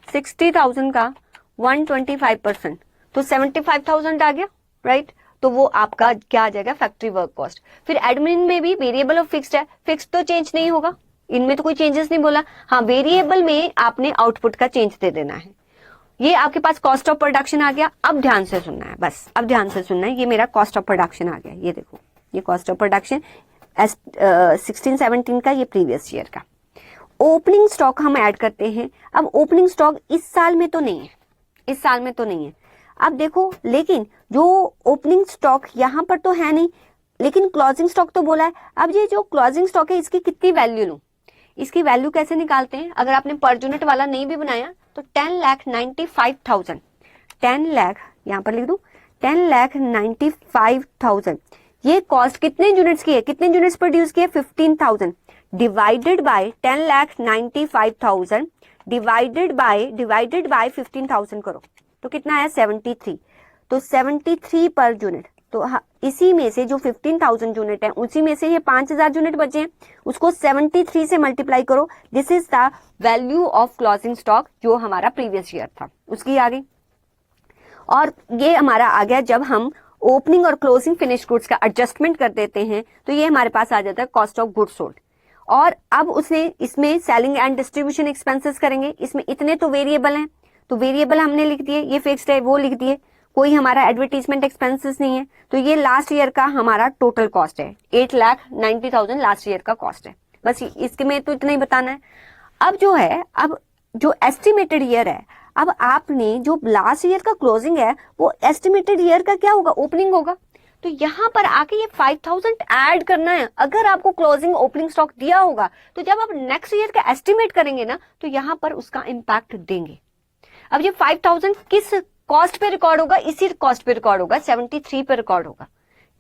60,000 का 125%, तो 75,000 आ गया, राइट। तो वो आपका क्या आ जाएगा, फैक्ट्री वर्क कॉस्ट। फिर एडमिन में भी वेरिएबल और फिक्स्ड है, फिक्स्ड तो चेंज नहीं होगा, इनमें तो कोई चेंजेस नहीं बोला, हाँ वेरिएबल में आपने आउटपुट का चेंज दे देना है। ये आपके पास कॉस्ट ऑफ प्रोडक्शन आ गया। अब ध्यान से सुनना है, बस अब ध्यान से सुनना है, ये मेरा कॉस्ट ऑफ प्रोडक्शन आ गया, ये देखो, ये कॉस्ट ऑफ प्रोडक्शन 16-17 का, ये प्रीवियस ईयर का। ओपनिंग स्टॉक हम ऐड करते हैं। अब ओपनिंग स्टॉक इस साल में तो नहीं है, इस साल में तो नहीं है। अब देखो, लेकिन जो ओपनिंग स्टॉक यहाँ पर तो है नहीं, लेकिन क्लोजिंग स्टॉक तो बोला है। अब ये जो क्लोजिंग स्टॉक है इसकी कितनी वैल्यू लूं, इसकी वैल्यू कैसे निकालते हैं, अगर आपने पर यूनिट वाला नहीं भी बनाया तो 10,95,000, 10 लाख यहां पर लिख दूं, 10,95,000 ये कॉस्ट कितने यूनिट्स की है, कितने यूनिट्स प्रोड्यूस किए, 15,000 डिवाइडेड बाय 10,95,000 डिवाइडेड बाय 15,000 करो, तो कितना आया 73, तो 73 पर यूनिट। तो इसी में से जो 15,000 यूनिट है उसी में से ये 5,000 यूनिट बचे हैं, उसको 73 से मल्टीप्लाई करो। This is the value of closing stock जो हमारा प्रीवियस ईयर था, उसकी आ गई। और ये हमारा आ गया जब हम ओपनिंग और क्लोजिंग फिनिश गुड्स का एडजस्टमेंट कर देते हैं तो ये हमारे पास आ जाता है कॉस्ट ऑफ गुड्स सोल्ड। और अब उसने इसमें सेलिंग एंड डिस्ट्रीब्यूशन एक्सपेंसेस करेंगे, इसमें इतने तो वेरिएबल हैं, तो वेरिएबल हमने लिख दिए, ये फिक्स्ड है वो लिख दिए, कोई हमारा एडवर्टीजमेंट एक्सपेंसेस नहीं है। तो ये लास्ट ईयर का हमारा टोटल कॉस्ट है, 8,90,000 लास्ट ईयर का कॉस्ट है, बस इसके में तो इतना ही बताना है। अब जो है, अब जो एस्टिमेटेड ईयर है, अब आपने जो लास्ट ईयर का क्लोजिंग है वो एस्टिमेटेड ईयर का क्या होगा, ओपनिंग होगा। तो यहां पर आके ये 5,000 ऐड करना है। अगर आपको क्लोजिंग ओपनिंग स्टॉक दिया होगा तो जब आप नेक्स्ट ईयर का एस्टिमेट करेंगे ना तो यहां पर उसका इंपैक्ट देंगे। अब ये 5,000 किस कॉस्ट पे रिकॉर्ड होगा, इसी कॉस्ट पे रिकॉर्ड होगा, 73 पे रिकॉर्ड होगा,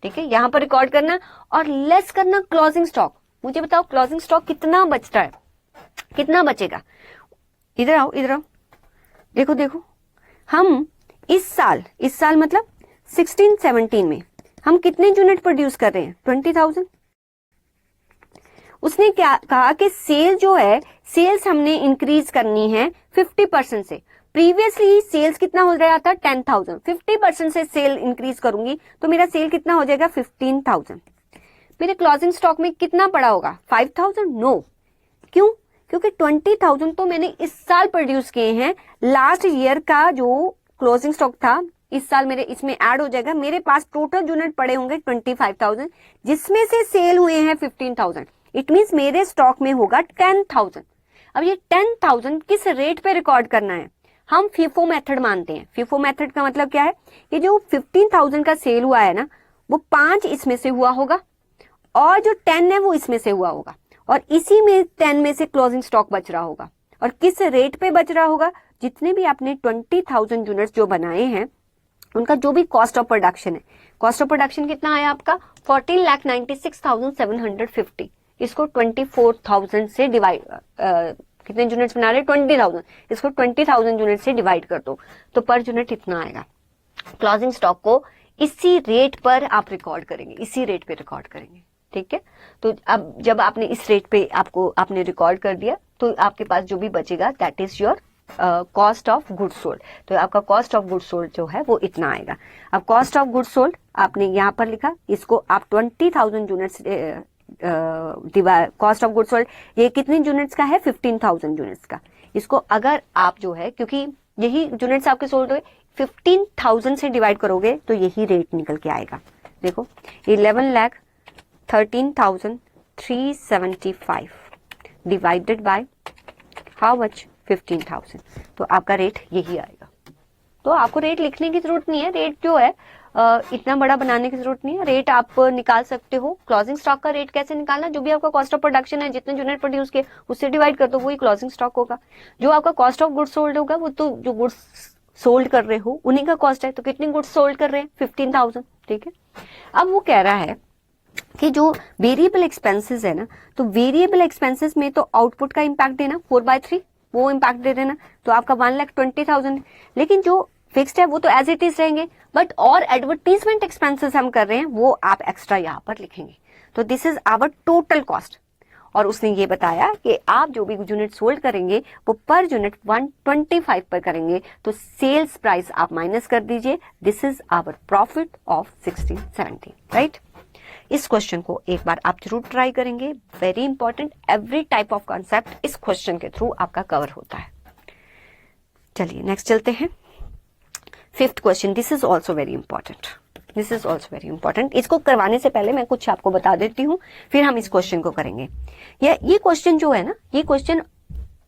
ठीक है। यहां पर रिकॉर्ड करना और लेस करना क्लोजिंग स्टॉक। मुझे बताओ क्लोजिंग स्टॉक कितना बचता है, कितना बचेगा, इधर आओ, इधर आओ, देखो देखो, हम इस साल मतलब 16-17 में हम कितने यूनिट प्रोड्यूस कर रहे हैं, 20,000। उसने क्या कहा कि सेल जो है, सेल्स हमने इंक्रीज करनी है 50% से। प्रीवियसली सेल्स कितना हो रहा था 10,000, 50% से सेल इंक्रीज करूंगी तो मेरा सेल कितना हो जाएगा 15,000। मेरे क्लोजिंग स्टॉक में कितना पड़ा होगा 5,000, नो, क्यों, क्योंकि 20,000 तो मैंने इस साल प्रोड्यूस किए हैं। लास्ट ईयर का जो क्लोजिंग स्टॉक था इस साल मेरे इसमें ऐड हो जाएगा, मेरे पास टोटल यूनिट पड़े होंगे 25,000 जिसमें से सेल हुए हैं 15,000। इट मीन्स मेरे स्टॉक में होगा 10,000। अब ये 10,000 किस रेट पे रिकॉर्ड करना है, हम फीफो मेथड मानते हैं। फीफो मेथड का मतलब क्या है, ये जो 15,000 का सेल हुआ है ना वो 5 इसमें से हुआ होगा और जो 10 है वो इसमें से हुआ होगा और इसी में 10 में से क्लोजिंग स्टॉक बच रहा होगा। और किस रेट पे बच रहा होगा, जितने भी आपने 20,000 यूनिट्स जो बनाए हैं उनका जो भी कॉस्ट ऑफ प्रोडक्शन है, कॉस्ट ऑफ प्रोडक्शन कितना आया आपका 14,96,750। इसको 24,000 से डिवाइड, कितने यूनिट्स बना रहे 20,000, इसको 20,000 यूनिट से डिवाइड कर दो तो पर यूनिट इतना आएगा। क्लोजिंग स्टॉक को इसी रेट पर आप रिकॉर्ड करेंगे, इसी रेट पे रिकॉर्ड करेंगे, ठीक है। तो अब जब आपने इस रेट पे आपने रिकॉर्ड कर दिया तो आपके पास जो भी बचेगा that is your cost of goods sold. तो आपका कॉस्ट ऑफ गुड्स सोल्ड जो है वो इतना आएगा। अब कॉस्ट ऑफ गुड्स सोल्ड आपने यहाँ पर लिखा, इसको आप 20,000 units cost of goods sold ये कितने यूनिट्स का है, 15,000 यूनिट्स का। इसको अगर आप जो है, क्योंकि यही यूनिट्स आपके सोल्ड हुए, 15,000 से डिवाइड करोगे तो यही रेट निकल के आएगा। देखो 11,13,375 डिवाइडेड बाय हाउ मच, 15,000, तो आपका रेट यही आएगा। तो आपको रेट लिखने की जरूरत नहीं है, रेट जो है इतना बड़ा बनाने की जरूरत नहीं है। रेट आप निकाल सकते हो। क्लोजिंग स्टॉक का रेट कैसे निकालना, जो भी आपका कॉस्ट ऑफ प्रोडक्शन है, जितने यूनिट प्रोड्यूस किए उससे डिवाइड कर दो, वही क्लोजिंग स्टॉक होगा। जो आपका कॉस्ट ऑफ गुड्स सोल्ड होगा वो तो जो गुड्स सोल्ड कर रहे हो उन्हीं का कॉस्ट है। तो कितनी गुड्स सोल्ड कर रहे हैं, 15,000, ठीक है। अब वो कह रहा है कि जो वेरिएबल एक्सपेंसेस है ना, तो वेरिएबल एक्सपेंसेस में तो आउटपुट का इम्पैक्ट देना 4/3, वो इम्पैक्ट दे देना, तो आपका 1,20,000। लेकिन जो फिक्स्ड है वो तो एज इट इज रहेंगे, बट और एडवर्टीजमेंट एक्सपेंसेस हम कर रहे हैं वो आप एक्स्ट्रा यहाँ पर लिखेंगे। तो this is our total cost. और उसने ये बताया कि आप जो भी यूनिट सोल्ड करेंगे वो पर यूनिट 125 पर करेंगे, तो सेल्स प्राइस आप माइनस कर दीजिए। This is our profit of 1617, right. इस क्वेश्चन को एक बार आप जरूर ट्राई करेंगे, very important. Every type of concept इस क्वेश्चन के थ्रू आपका कवर होता है। चलिए नेक्स्ट चलते हैं। Fifth question, this is also very important, this is also very important. इसको करवाने से पहले मैं कुछ आपको बता देती हूँ, फिर हम इस क्वेश्चन को करेंगे। ये क्वेश्चन जो है ना, ये क्वेश्चन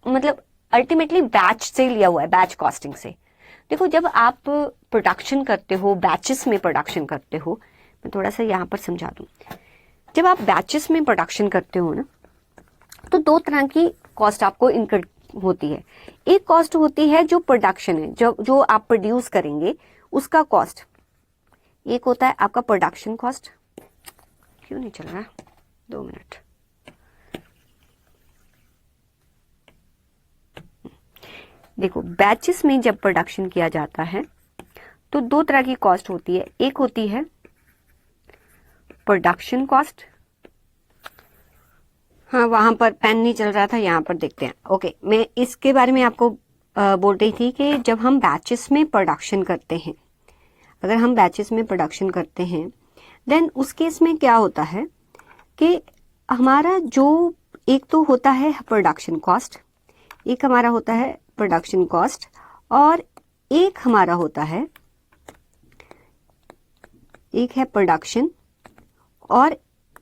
मतलब अल्टीमेटली बैच से लिया हुआ है, बैच कॉस्टिंग से। देखो जब आप प्रोडक्शन करते हो, बैचेस में प्रोडक्शन करते हो, मैं थोड़ा सा यहाँ पर समझा दूं। जब आप बैचेस में प्रोडक्शन करते हो ना, तो दो तरह की कॉस्ट आपको इनकर होती है। एक कॉस्ट होती है जो प्रोडक्शन है, जो आप प्रोड्यूस करेंगे उसका कॉस्ट। एक होता है आपका प्रोडक्शन कॉस्ट। क्यों नहीं चल रहा, 2 मिनट। देखो बैचेस में जब प्रोडक्शन किया जाता है तो दो तरह की कॉस्ट होती है। एक होती है प्रोडक्शन कॉस्ट, हाँ वहां पर पेन नहीं चल रहा था, यहाँ पर देखते हैं। ओके, मैं इसके बारे में आपको बोल रही थी कि जब हम बैचेस में प्रोडक्शन करते हैं, अगर हम बैचेस में प्रोडक्शन करते हैं देन उस केस में क्या होता है कि हमारा जो एक तो होता है प्रोडक्शन कॉस्ट, एक हमारा होता है प्रोडक्शन कॉस्ट, और एक हमारा होता है, एक है प्रोडक्शन और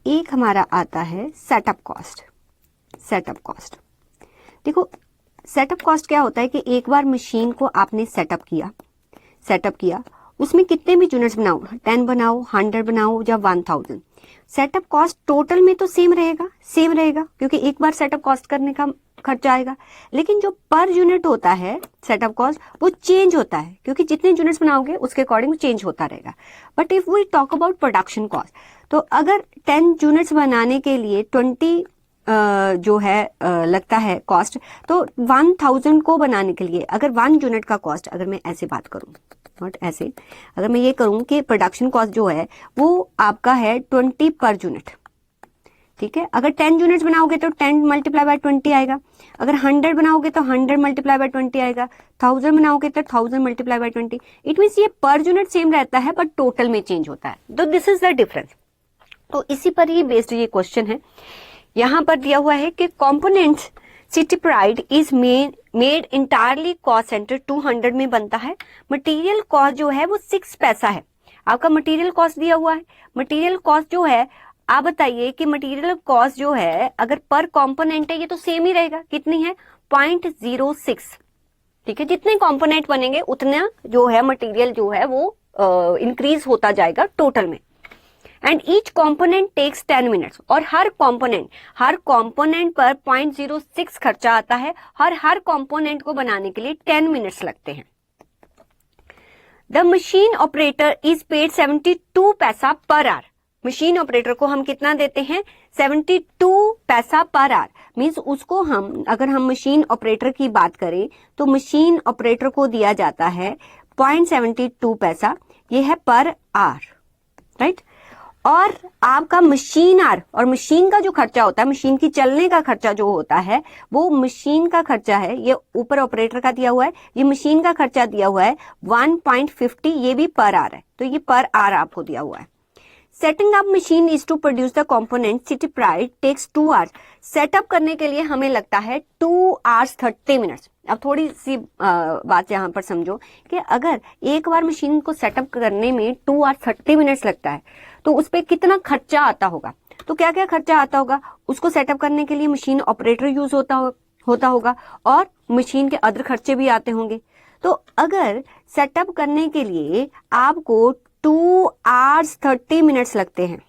एक हमारा आता है सेटअप कॉस्ट। सेटअप कॉस्ट, देखो सेटअप कॉस्ट क्या होता है कि एक बार मशीन को आपने सेटअप किया, उसमें कितने भी यूनिट्स बनाओ, 10 बनाओ, 100 बनाओ या 1000, सेटअप कॉस्ट टोटल में तो सेम रहेगा क्योंकि एक बार सेटअप कॉस्ट करने का खर्चा आएगा। लेकिन जो पर यूनिट होता है सेटअप कॉस्ट वो चेंज होता है, क्योंकि जितने यूनिट्स बनाओगे उसके अकॉर्डिंग चेंज होता रहेगा। But if we talk about production cost, तो अगर 10 यूनिट्स बनाने के लिए 20 जो है लगता है कॉस्ट, तो 1000 को बनाने के लिए अगर 1 यूनिट का कॉस्ट, अगर मैं ऐसे बात करूं, नॉट ऐसे, अगर मैं ये करूं कि प्रोडक्शन कॉस्ट जो है वो आपका है 20 पर यूनिट, ठीक है। अगर 10 यूनिट्स बनाओगे तो 10 मल्टीप्लाई बाय 20 आएगा, अगर 100 बनाओगे तो 100 मल्टीप्लाई बाय 20 आएगा, 1000 बनाओगे तो 1000 मल्टीप्लाई बाय 20। इट मीन्स ये पर यूनिट सेम रहता है बट टोटल में चेंज होता है। तो दिस इज द डिफरेंस। तो इसी पर ही बेस्ड ये क्वेश्चन है। यहां पर दिया हुआ है कि components city pride is made entirely cost centre 200 में बनता है। मटेरियल कॉस्ट जो है वो 6 पैसा है। आपका मटेरियल कॉस्ट दिया हुआ है। मटेरियल कॉस्ट जो है, आप बताइए कि मटेरियल कॉस्ट जो है अगर पर कंपोनेंट है ये तो सेम ही रहेगा। कितनी है, 0.06, ठीक है। जितने कंपोनेंट बनेंगे उतना जो है मटेरियल जो है वो इंक्रीज होता जाएगा टोटल में। And each component takes 10 minutes, और हर कॉम्पोनेंट पर 0.06 खर्चा आता है। हर कॉम्पोनेंट को बनाने के लिए 10 मिनट्स लगते हैं। The machine operator is paid 72 पैसा पर आवर। मशीन ऑपरेटर को हम कितना देते हैं, 72 पैसा पर आवर। मीन्स उसको हम, अगर हम मशीन ऑपरेटर की बात करें तो मशीन ऑपरेटर को दिया जाता है 0.72 पैसा ये है पर आवर, राइट। और आपका मशीन आर और मशीन का जो खर्चा होता है, मशीन की चलने का खर्चा जो होता है वो मशीन का खर्चा है, ये ऊपर ऑपरेटर का दिया हुआ है, ये मशीन का खर्चा दिया हुआ है 1.50, ये भी पर आवर है, तो ये पर आवर आपको दिया हुआ है। Setting up machine is to produce the component city pride takes 2 hours. Setup करने के लिए हमें लगता है 2 आवर्स 30 मिनट्स। अब थोड़ी सी बात यहाँ पर समझो कि अगर एक बार मशीन को सेटअप करने में 2 आवर्स 30 मिनट्स लगता है तो उस पर कितना खर्चा आता होगा। तो क्या क्या खर्चा आता होगा, उसको सेटअप करने के लिए मशीन ऑपरेटर यूज होता होगा और मशीन के अदर खर्चे भी आते होंगे। तो अगर सेटअप करने के लिए आपको 2 आवर्स 30 मिनट्स लगते हैं,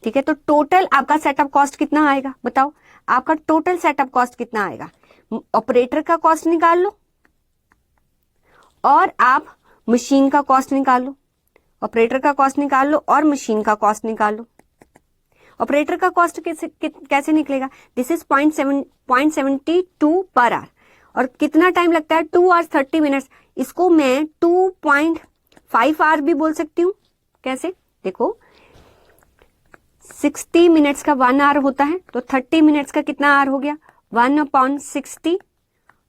ठीक है, तो टोटल आपका सेटअप कॉस्ट कितना आएगा बताओ। आपका टोटल सेटअप कॉस्ट कितना आएगा, ऑपरेटर का कॉस्ट निकाल लो और आप मशीन का कॉस्ट निकाल लो, ऑपरेटर का कॉस्ट निकाल लो और मशीन का कॉस्ट निकाल लो। ऑपरेटर का कॉस्ट कैसे निकलेगा, दिस इज 0.72 पर आवर और कितना टाइम लगता है 2 आवर्स 30 मिनट्स। इसको मैं 2.5 आवर भी बोल सकती हूँ। कैसे, देखो 60 मिनट्स का 1 आवर होता है, तो 30 मिनट्स का कितना आवर हो गया, 1/60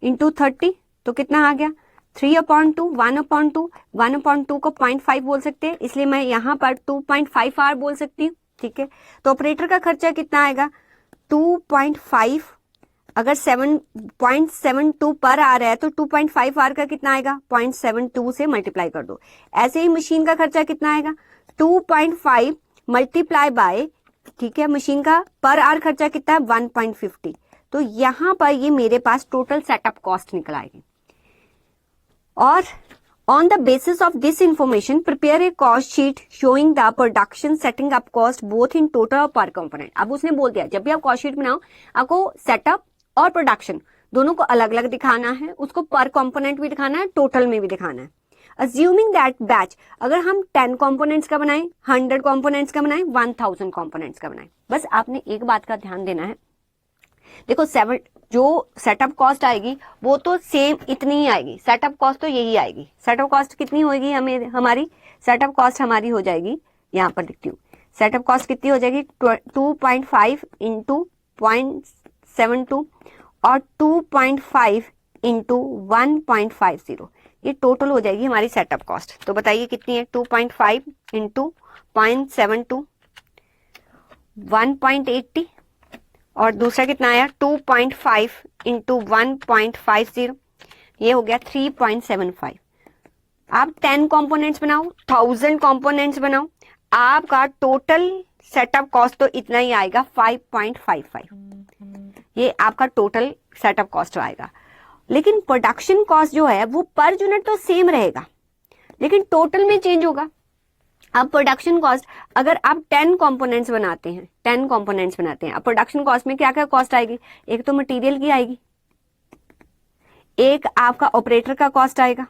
इंटू 30, तो कितना आ गया 3/2, 1/2, 1/2 को 0.5 बोल सकते हैं, इसलिए मैं यहाँ पर 2.5 आवर बोल सकती हूँ, ठीक है। तो ऑपरेटर का खर्चा कितना आएगा 2.5, अगर 7.72 पर आ रहा है तो 2.5 आवर का कितना आएगा 0.72 से मल्टीप्लाई कर दो। ऐसे ही मशीन का खर्चा कितना आएगा 2.5 मल्टीप्लाई बाय, ठीक है, मशीन का पर आवर खर्चा कितना है 1.50। तो यहां पर ये मेरे पास टोटल सेटअप कॉस्ट निकल आएगी। और on the basis of this information prepare a cost sheet showing the production setting up cost both in total और पर कंपोनेंट। अब उसने बोल दिया जब भी आप कॉस्ट शीट बनाओ आपको सेटअप और प्रोडक्शन दोनों को अलग अलग दिखाना है, उसको पर कंपोनेंट भी दिखाना है, टोटल में भी दिखाना है। अज्यूमिंग दैट बैच, अगर हम 10 कंपोनेंट्स का बनाएं, 100 कंपोनेंट्स का बनाएं, 1000 कंपोनेंट्स का बनाएं, बस आपने एक बात का ध्यान देना है। देखो जो सेटअप कॉस्ट आएगी वो तो सेम इतनी ही आएगी, सेटअप कॉस्ट तो यही आएगी। सेटअप कॉस्ट कितनी होगी हमारी सेटअप कॉस्ट हमारी हो जाएगी, यहाँ पर लिखती हूँ, सेटअप कॉस्ट कितनी हो जाएगी 2.5 इंटू 0.72 और 2.5 इंटू 1.50, ये टोटल हो जाएगी हमारी सेटअप कॉस्ट। तो बताइए कितनी है 2.5 इंटू 0.72 1.80 और दूसरा कितना आया 2.5 इंटू 1.50, ये हो गया 3.75। आप 10 कंपोनेंट्स बनाओ, 1000 कंपोनेंट्स बनाओ, आपका टोटल सेटअप कॉस्ट तो इतना ही आएगा 5.55, ये आपका टोटल सेटअप कॉस्ट आएगा। लेकिन प्रोडक्शन कॉस्ट जो है वो पर यूनिट तो सेम रहेगा लेकिन टोटल में चेंज होगा। अब प्रोडक्शन कॉस्ट, अगर आप 10 कंपोनेंट्स बनाते हैं, 10 कंपोनेंट्स बनाते हैं, अब प्रोडक्शन कॉस्ट में क्या क्या कॉस्ट आएगी, एक तो मटेरियल की आएगी, एक आपका ऑपरेटर का कॉस्ट आएगा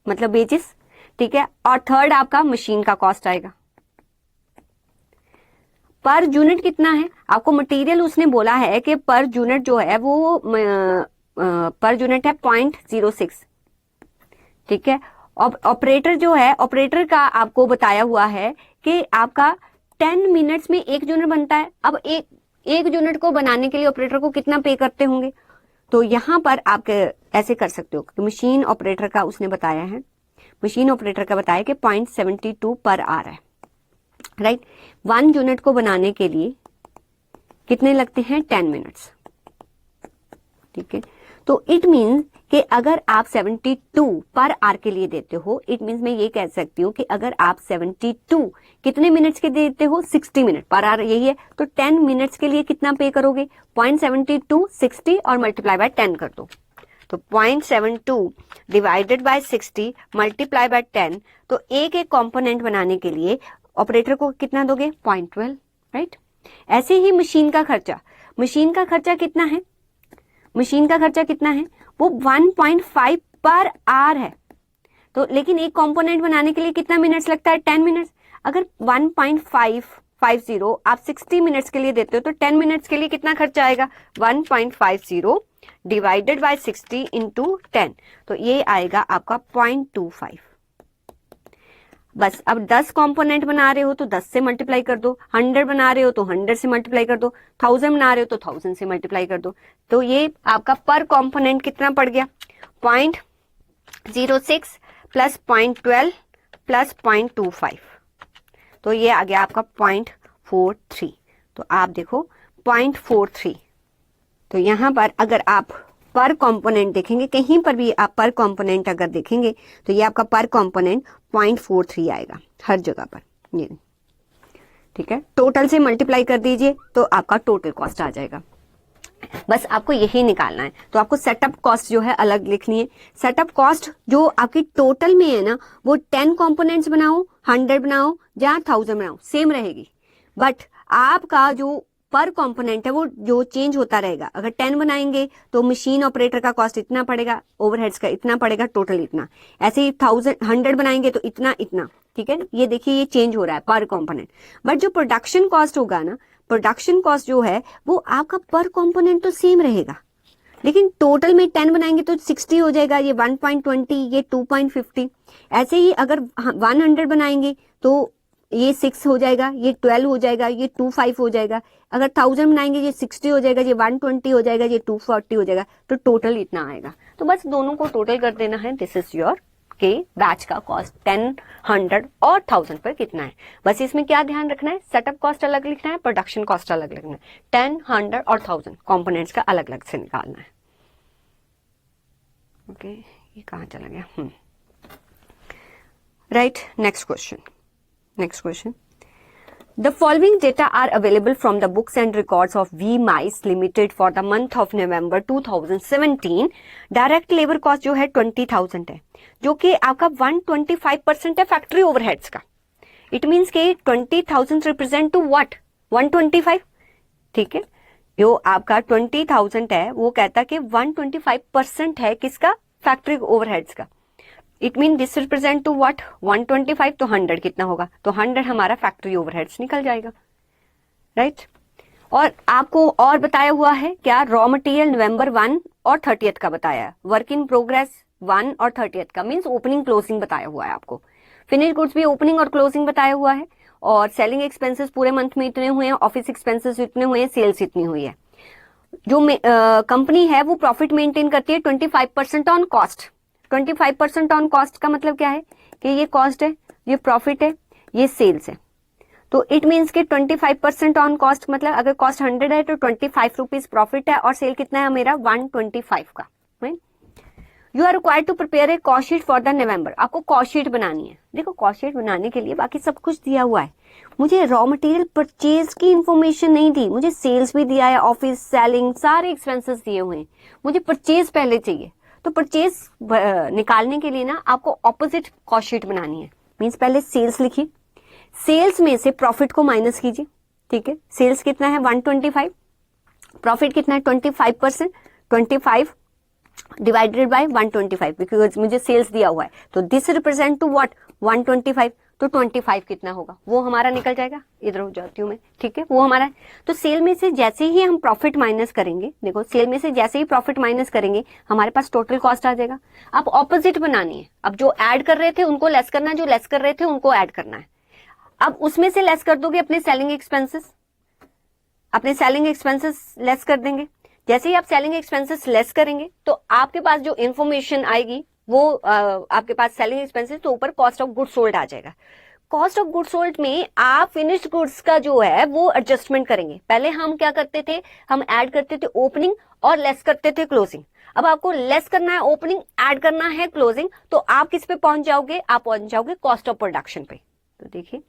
मतलब वेजेस, ठीक है, और थर्ड आपका मशीन का कॉस्ट आएगा। पर यूनिट कितना है, आपको मटेरियल उसने बोला है कि पर यूनिट जो है वो पर यूनिट है 0.06, ठीक है। ऑपरेटर जो है, ऑपरेटर का आपको बताया हुआ है कि आपका 10 मिनट्स में एक यूनिट बनता है। अब एक यूनिट को बनाने के लिए ऑपरेटर को कितना पे करते होंगे, तो यहां पर आप ऐसे कर सकते हो कि मशीन ऑपरेटर का उसने बताया है, मशीन ऑपरेटर का बताया कि 0.72 पर आवर है, राइट। 1 यूनिट को बनाने के लिए कितने लगते हैं 10 मिनट्स, ठीक है। तो इट मीन्स कि अगर आप 72 पर आवर के लिए देते हो, इट मीन्स मैं ये कह सकती हूँ कि अगर आप 72 कितने मिनट्स के देते हो 60 मिनट पर आवर, यही है, तो 10 मिनट्स के लिए कितना पे करोगे 0.72 60 और मल्टीप्लाई बाय 10 कर दो, तो 0.72 डिवाइडेड बाय 60 मल्टीप्लाई बाय 10, तो एक एक कंपोनेंट बनाने के लिए ऑपरेटर को कितना दोगे 0.12, राइट। ऐसे ही मशीन का खर्चा, मशीन का खर्चा कितना है, मशीन का खर्चा कितना है वो 1.5 पर आवर है, तो लेकिन एक कंपोनेंट बनाने के लिए कितना मिनट्स लगता है 10 मिनट्स। अगर 1.5 1.50 आप 60 मिनट्स के लिए देते हो तो 10 मिनट्स के लिए कितना खर्चा आएगा, 1.50 डिवाइडेड बाय 60 इंटू 10, तो ये आएगा आपका 0.25। बस अब 10 कंपोनेंट बना रहे हो तो 10 से मल्टीप्लाई कर दो, 100 बना रहे हो तो 100 से मल्टीप्लाई कर दो, 1000 बना रहे हो तो 1000 से मल्टीप्लाई कर दो। तो ये आपका पर कंपोनेंट कितना पड़ गया, 0.06 प्लस 0.12 प्लस 0.25, तो ये आ गया आपका 0.43। तो आप देखो 0.43, तो यहां पर अगर आप पर कंपोनेंट देखेंगे, कहीं पर भी आप पर कंपोनेंट अगर देखेंगे तो ये आपका पर कंपोनेंट 0.43 आएगा हर जगह पर, ये ठीक है। टोटल से मल्टीप्लाई कर दीजिए तो आपका टोटल कॉस्ट आ जाएगा। बस आपको यही निकालना है। तो आपको सेटअप कॉस्ट जो है अलग लिखनी है। सेटअप कॉस्ट जो आपकी टोटल में है ना, वो 10 कंपोनेंट्स बनाओ, 100 बनाओ या 1000 बनाओ, सेम रहेगी। बट आपका जो पर कंपोनेंट है वो जो चेंज होता रहेगा। अगर 10 बनाएंगे तो मशीन ऑपरेटर का कॉस्ट इतना पड़ेगा, ओवरहेड्स का इतना पड़ेगा, टोटल इतना। ऐसे ही 100 बनाएंगे तो इतना इतना, ठीक है। ये देखिए ये चेंज हो रहा है पर कंपोनेंट। बट जो प्रोडक्शन कॉस्ट होगा ना, प्रोडक्शन कॉस्ट जो है वो आपका पर कंपोनेंट तो सेम रहेगा, लेकिन टोटल में 10 बनाएंगे तो 60 हो जाएगा, ये 1.20, ये 2.50। ऐसे ही अगर 100 बनाएंगे तो ये 6 हो जाएगा, ये 12 हो जाएगा, ये 25 हो जाएगा। अगर 1000 बनाएंगे ये 60 हो जाएगा, ये 120 हो जाएगा, ये 240 हो जाएगा। तो टोटल इतना आएगा। तो बस दोनों को टोटल कर देना है। दिस इज योर के बैच का कॉस्ट 10, 100 और 1000 पर कितना है। बस इसमें क्या ध्यान रखना है, सेटअप कॉस्ट अलग लिखना है, प्रोडक्शन कॉस्ट अलग लिखना है। 10, 100 और 1000 कंपोनेंट्स का अलग अलग से निकालना है। ओके, ये कहाँ चला गया। Right, next question. The following data are available from the books and records of V Mice Limited for the month of November 2017. Direct labour cost जो है 20,000 है, जो कि आपका 125% है फैक्ट्री ओवरहेड्स का। इट मीन्स के 20,000 रिप्रेजेंट टू व्हाट, 125, ठीक है। जो आपका 20,000 है वो कहता कि 125% है किसका, फैक्ट्री ओवरहेड्स का। It mean this represent to what, 125, तो 100 कितना होगा, तो 100 हमारा फैक्ट्री ओवरहेड्स निकल जाएगा, राइट। और आपको और बताया हुआ है क्या, रॉ मटेरियल नवंबर 1 और 30th का बताया है, वर्क इन प्रोग्रेस 1 और 30th का, मीन्स ओपनिंग क्लोजिंग बताया हुआ है आपको। फिनिश गुड्स भी ओपनिंग और क्लोजिंग बताया हुआ है, और सेलिंग एक्सपेंसेस पूरे मंथ में इतने हुए हैं, ऑफिस एक्सपेंसेस इतने हुए हैं, सेल्स इतनी हुई है। जो कंपनी है वो प्रॉफिट मेंटेन करती है 25% ऑन कॉस्ट। 25% ऑन कॉस्ट का मतलब क्या है कि ये कॉस्ट है, ये प्रॉफिट है, ये सेल्स है। तो इट मीन्स कि 25% ऑन कॉस्ट मतलब अगर कॉस्ट 100 है तो 25 रुपीज प्रॉफिट है, और सेल कितना है मेरा 125 का। You are required to prepare a cost sheet for the November. आपको कॉस्ट शीट बनानी है। देखो कॉस्ट शीट बनाने के लिए बाकी सब कुछ दिया हुआ है, मुझे रॉ मटेरियल परचेज की इंफॉर्मेशन नहीं दी, मुझे सेल्स भी दिया है, ऑफिस सेलिंग सारे एक्सपेंसेस दिए हुए हैं, मुझे परचेज पहले चाहिए। तो परचेज निकालने के लिए ना आपको ऑपोजिट कॉस्ट शीट बनानी है। मींस पहले सेल्स लिखिए, सेल्स में से प्रॉफिट को माइनस कीजिए, ठीक है। सेल्स कितना है 125, प्रॉफिट कितना है 25%, 25 डिवाइडेड बाय 125, बिकॉज मुझे सेल्स दिया हुआ है। तो दिस रिप्रेजेंट टू व्हाट, 125, तो 25 कितना होगा वो हमारा निकल जाएगा। इधर हो जाती हूँ मैं, ठीक है, वो हमारा है। तो सेल में से जैसे ही हम प्रॉफिट माइनस करेंगे, देखो सेल में से जैसे ही प्रॉफिट माइनस करेंगे हमारे पास टोटल कॉस्ट आ जाएगा। अब ऑपोजिट बनानी है, अब जो ऐड कर रहे थे उनको लेस करना है, जो लेस कर रहे थे उनको ऐड करना है। अब उसमें से लेस कर दोगे अपने सेलिंग एक्सपेंसेस, अपने सेलिंग एक्सपेंसेस लेस कर देंगे। जैसे ही आप सेलिंग एक्सपेंसेस लेस करेंगे तो आपके पास जो इन्फॉर्मेशन आएगी वो आपके पास सेलिंग एक्सपेंसेस तो ऊपर कॉस्ट ऑफ गुड्स सोल्ड आ जाएगा। कॉस्ट ऑफ गुड्स सोल्ड में आप फिनिश्ड गुड्स का जो है वो एडजस्टमेंट करेंगे। पहले हम क्या करते थे, हम ऐड करते थे ओपनिंग और लेस करते थे क्लोजिंग। अब आपको लेस करना है ओपनिंग, ऐड करना है क्लोजिंग, तो आप किस पे पहुंच जाओगे, आप पहुंच जाओगे कॉस्ट ऑफ प्रोडक्शन पे। तो देखिए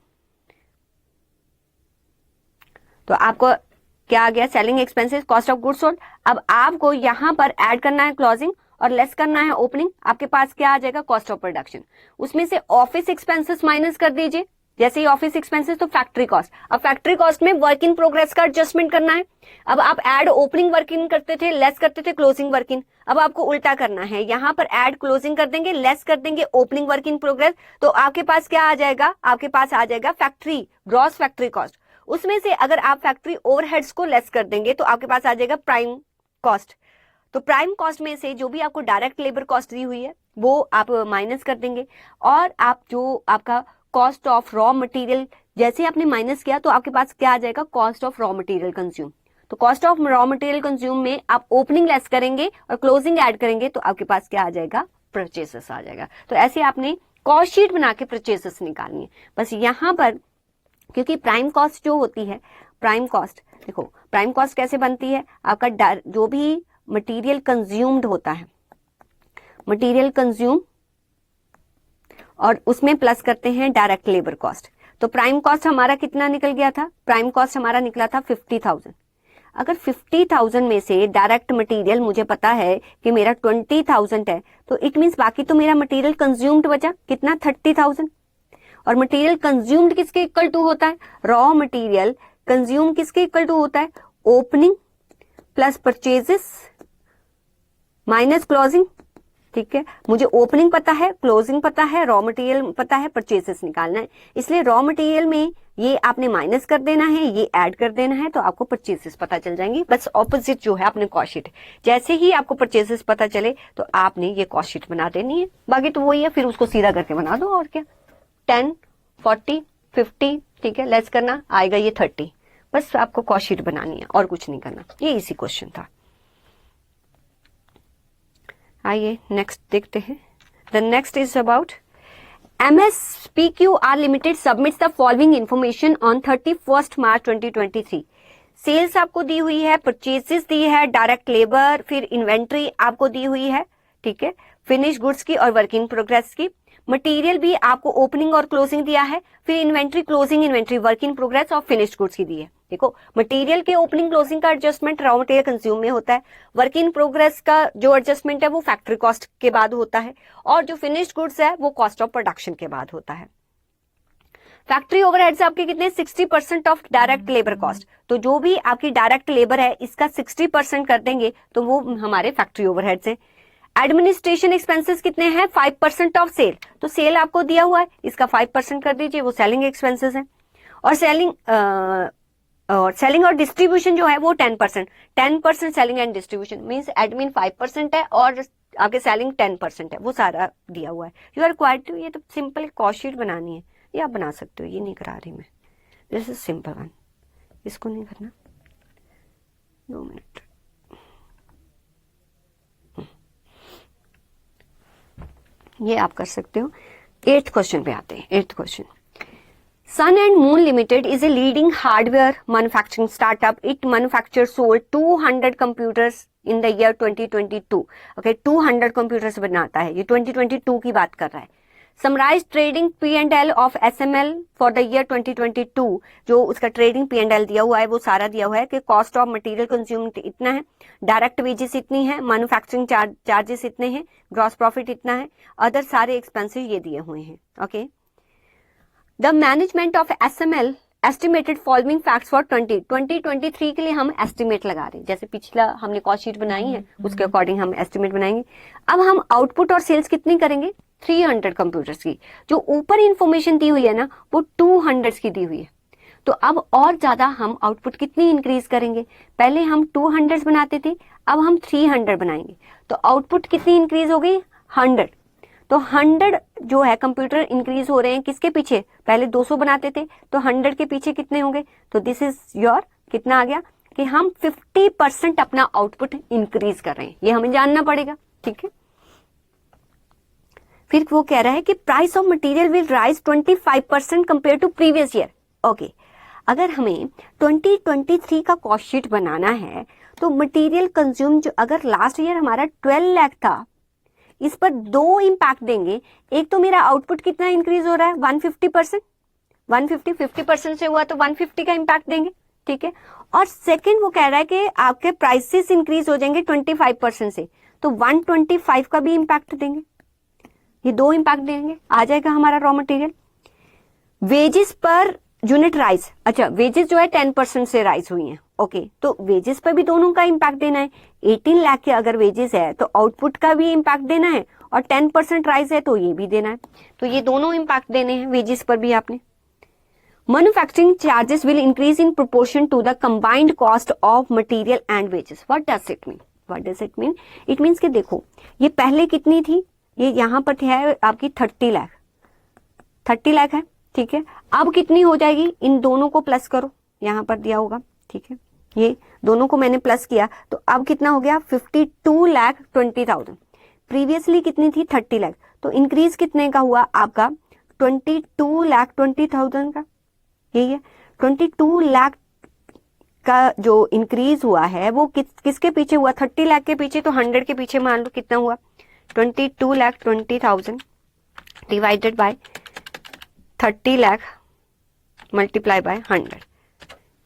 तो आपको क्या आ गया, selling expenses, cost of goods sold. अब आपको यहां पर ऐड करना है क्लोजिंग और लेस करना है ओपनिंग, आपके पास क्या आ जाएगा, कॉस्ट ऑफ प्रोडक्शन। उसमें से ऑफिस एक्सपेंसेस माइनस कर दीजिए। जैसे ही ऑफिस एक्सपेंसेस तो फैक्ट्री कॉस्ट। अब फैक्ट्री कॉस्ट में वर्क इन प्रोग्रेस का एडजस्टमेंट करना है। अब आप ऐड ओपनिंग वर्क इन करते थे, लेस करते थे क्लोजिंग वर्क इन। अब आपको उल्टा करना है, यहां पर ऐड क्लोजिंग कर देंगे, लेस कर देंगे ओपनिंग वर्क इन प्रोग्रेस, तो आपके पास क्या आ जाएगा, आपके पास आ जाएगा फैक्ट्री ग्रॉस फैक्ट्री कॉस्ट। उसमें से अगर आप फैक्ट्री ओवरहेड्स को लेस कर देंगे तो आपके पास आ जाएगा प्राइम कॉस्ट। तो प्राइम कॉस्ट में से जो भी आपको डायरेक्ट लेबर कॉस्ट दी हुई है वो आप माइनस कर देंगे, और आप जो आपका कॉस्ट ऑफ रॉ मटेरियल जैसे आपने माइनस किया तो आपके पास क्या आ जाएगा, cost of raw material consume. तो cost of raw material consume में आप ओपनिंग लेस करेंगे और क्लोजिंग ऐड करेंगे तो आपके पास क्या आ जाएगा, परचेसेस आ जाएगा। तो ऐसे आपने कॉस्ट शीट बना के परचेसेस निकालनी है। बस यहां पर क्योंकि प्राइम कॉस्ट जो होती है, प्राइम कॉस्ट देखो, प्राइम कॉस्ट कैसे बनती है, आपका जो भी मटेरियल कंज्यूम्ड होता है, मटेरियल कंज्यूम और उसमें प्लस करते हैं डायरेक्ट लेबर कॉस्ट। तो प्राइम कॉस्ट हमारा कितना निकल गया था, प्राइम कॉस्ट हमारा निकला था 50,000। अगर 50,000 में से डायरेक्ट मटेरियल मुझे पता है कि मेरा 20,000 है, तो इट मींस बाकी तो मेरा मटेरियल कंज्यूम्ड बचा कितना, 30,000। और मटेरियल कंज्यूम्ड किसके इक्वल टू होता है, रॉ मटेरियल कंज्यूम किसके इक्वल टू होता है, opening plus purchases minus closing. ठीक है, मुझे ओपनिंग पता है, क्लोजिंग पता है, रॉ मटेरियल पता है, परचेसेस निकालना है। इसलिए रॉ मटेरियल में ये आपने माइनस कर देना है, ये ऐड कर देना है, तो आपको परचेसेस पता चल जाएंगी। बस ऑपोजिट जो है अपने कॉस्ट शीट, जैसे ही आपको परचेसेस पता चले तो आपने ये कॉस्ट शीट बना देनी है। बाकी तो वही है, फिर उसको सीधा करके बना दो और क्या, 10, 40, 50, ठीक है, लेस करना आएगा ये 30। बस आपको कॉस्ट शीट बनानी है और कुछ नहीं करना। ये इसी क्वेश्चन था। आइए नेक्स्ट देखते हैं। The next is about MSPQR Limited submits the following information on 31st March 2023। Sales आपको दी हुई है, परचेजेस दी है, डायरेक्ट लेबर, फिर इन्वेंट्री आपको दी हुई है, ठीक है, फिनिश गुड्स की और वर्क इन प्रोग्रेस की। मटेरियल भी आपको ओपनिंग और क्लोजिंग दिया है, फिर inventory, closing inventory, work in progress और फिनिश गुड्स की दी है। देखो, मटेरियल के ओपनिंग क्लोजिंग का एडजस्टमेंट रॉ मटेरियल कंज्यूम में होता है, वर्क इन प्रोग्रेस का जो एडजस्टमेंट है वो फैक्ट्री कॉस्ट के बाद होता है, और जो फिनिश्ड गुड्स है वो कॉस्ट ऑफ प्रोडक्शन के बाद होता है। फैक्ट्री ओवरहेड्स आपके कितने, 60% ऑफ डायरेक्ट लेबर कॉस्ट। तो जो भी आपकी डायरेक्ट लेबर है इसका 60% कर देंगे तो वो हमारे फैक्ट्री ओवरहेड्स है। एडमिनिस्ट्रेशन एक्सपेंसेस कितने हैं, 5% ऑफ सेल। तो सेल आपको दिया हुआ है, इसका 5% कर दीजिए, वो सेलिंग एक्सपेंसेस है। और सेलिंग और डिस्ट्रीब्यूशन जो है वो 10% selling and distribution means admin 5% है और आपके सेलिंग 10% है, वो सारा दिया हुआ है। यू आर रिक्वायर्ड टू, ये तो सिंपल कॉस्ट शीट बनानी है, ये आप बना सकते हो, ये नहीं करा रही मैं, दिस इज सिंपल वन, इसको नहीं करना। 2 मिनट, ये आप कर सकते हो। 8th क्वेश्चन पे आते हैं। 8th question, Sun and Moon Limited is a leading hardware manufacturing startup. It manufactured sold 200 computers in the year 2022. Okay, 200 computers बनाता है, ये 2022 की बात कर रहा है। Summarize trading P&L of SML for the year 2022. जो उसका ट्रेडिंग P&L दिया हुआ है वो सारा दिया हुआ है कि कॉस्ट ऑफ मटेरियल कंज्यूम्ड इतना है, डायरेक्ट वेजेस इतनी है, मैन्युफैक्चरिंग चार्जेस इतने हैं, ग्रॉस प्रॉफिट इतना है, अदर सारे एक्सपेंसेस ये दिए हुए हैं। Okay, The management of SML estimated following facts for 2023 के लिए हम एस्टिमेट लगा रहे हैं। जैसे पिछला हमने कॉस्ट शीट बनाई है उसके अकॉर्डिंग हम एस्टिमेट बनाएंगे। अब हम आउटपुट और सेल्स कितनी करेंगे, 300 कंप्यूटर्स की। जो ऊपर इंफॉर्मेशन दी हुई है ना वो 200 की दी हुई है। तो अब और ज्यादा हम आउटपुट कितनी इंक्रीज करेंगे, पहले हम 200 बनाते थे, अब हम 300 बनाएंगे, तो आउटपुट कितनी इंक्रीज हो गई, 100। तो 100 जो है कंप्यूटर इंक्रीज हो रहे हैं किसके पीछे, पहले 200 बनाते थे तो 100 के पीछे कितने होंगे, तो दिस इज योर कितना आ गया कि हम 50% अपना आउटपुट इंक्रीज कर रहे हैं, ये हमें जानना पड़ेगा। ठीक है, फिर वो कह रहा है कि price of material will rise 25% compare to previous year. Okay, अगर हमें 2023 का कॉस्ट शीट बनाना है तो मटेरियल कंज्यूम जो अगर लास्ट ईयर हमारा 12 लाख था, इस पर 2 इंपैक्ट देंगे। एक तो मेरा आउटपुट कितना इंक्रीज हो रहा है, 150%, 50% से हुआ तो 150 का इंपैक्ट देंगे। ठीक है, और सेकंड वो कह रहा है कि आपके प्राइसेस इंक्रीज हो जाएंगे 25% से, तो 125 का भी इंपैक्ट देंगे। ये 2 इंपैक्ट देंगे, आ जाएगा हमारा raw material. Wages per unit rise, अच्छा वेजेस जो है 10% से राइज हुई हैं। ओके, तो वेजेस पर भी दोनों का इंपैक्ट देना है। 18 लाख के अगर वेजेस है तो आउटपुट का भी इंपैक्ट देना है, और 10% राइज है तो ये भी देना है। तो ये दोनों इंपैक्ट देने हैं वेजेस पर भी आपने। Manufacturing charges will increase in proportion to the combined cost of material and wages. What does it mean? What does it mean? It means कि देखो ये पहले कितनी थी, ये यहाँ पर है आपकी 30 लाख, 30 लाख है, ठीक है। अब कितनी हो जाएगी, इन दोनों को प्लस करो, यहाँ पर दिया होगा, ठीक है, ये दोनों को मैंने प्लस किया तो अब कितना हो गया 52,20,000। प्रीवियसली कितनी थी 30 लाख, तो इंक्रीज कितने का हुआ आपका 22,20,000 का, यही है 22 लाख का जो इंक्रीज हुआ है वो किसके पीछे हुआ, 30 लाख के पीछे, तो 100 के पीछे मान लो कितना हुआ 22,20,000 divided by 30 lakh multiply by 100,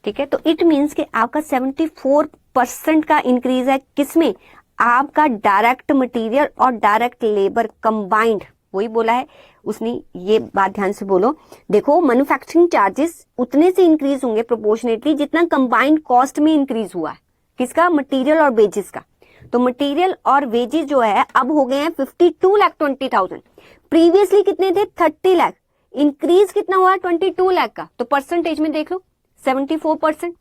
ठीक है। तो इट मीन्स कि आपका 74% का इंक्रीज है किसमें, आपका डायरेक्ट मटेरियल और डायरेक्ट लेबर कंबाइंड, वही बोला है उसने, ये बात ध्यान से बोलो। देखो मैन्युफैक्चरिंग चार्जेस उतने से इंक्रीज होंगे प्रोपोर्शनेटली जितना कंबाइंड कॉस्ट में इंक्रीज हुआ है, किसका, मटेरियल और वेजेस का। तो मटेरियल और वेजेस जो है अब हो गए हैं 52,20,000, प्रीवियसली कितने थे 30 लाख, इंक्रीज कितना हुआ 22 लाख का, तो परसेंटेज में देख लो 74%।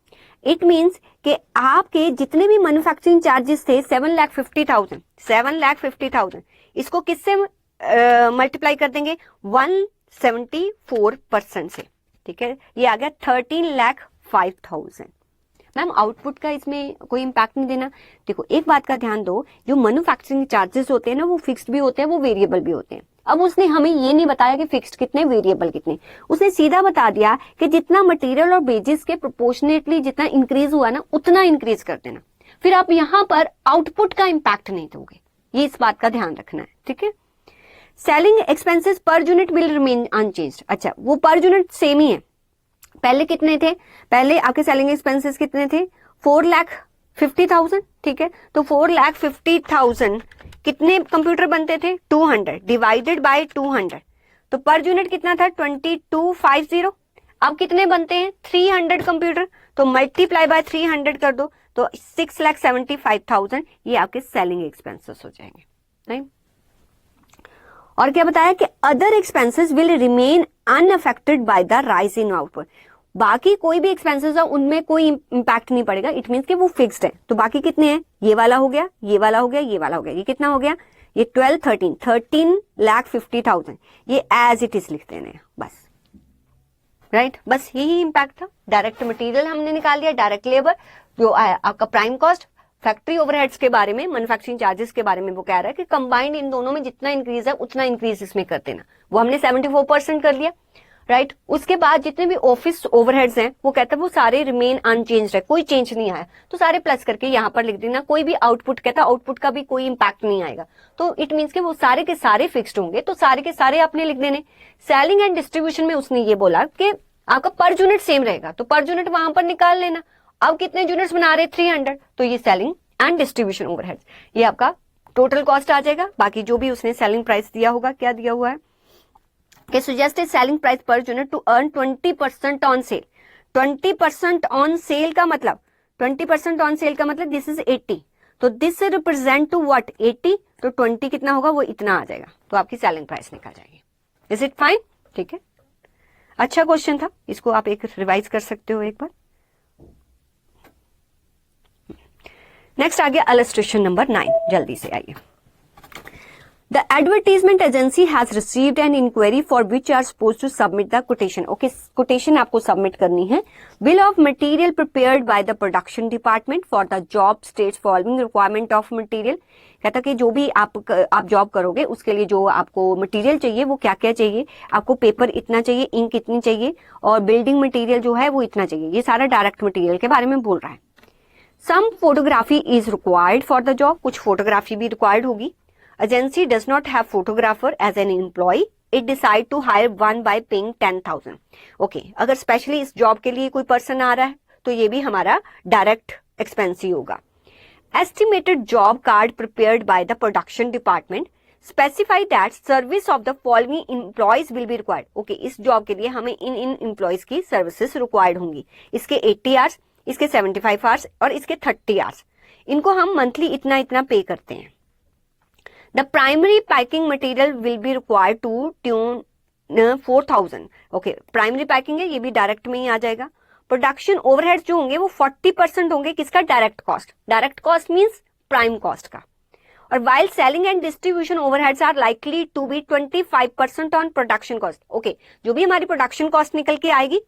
इट मीन्स कि आपके जितने भी मैन्युफैक्चरिंग चार्जेस थे 7,50,000, इसको किससे मल्टीप्लाई कर देंगे 174% से, ठीक है, ये आ गया 13,05,000। मैम आउटपुट का इसमें कोई इम्पैक्ट नहीं देना। देखो एक बात का ध्यान दो, जो मैन्युफैक्चरिंग चार्जेस होते हैं ना वो फिक्स्ड भी होते हैं, वो वेरिएबल भी होते हैं। अब उसने हमें ये नहीं बताया कि फिक्स्ड कितने वेरिएबल कितने, उसने सीधा बता दिया कि जितना मटेरियल और वेजेस के प्रोपोर्शनेटली जितना इंक्रीज हुआ ना उतना इंक्रीज कर देना, फिर आप यहां पर आउटपुट का इम्पैक्ट नहीं दोगे, ये इस बात का ध्यान रखना है, ठीक है। Selling expenses per unit will remain unchanged, अच्छा वो पर यूनिट सेम ही है, पहले कितने थे, पहले आपके सेलिंग एक्सपेंसेस कितने थे 4,50,000, ठीक है, तो 4,50,000 कितने कंप्यूटर बनते थे 200 डिवाइडेड बाय 200, तो पर यूनिट कितना था 2250। अब कितने बनते हैं 300 कंप्यूटर, तो मल्टीप्लाई बाय 300 कर दो तो 6,75,000 ये आपके सेलिंग एक्सपेंसेस हो जाएंगे, नहीं। और क्या बताया कि other expenses will remain unaffected by the rise in output, बाकी कोई भी एक्सपेंसेस है उनमें कोई इंपैक्ट नहीं पड़ेगा, इट मींस कि वो फिक्स्ड है। तो बाकी कितने हैं, ये वाला हो गया, ये वाला हो गया, ये वाला हो गया, ये कितना हो गया, ये 13,50,000 ये एज इट इज लिख देने बस, राइट, बस यही इंपैक्ट था। डायरेक्ट मटेरियल हमने निकाल दिया, डायरेक्ट लेबर जो आपका प्राइम कॉस्ट, फैक्ट्री ओवरहेड्स के बारे में, मैन्युफैक्चरिंग चार्जेस के बारे में वो कह रहा है कि कंबाइंड इन दोनों में जितना इंक्रीज है उतना इंक्रीज इसमें कर देना, वो हमने 74% कर लिया, राइट। उसके बाद जितने भी ऑफिस ओवरहेड्स हैं वो कहता है वो सारे रिमेन अनचेंज्ड है, कोई चेंज नहीं आया, तो सारे प्लस करके यहाँ पर लिख देना। कोई भी आउटपुट कहता है आउटपुट का भी कोई इंपैक्ट नहीं आएगा, तो इट मीन्स कि वो सारे के सारे फिक्स्ड होंगे, तो सारे के सारे आपने लिख देने। सेलिंग एंड डिस्ट्रीब्यूशन में उसने ये बोला कि आपका पर यूनिट सेम रहेगा, तो पर यूनिट वहां पर निकाल लेना। अब कितने यूनिट्स बना रहे 300, तो ये सेलिंग एंड डिस्ट्रीब्यूशन ओवरहेड्स, ये आपका टोटल कॉस्ट आ जाएगा। बाकी जो भी उसने सेलिंग प्राइस दिया होगा, क्या दिया हुआ है कि suggested selling price per unit to earn 20% on sale. 20% on sale का मतलब 20% ऑन सेल का मतलब दिस इज 80, तो दिस रिप्रेजेंट टू व्हाट 80, तो 20 कितना होगा वो इतना आ जाएगा, तो आपकी सेलिंग प्राइस निकल जाएगी। इज इट फाइन, ठीक है, अच्छा क्वेश्चन था, इसको आप एक रिवाइज कर सकते हो एक बार। नेक्स्ट आ गया इलस्ट्रेशन नंबर 9, जल्दी से आइए। The advertisement agency has received an inquiry for which you are supposed to submit the quotation. Okay, quotation आपको submit करनी है। Bill of material prepared by the production department for the job states following requirement of material. कहता कि जो भी आप job करोगे उसके लिए जो आपको मटेरियल चाहिए वो क्या क्या चाहिए, आपको पेपर इतना चाहिए, इंक इतनी चाहिए, और बिल्डिंग मटेरियल जो है वो इतना चाहिए, ये सारा डायरेक्ट मटेरियल के बारे में बोल रहा है। Some photography is required for the job, कुछ फोटोग्राफी भी रिक्वायर्ड होगी। Agency does not have photographer as an employee. It decide to hire one by paying 10,000. Okay, अगर स्पेशली इस जॉब के लिए कोई पर्सन आ रहा है तो ये भी हमारा डायरेक्ट एक्सपेंस ही होगा। Estimated job card prepared by the production department specify that service of the following employees will be required. Okay, इस जॉब के लिए हमें इन एम्प्लॉयज की सर्विसेज रिक्वायर्ड होंगी। इसके 80 आवर्स, इसके 75 आवर्स और इसके 30 आवर्स, इनको हम मंथली इतना इतना पे करते हैं। The primary packing material will be required to tune 4,000। Okay, primary packing है, ये भी डायरेक्ट में ही आ जाएगा। प्रोडक्शन ओवरहेड्स जो होंगे वो 40% होंगे किसका, direct cost. Direct cost means prime cost का। और while selling and distribution overheads are likely to be 25% on production cost. Okay, जो भी हमारी प्रोडक्शन कॉस्ट निकल के आएगी,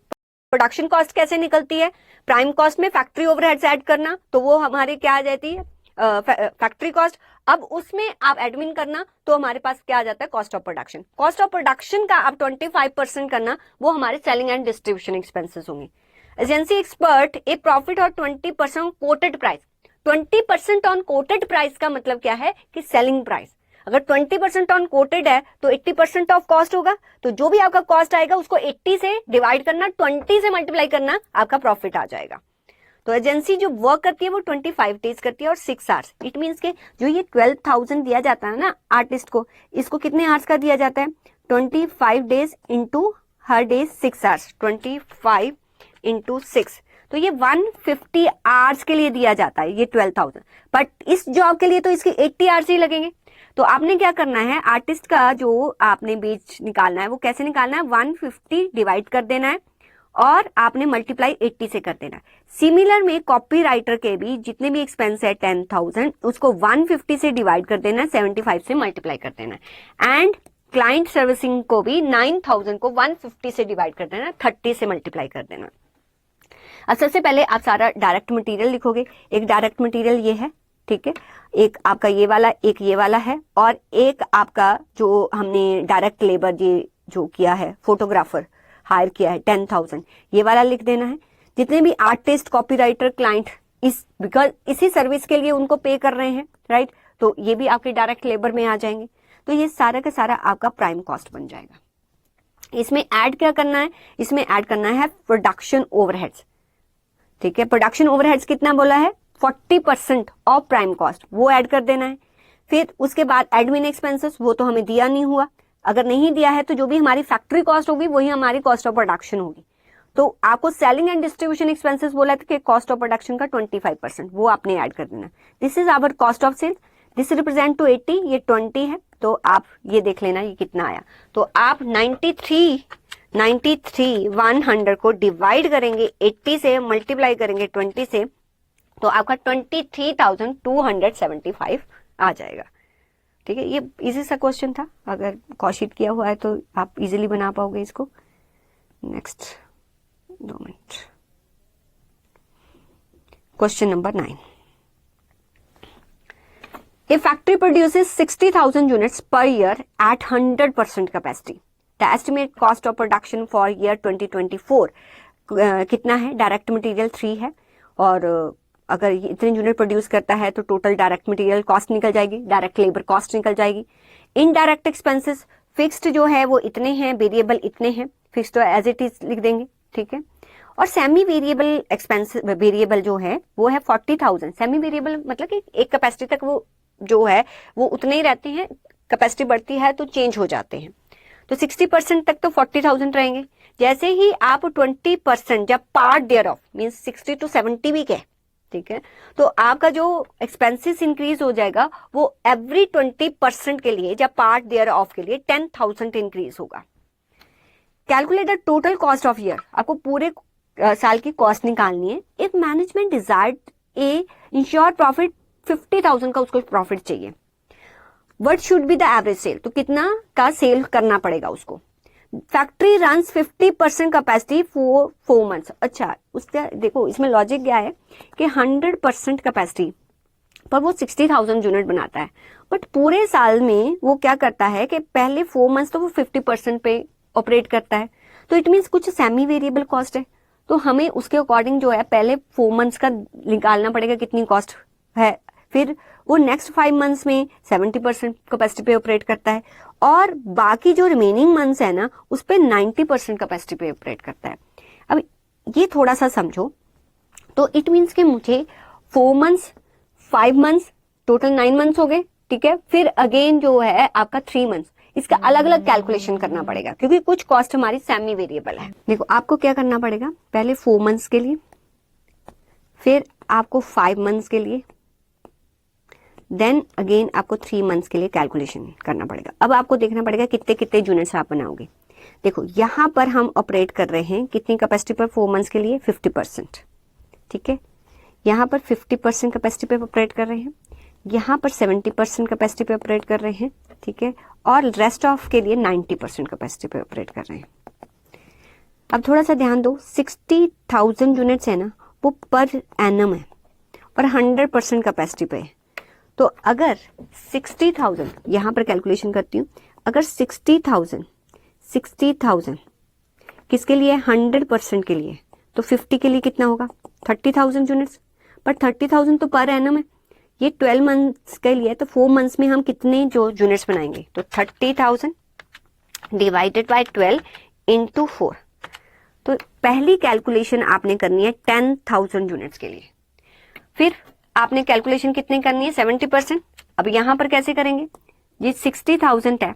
प्रोडक्शन कॉस्ट कैसे निकलती है, प्राइम कॉस्ट में फैक्ट्री ओवरहेड्स ऐड करना, तो वो हमारे क्या आ जाती है, फैक्ट्री कॉस्ट। अब उसमें आप एडमिन करना, तो हमारे पास क्या आ जाता है, cost of production. Cost of production का आप 25% करना, वो हमारे सेलिंग एंड डिस्ट्रीब्यूशन एक्सपेंसेस होंगे। एजेंसी एक्सपर्ट ए प्रॉफिट और 20% coated price. 20% on coated price का मतलब क्या है कि सेलिंग प्राइस। अगर 20% ऑन कोटेड है तो 80% ऑफ कॉस्ट होगा, तो जो भी आपका कॉस्ट आएगा उसको 80 से डिवाइड करना, 20 से मल्टीप्लाई करना, आपका प्रॉफिट आ जाएगा। तो एजेंसी जो वर्क करती है वो 25 डेज करती है और 6 आवर्स। इट मीन्स के जो ये 12,000 दिया जाता है ना आर्टिस्ट को, इसको कितने आवर्स का दिया जाता है, 25 डेज इंटू हर डेज 6 आवर्स, 25 इंटू 6, तो ये 150 आवर्स के लिए दिया जाता है ये 12,000। बट इस जॉब के लिए तो इसके 80 आवर्स ही लगेंगे। तो आपने क्या करना है, आर्टिस्ट का जो आपने बेच निकालना है वो कैसे निकालना है, 150 डिवाइड कर देना है और आपने मल्टीप्लाई 80 से कर देना है। सिमिलर में कॉपी राइटर के भी जितने भी एक्सपेंस है 10,000, उसको 150 से डिवाइड कर देना है, 75 से मल्टीप्लाई कर देना है। एंड क्लाइंट सर्विसिंग को भी 9,000 को 150 से डिवाइड कर देना है, 30 से मल्टीप्लाई कर देना। अब सबसे पहले आप सारा डायरेक्ट मटेरियल लिखोगे। एक डायरेक्ट मटेरियल ये है, ठीक है, एक आपका ये वाला, एक ये वाला है, और एक आपका जो हमने डायरेक्ट लेबर ये जो किया है, फोटोग्राफर हायर किया है 10,000, ये वाला लिख देना है। जितने भी आर्टिस्ट, कॉपीराइटर, क्लाइंट बिकॉज इसी सर्विस के लिए उनको पे कर रहे हैं, राइट, तो ये भी आपके डायरेक्ट लेबर में आ जाएंगे। तो ये सारा का सारा आपका प्राइम कॉस्ट बन जाएगा। इसमें ऐड क्या करना है, इसमें ऐड करना है प्रोडक्शन ओवरहेड्स, ठीक है। प्रोडक्शन ओवरहेड्स कितना बोला है, 40% ऑफ प्राइम कॉस्ट, वो ऐड कर देना है। फिर उसके बाद एडमिन एक्सपेंसेस, वो तो हमें दिया नहीं हुआ, अगर नहीं दिया है तो जो भी हमारी फैक्ट्री कॉस्ट होगी वही हमारी कॉस्ट ऑफ प्रोडक्शन होगी। तो आपको सेलिंग एंड डिस्ट्रीब्यूशन एक्सपेंसेस बोला था कि कॉस्ट ऑफ प्रोडक्शन का 25%, वो आपने ऐड कर देना। This is our cost of sales, this represent to 80, ये 20 है, तो आप ये देख लेना ये कितना आया। तो आप 93 100 को डिवाइड करेंगे 80 से, मल्टीप्लाई करेंगे 20 से, तो आपका 23,275 आ जाएगा, ठीक है। ये इजी सा क्वेश्चन था, अगर कॉशीट किया हुआ है तो आप इजीली बना पाओगे इसको। Next 2 minute, question number 9। A factory produces 60,000 units per year at 100% capacity. The estimate cost of production for year 2024 कितना है, डायरेक्ट मटेरियल 3 है, और अगर इतने यूनिट प्रोड्यूस करता है तो टोटल डायरेक्ट मटेरियल कॉस्ट निकल जाएगी, डायरेक्ट लेबर कॉस्ट निकल जाएगी। इनडायरेक्ट एक्सपेंसेस फिक्स्ड जो है वो इतने हैं, वेरिएबल इतने हैं, फिक्स्ड तो एज इट इज लिख देंगे, ठीक है। और सेमी वेरिएबल एक्सपेंस, वेरिएबल जो है वो है 40,000। सेमी वेरिएबल मतलब कि एक कैपेसिटी तक वो जो है वो उतने ही रहते हैं, कैपेसिटी बढ़ती है तो चेंज हो जाते हैं। तो 60% तक तो 40,000 रहेंगे। जैसे ही आप 20% जब part there of means 60 to 70 भी कहे, ठीक है, तो आपका जो एक्सपेंसेस इंक्रीज हो जाएगा वो एवरी 20% के लिए, जब पार्ट देयर ऑफ के लिए 10,000 इंक्रीज होगा। Calculate the total cost of year, आपको पूरे साल की कॉस्ट निकालनी है। If management desired a insure profit 50,000 का उसको प्रॉफिट चाहिए, what should be the average sale, तो कितना का सेल करना पड़ेगा उसको। Factory runs 50% capacity for 4 months। अच्छा, उसका देखो इसमें लॉजिक क्या है कि 100% कैपेसिटी पर वो 60,000 यूनिट बनाता है, बट पूरे साल में वो क्या करता है कि पहले 4 months तो वो 50% पे ऑपरेट करता है, तो इट मीन्स कुछ सेमी वेरिएबल कॉस्ट है, तो हमें उसके अकॉर्डिंग जो है पहले 4 months का निकालना पड़ेगा कितनी कॉस्ट है, फिर वो नेक्स्ट 5 months में 70% कैपेसिटी पे ऑपरेट करता है, और बाकी जो रिमेनिंग मंथ्स है ना उस पे 90% कैपेसिटी पे ऑपरेट करता है। अब ये थोड़ा सा समझो, तो इट मीन्स कि मुझे 4 months 5 months टोटल 9 months हो गए, ठीक है। फिर अगेन जो है आपका 3 months, इसका अलग अलग कैलकुलेशन करना पड़ेगा क्योंकि कुछ कॉस्ट हमारी सेमी वेरिएबल है। देखो आपको क्या करना पड़ेगा, पहले 4 months के लिए, फिर आपको 5 months के लिए, देन अगेन आपको 3 months के लिए कैलकुलेशन करना पड़ेगा। अब आपको देखना पड़ेगा कितने कितने यूनिट्स आप बनाओगे। देखो यहाँ पर हम ऑपरेट कर रहे हैं कितनी कैपेसिटी पर 4 मंथ्स के लिए 50%, ठीक है। यहाँ पर 50% कैपेसिटी पे ऑपरेट कर रहे हैं, यहाँ पर 70% कैपेसिटी पे ऑपरेट कर रहे हैं, ठीक है, और रेस्ट ऑफ के लिए 90% कैपेसिटी पे ऑपरेट कर रहे हैं। अब थोड़ा सा ध्यान दो, 60,000 यूनिट्स है ना, वो पर एनम है और 100% कैपेसिटी पे है। तो अगर 60,000, यहाँ पर कैलकुलेशन करती हूँ, अगर 60,000 किसके लिए, 100% के लिए, तो 50 के लिए कितना होगा, 30,000 यूनिट्स। पर 30,000 तो पर एनम है, ये 12 मंथ्स के लिए, तो 4 मंथ्स में हम कितने जो यूनिट्स बनाएंगे, तो 30,000 डिवाइडेड बाय 12 इंटू 4। तो पहली कैलकुलेशन आपने करनी है 10,000 यूनिट्स के लिए। फिर आपने कैलकुलेशन कितनी करनी है, 70%। अब यहां पर कैसे करेंगे, ये 60,000 है,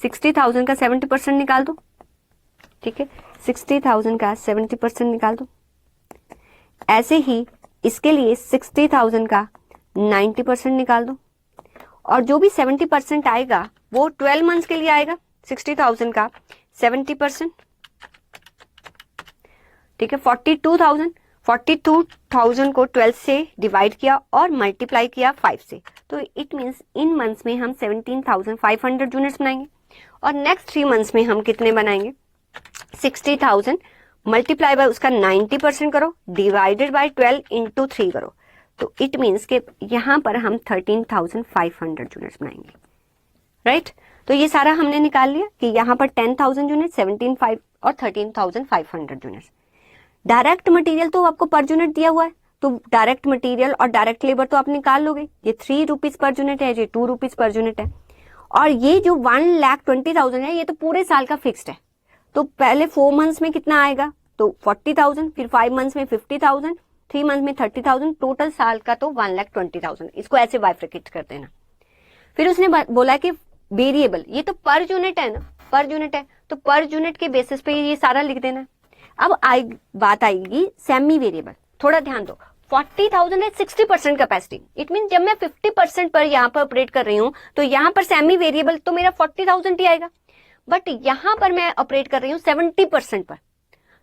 60,000 का 70% निकाल दो, ठीक है, 60,000 का 70% निकाल दो। ऐसे ही इसके लिए 60,000 का 90% निकाल दो, और जो भी 70% आएगा वो 12 मंथ्स के लिए आएगा, 60,000 का 70%, ठीक है। 42,000 को 12 से डिवाइड किया और मल्टीप्लाई किया 5 से, तो इट मीन्स इन मंथ्स में हम 17,500 यूनिट्स बनाएंगे, और नेक्स्ट 3 मंथ्स में हम कितने बनाएंगे, 60,000 मल्टीप्लाई बाय उसका 90% करो, डिवाइडेड बाय 12 इंटू 3 करो, तो इट मीन्स के यहां पर हम 13,500 यूनिट्स बनाएंगे, राइट। तो ये सारा हमने निकाल लिया कि यहाँ पर 10,000 यूनिट, 17,500 और 13,500 यूनिट्स। डायरेक्ट मटेरियल तो आपको पर यूनिट दिया हुआ है, तो डायरेक्ट मटेरियल और डायरेक्ट लेबर तो आप निकाल लोगे, ये 3 रुपीज पर यूनिट है, ये 2 रुपीज पर यूनिट है, और ये जो 1,20,000 है ये तो पूरे साल का फिक्स्ड है। तो पहले 4 मंथ्स में कितना आएगा, तो 40,000, फिर 5 मंथ्स में 50,000, 3 मंथ में 30,000, टोटल साल का तो 1,20,000। इसको ऐसे बाइफरकेट कर देना। फिर उसने बोला कि वेरिएबल, ये तो पर यूनिट है ना, पर यूनिट है, तो पर यूनिट के बेसिस पे ये सारा लिख देना। अब बात आएगी सेमी वेरिएबल, थोड़ा ध्यान दो। 40,000 है 60% कैपेसिटी, इट मीन जब मैं 50% पर यहाँ पर ऑपरेट कर रही हूँ तो यहाँ पर सेमी वेरिएबल तो मेरा 40,000 ही आएगा, बट यहाँ पर मैं ऑपरेट कर रही हूँ 70% पर,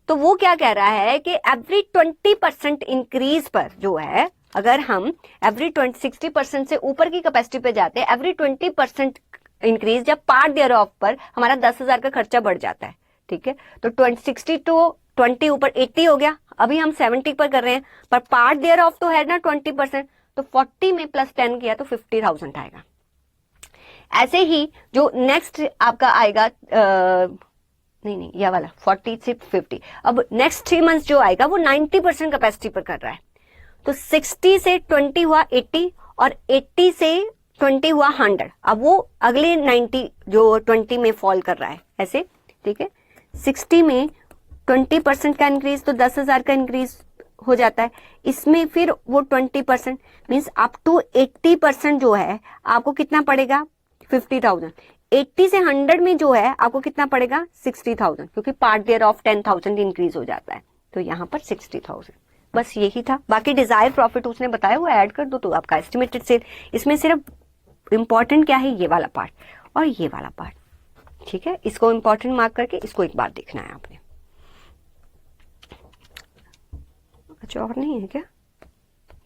तो वो क्या कह रहा है कि एवरी 20% इंक्रीज पर जो है, अगर हम एवरी 60% से ऊपर की कैपेसिटी पे जाते हैं, एवरी 20% इंक्रीज जब पार्ट देयर ऑफ पर हमारा 10,000 का खर्चा बढ़ जाता है, ठीक है। तो 60 टू 20 ऊपर 80 हो गया, अभी हम 70 पर कर रहे हैं, पर पार्ट देयर ऑफ तो है ना 20%, तो 40 में प्लस 10 किया तो 50,000 आएगा। ऐसे ही जो नेक्स्ट आपका आएगा नहीं यह वाला 40 से 50, अब नेक्स्ट 3 मंथ्स जो आएगा वो 90% कैपेसिटी पर कर रहा है, तो 60 से 20 हुआ 80, और 80 से 20 हुआ 100, अब वो अगले 90 जो 20 में फॉल कर रहा है ऐसे, ठीक है। 60 में 20% का इंक्रीज तो 10,000 का इंक्रीज हो जाता है, इसमें फिर वो 20% मीन्स अप टू 80% जो है आपको कितना पड़ेगा, 50,000। 80 से 100 में जो है आपको कितना पड़ेगा, 60,000, क्योंकि पार्ट देयर ऑफ 10,000 इंक्रीज हो जाता है, तो यहाँ पर 60,000। बस यही था, बाकी डिजायर प्रॉफिट उसने बताया हुआ ऐड कर दो तो आपका एस्टिमेटेड सेल। इसमें सिर्फ इंपॉर्टेंट क्या है, ये वाला पार्ट और ये वाला पार्ट, ठीक है। इसको इंपॉर्टेंट मार्क करके इसको एक बार देखना है आपने। अच्छा और नहीं है क्या,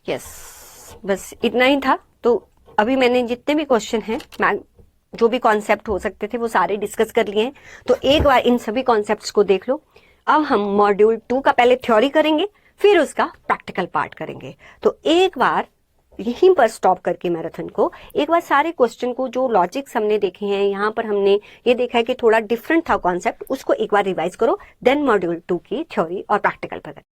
यस, बस इतना ही था। तो अभी मैंने जितने भी क्वेश्चन हैं, जो भी कॉन्सेप्ट हो सकते थे वो सारे डिस्कस कर लिए हैं, तो एक बार इन सभी कॉन्सेप्ट्स को देख लो। अब हम मॉड्यूल 2 का पहले थ्योरी करेंगे, फिर उसका प्रैक्टिकल पार्ट करेंगे। तो एक बार यहीं पर स्टॉप करके मैराथन को एक बार सारे क्वेश्चन को, जो लॉजिक्स हमने देखे हैं, यहाँ पर हमने ये देखा है कि थोड़ा डिफरेंट था कॉन्सेप्ट, उसको एक बार रिवाइज करो, देन मॉड्यूल 2 की थ्योरी और प्रैक्टिकल पर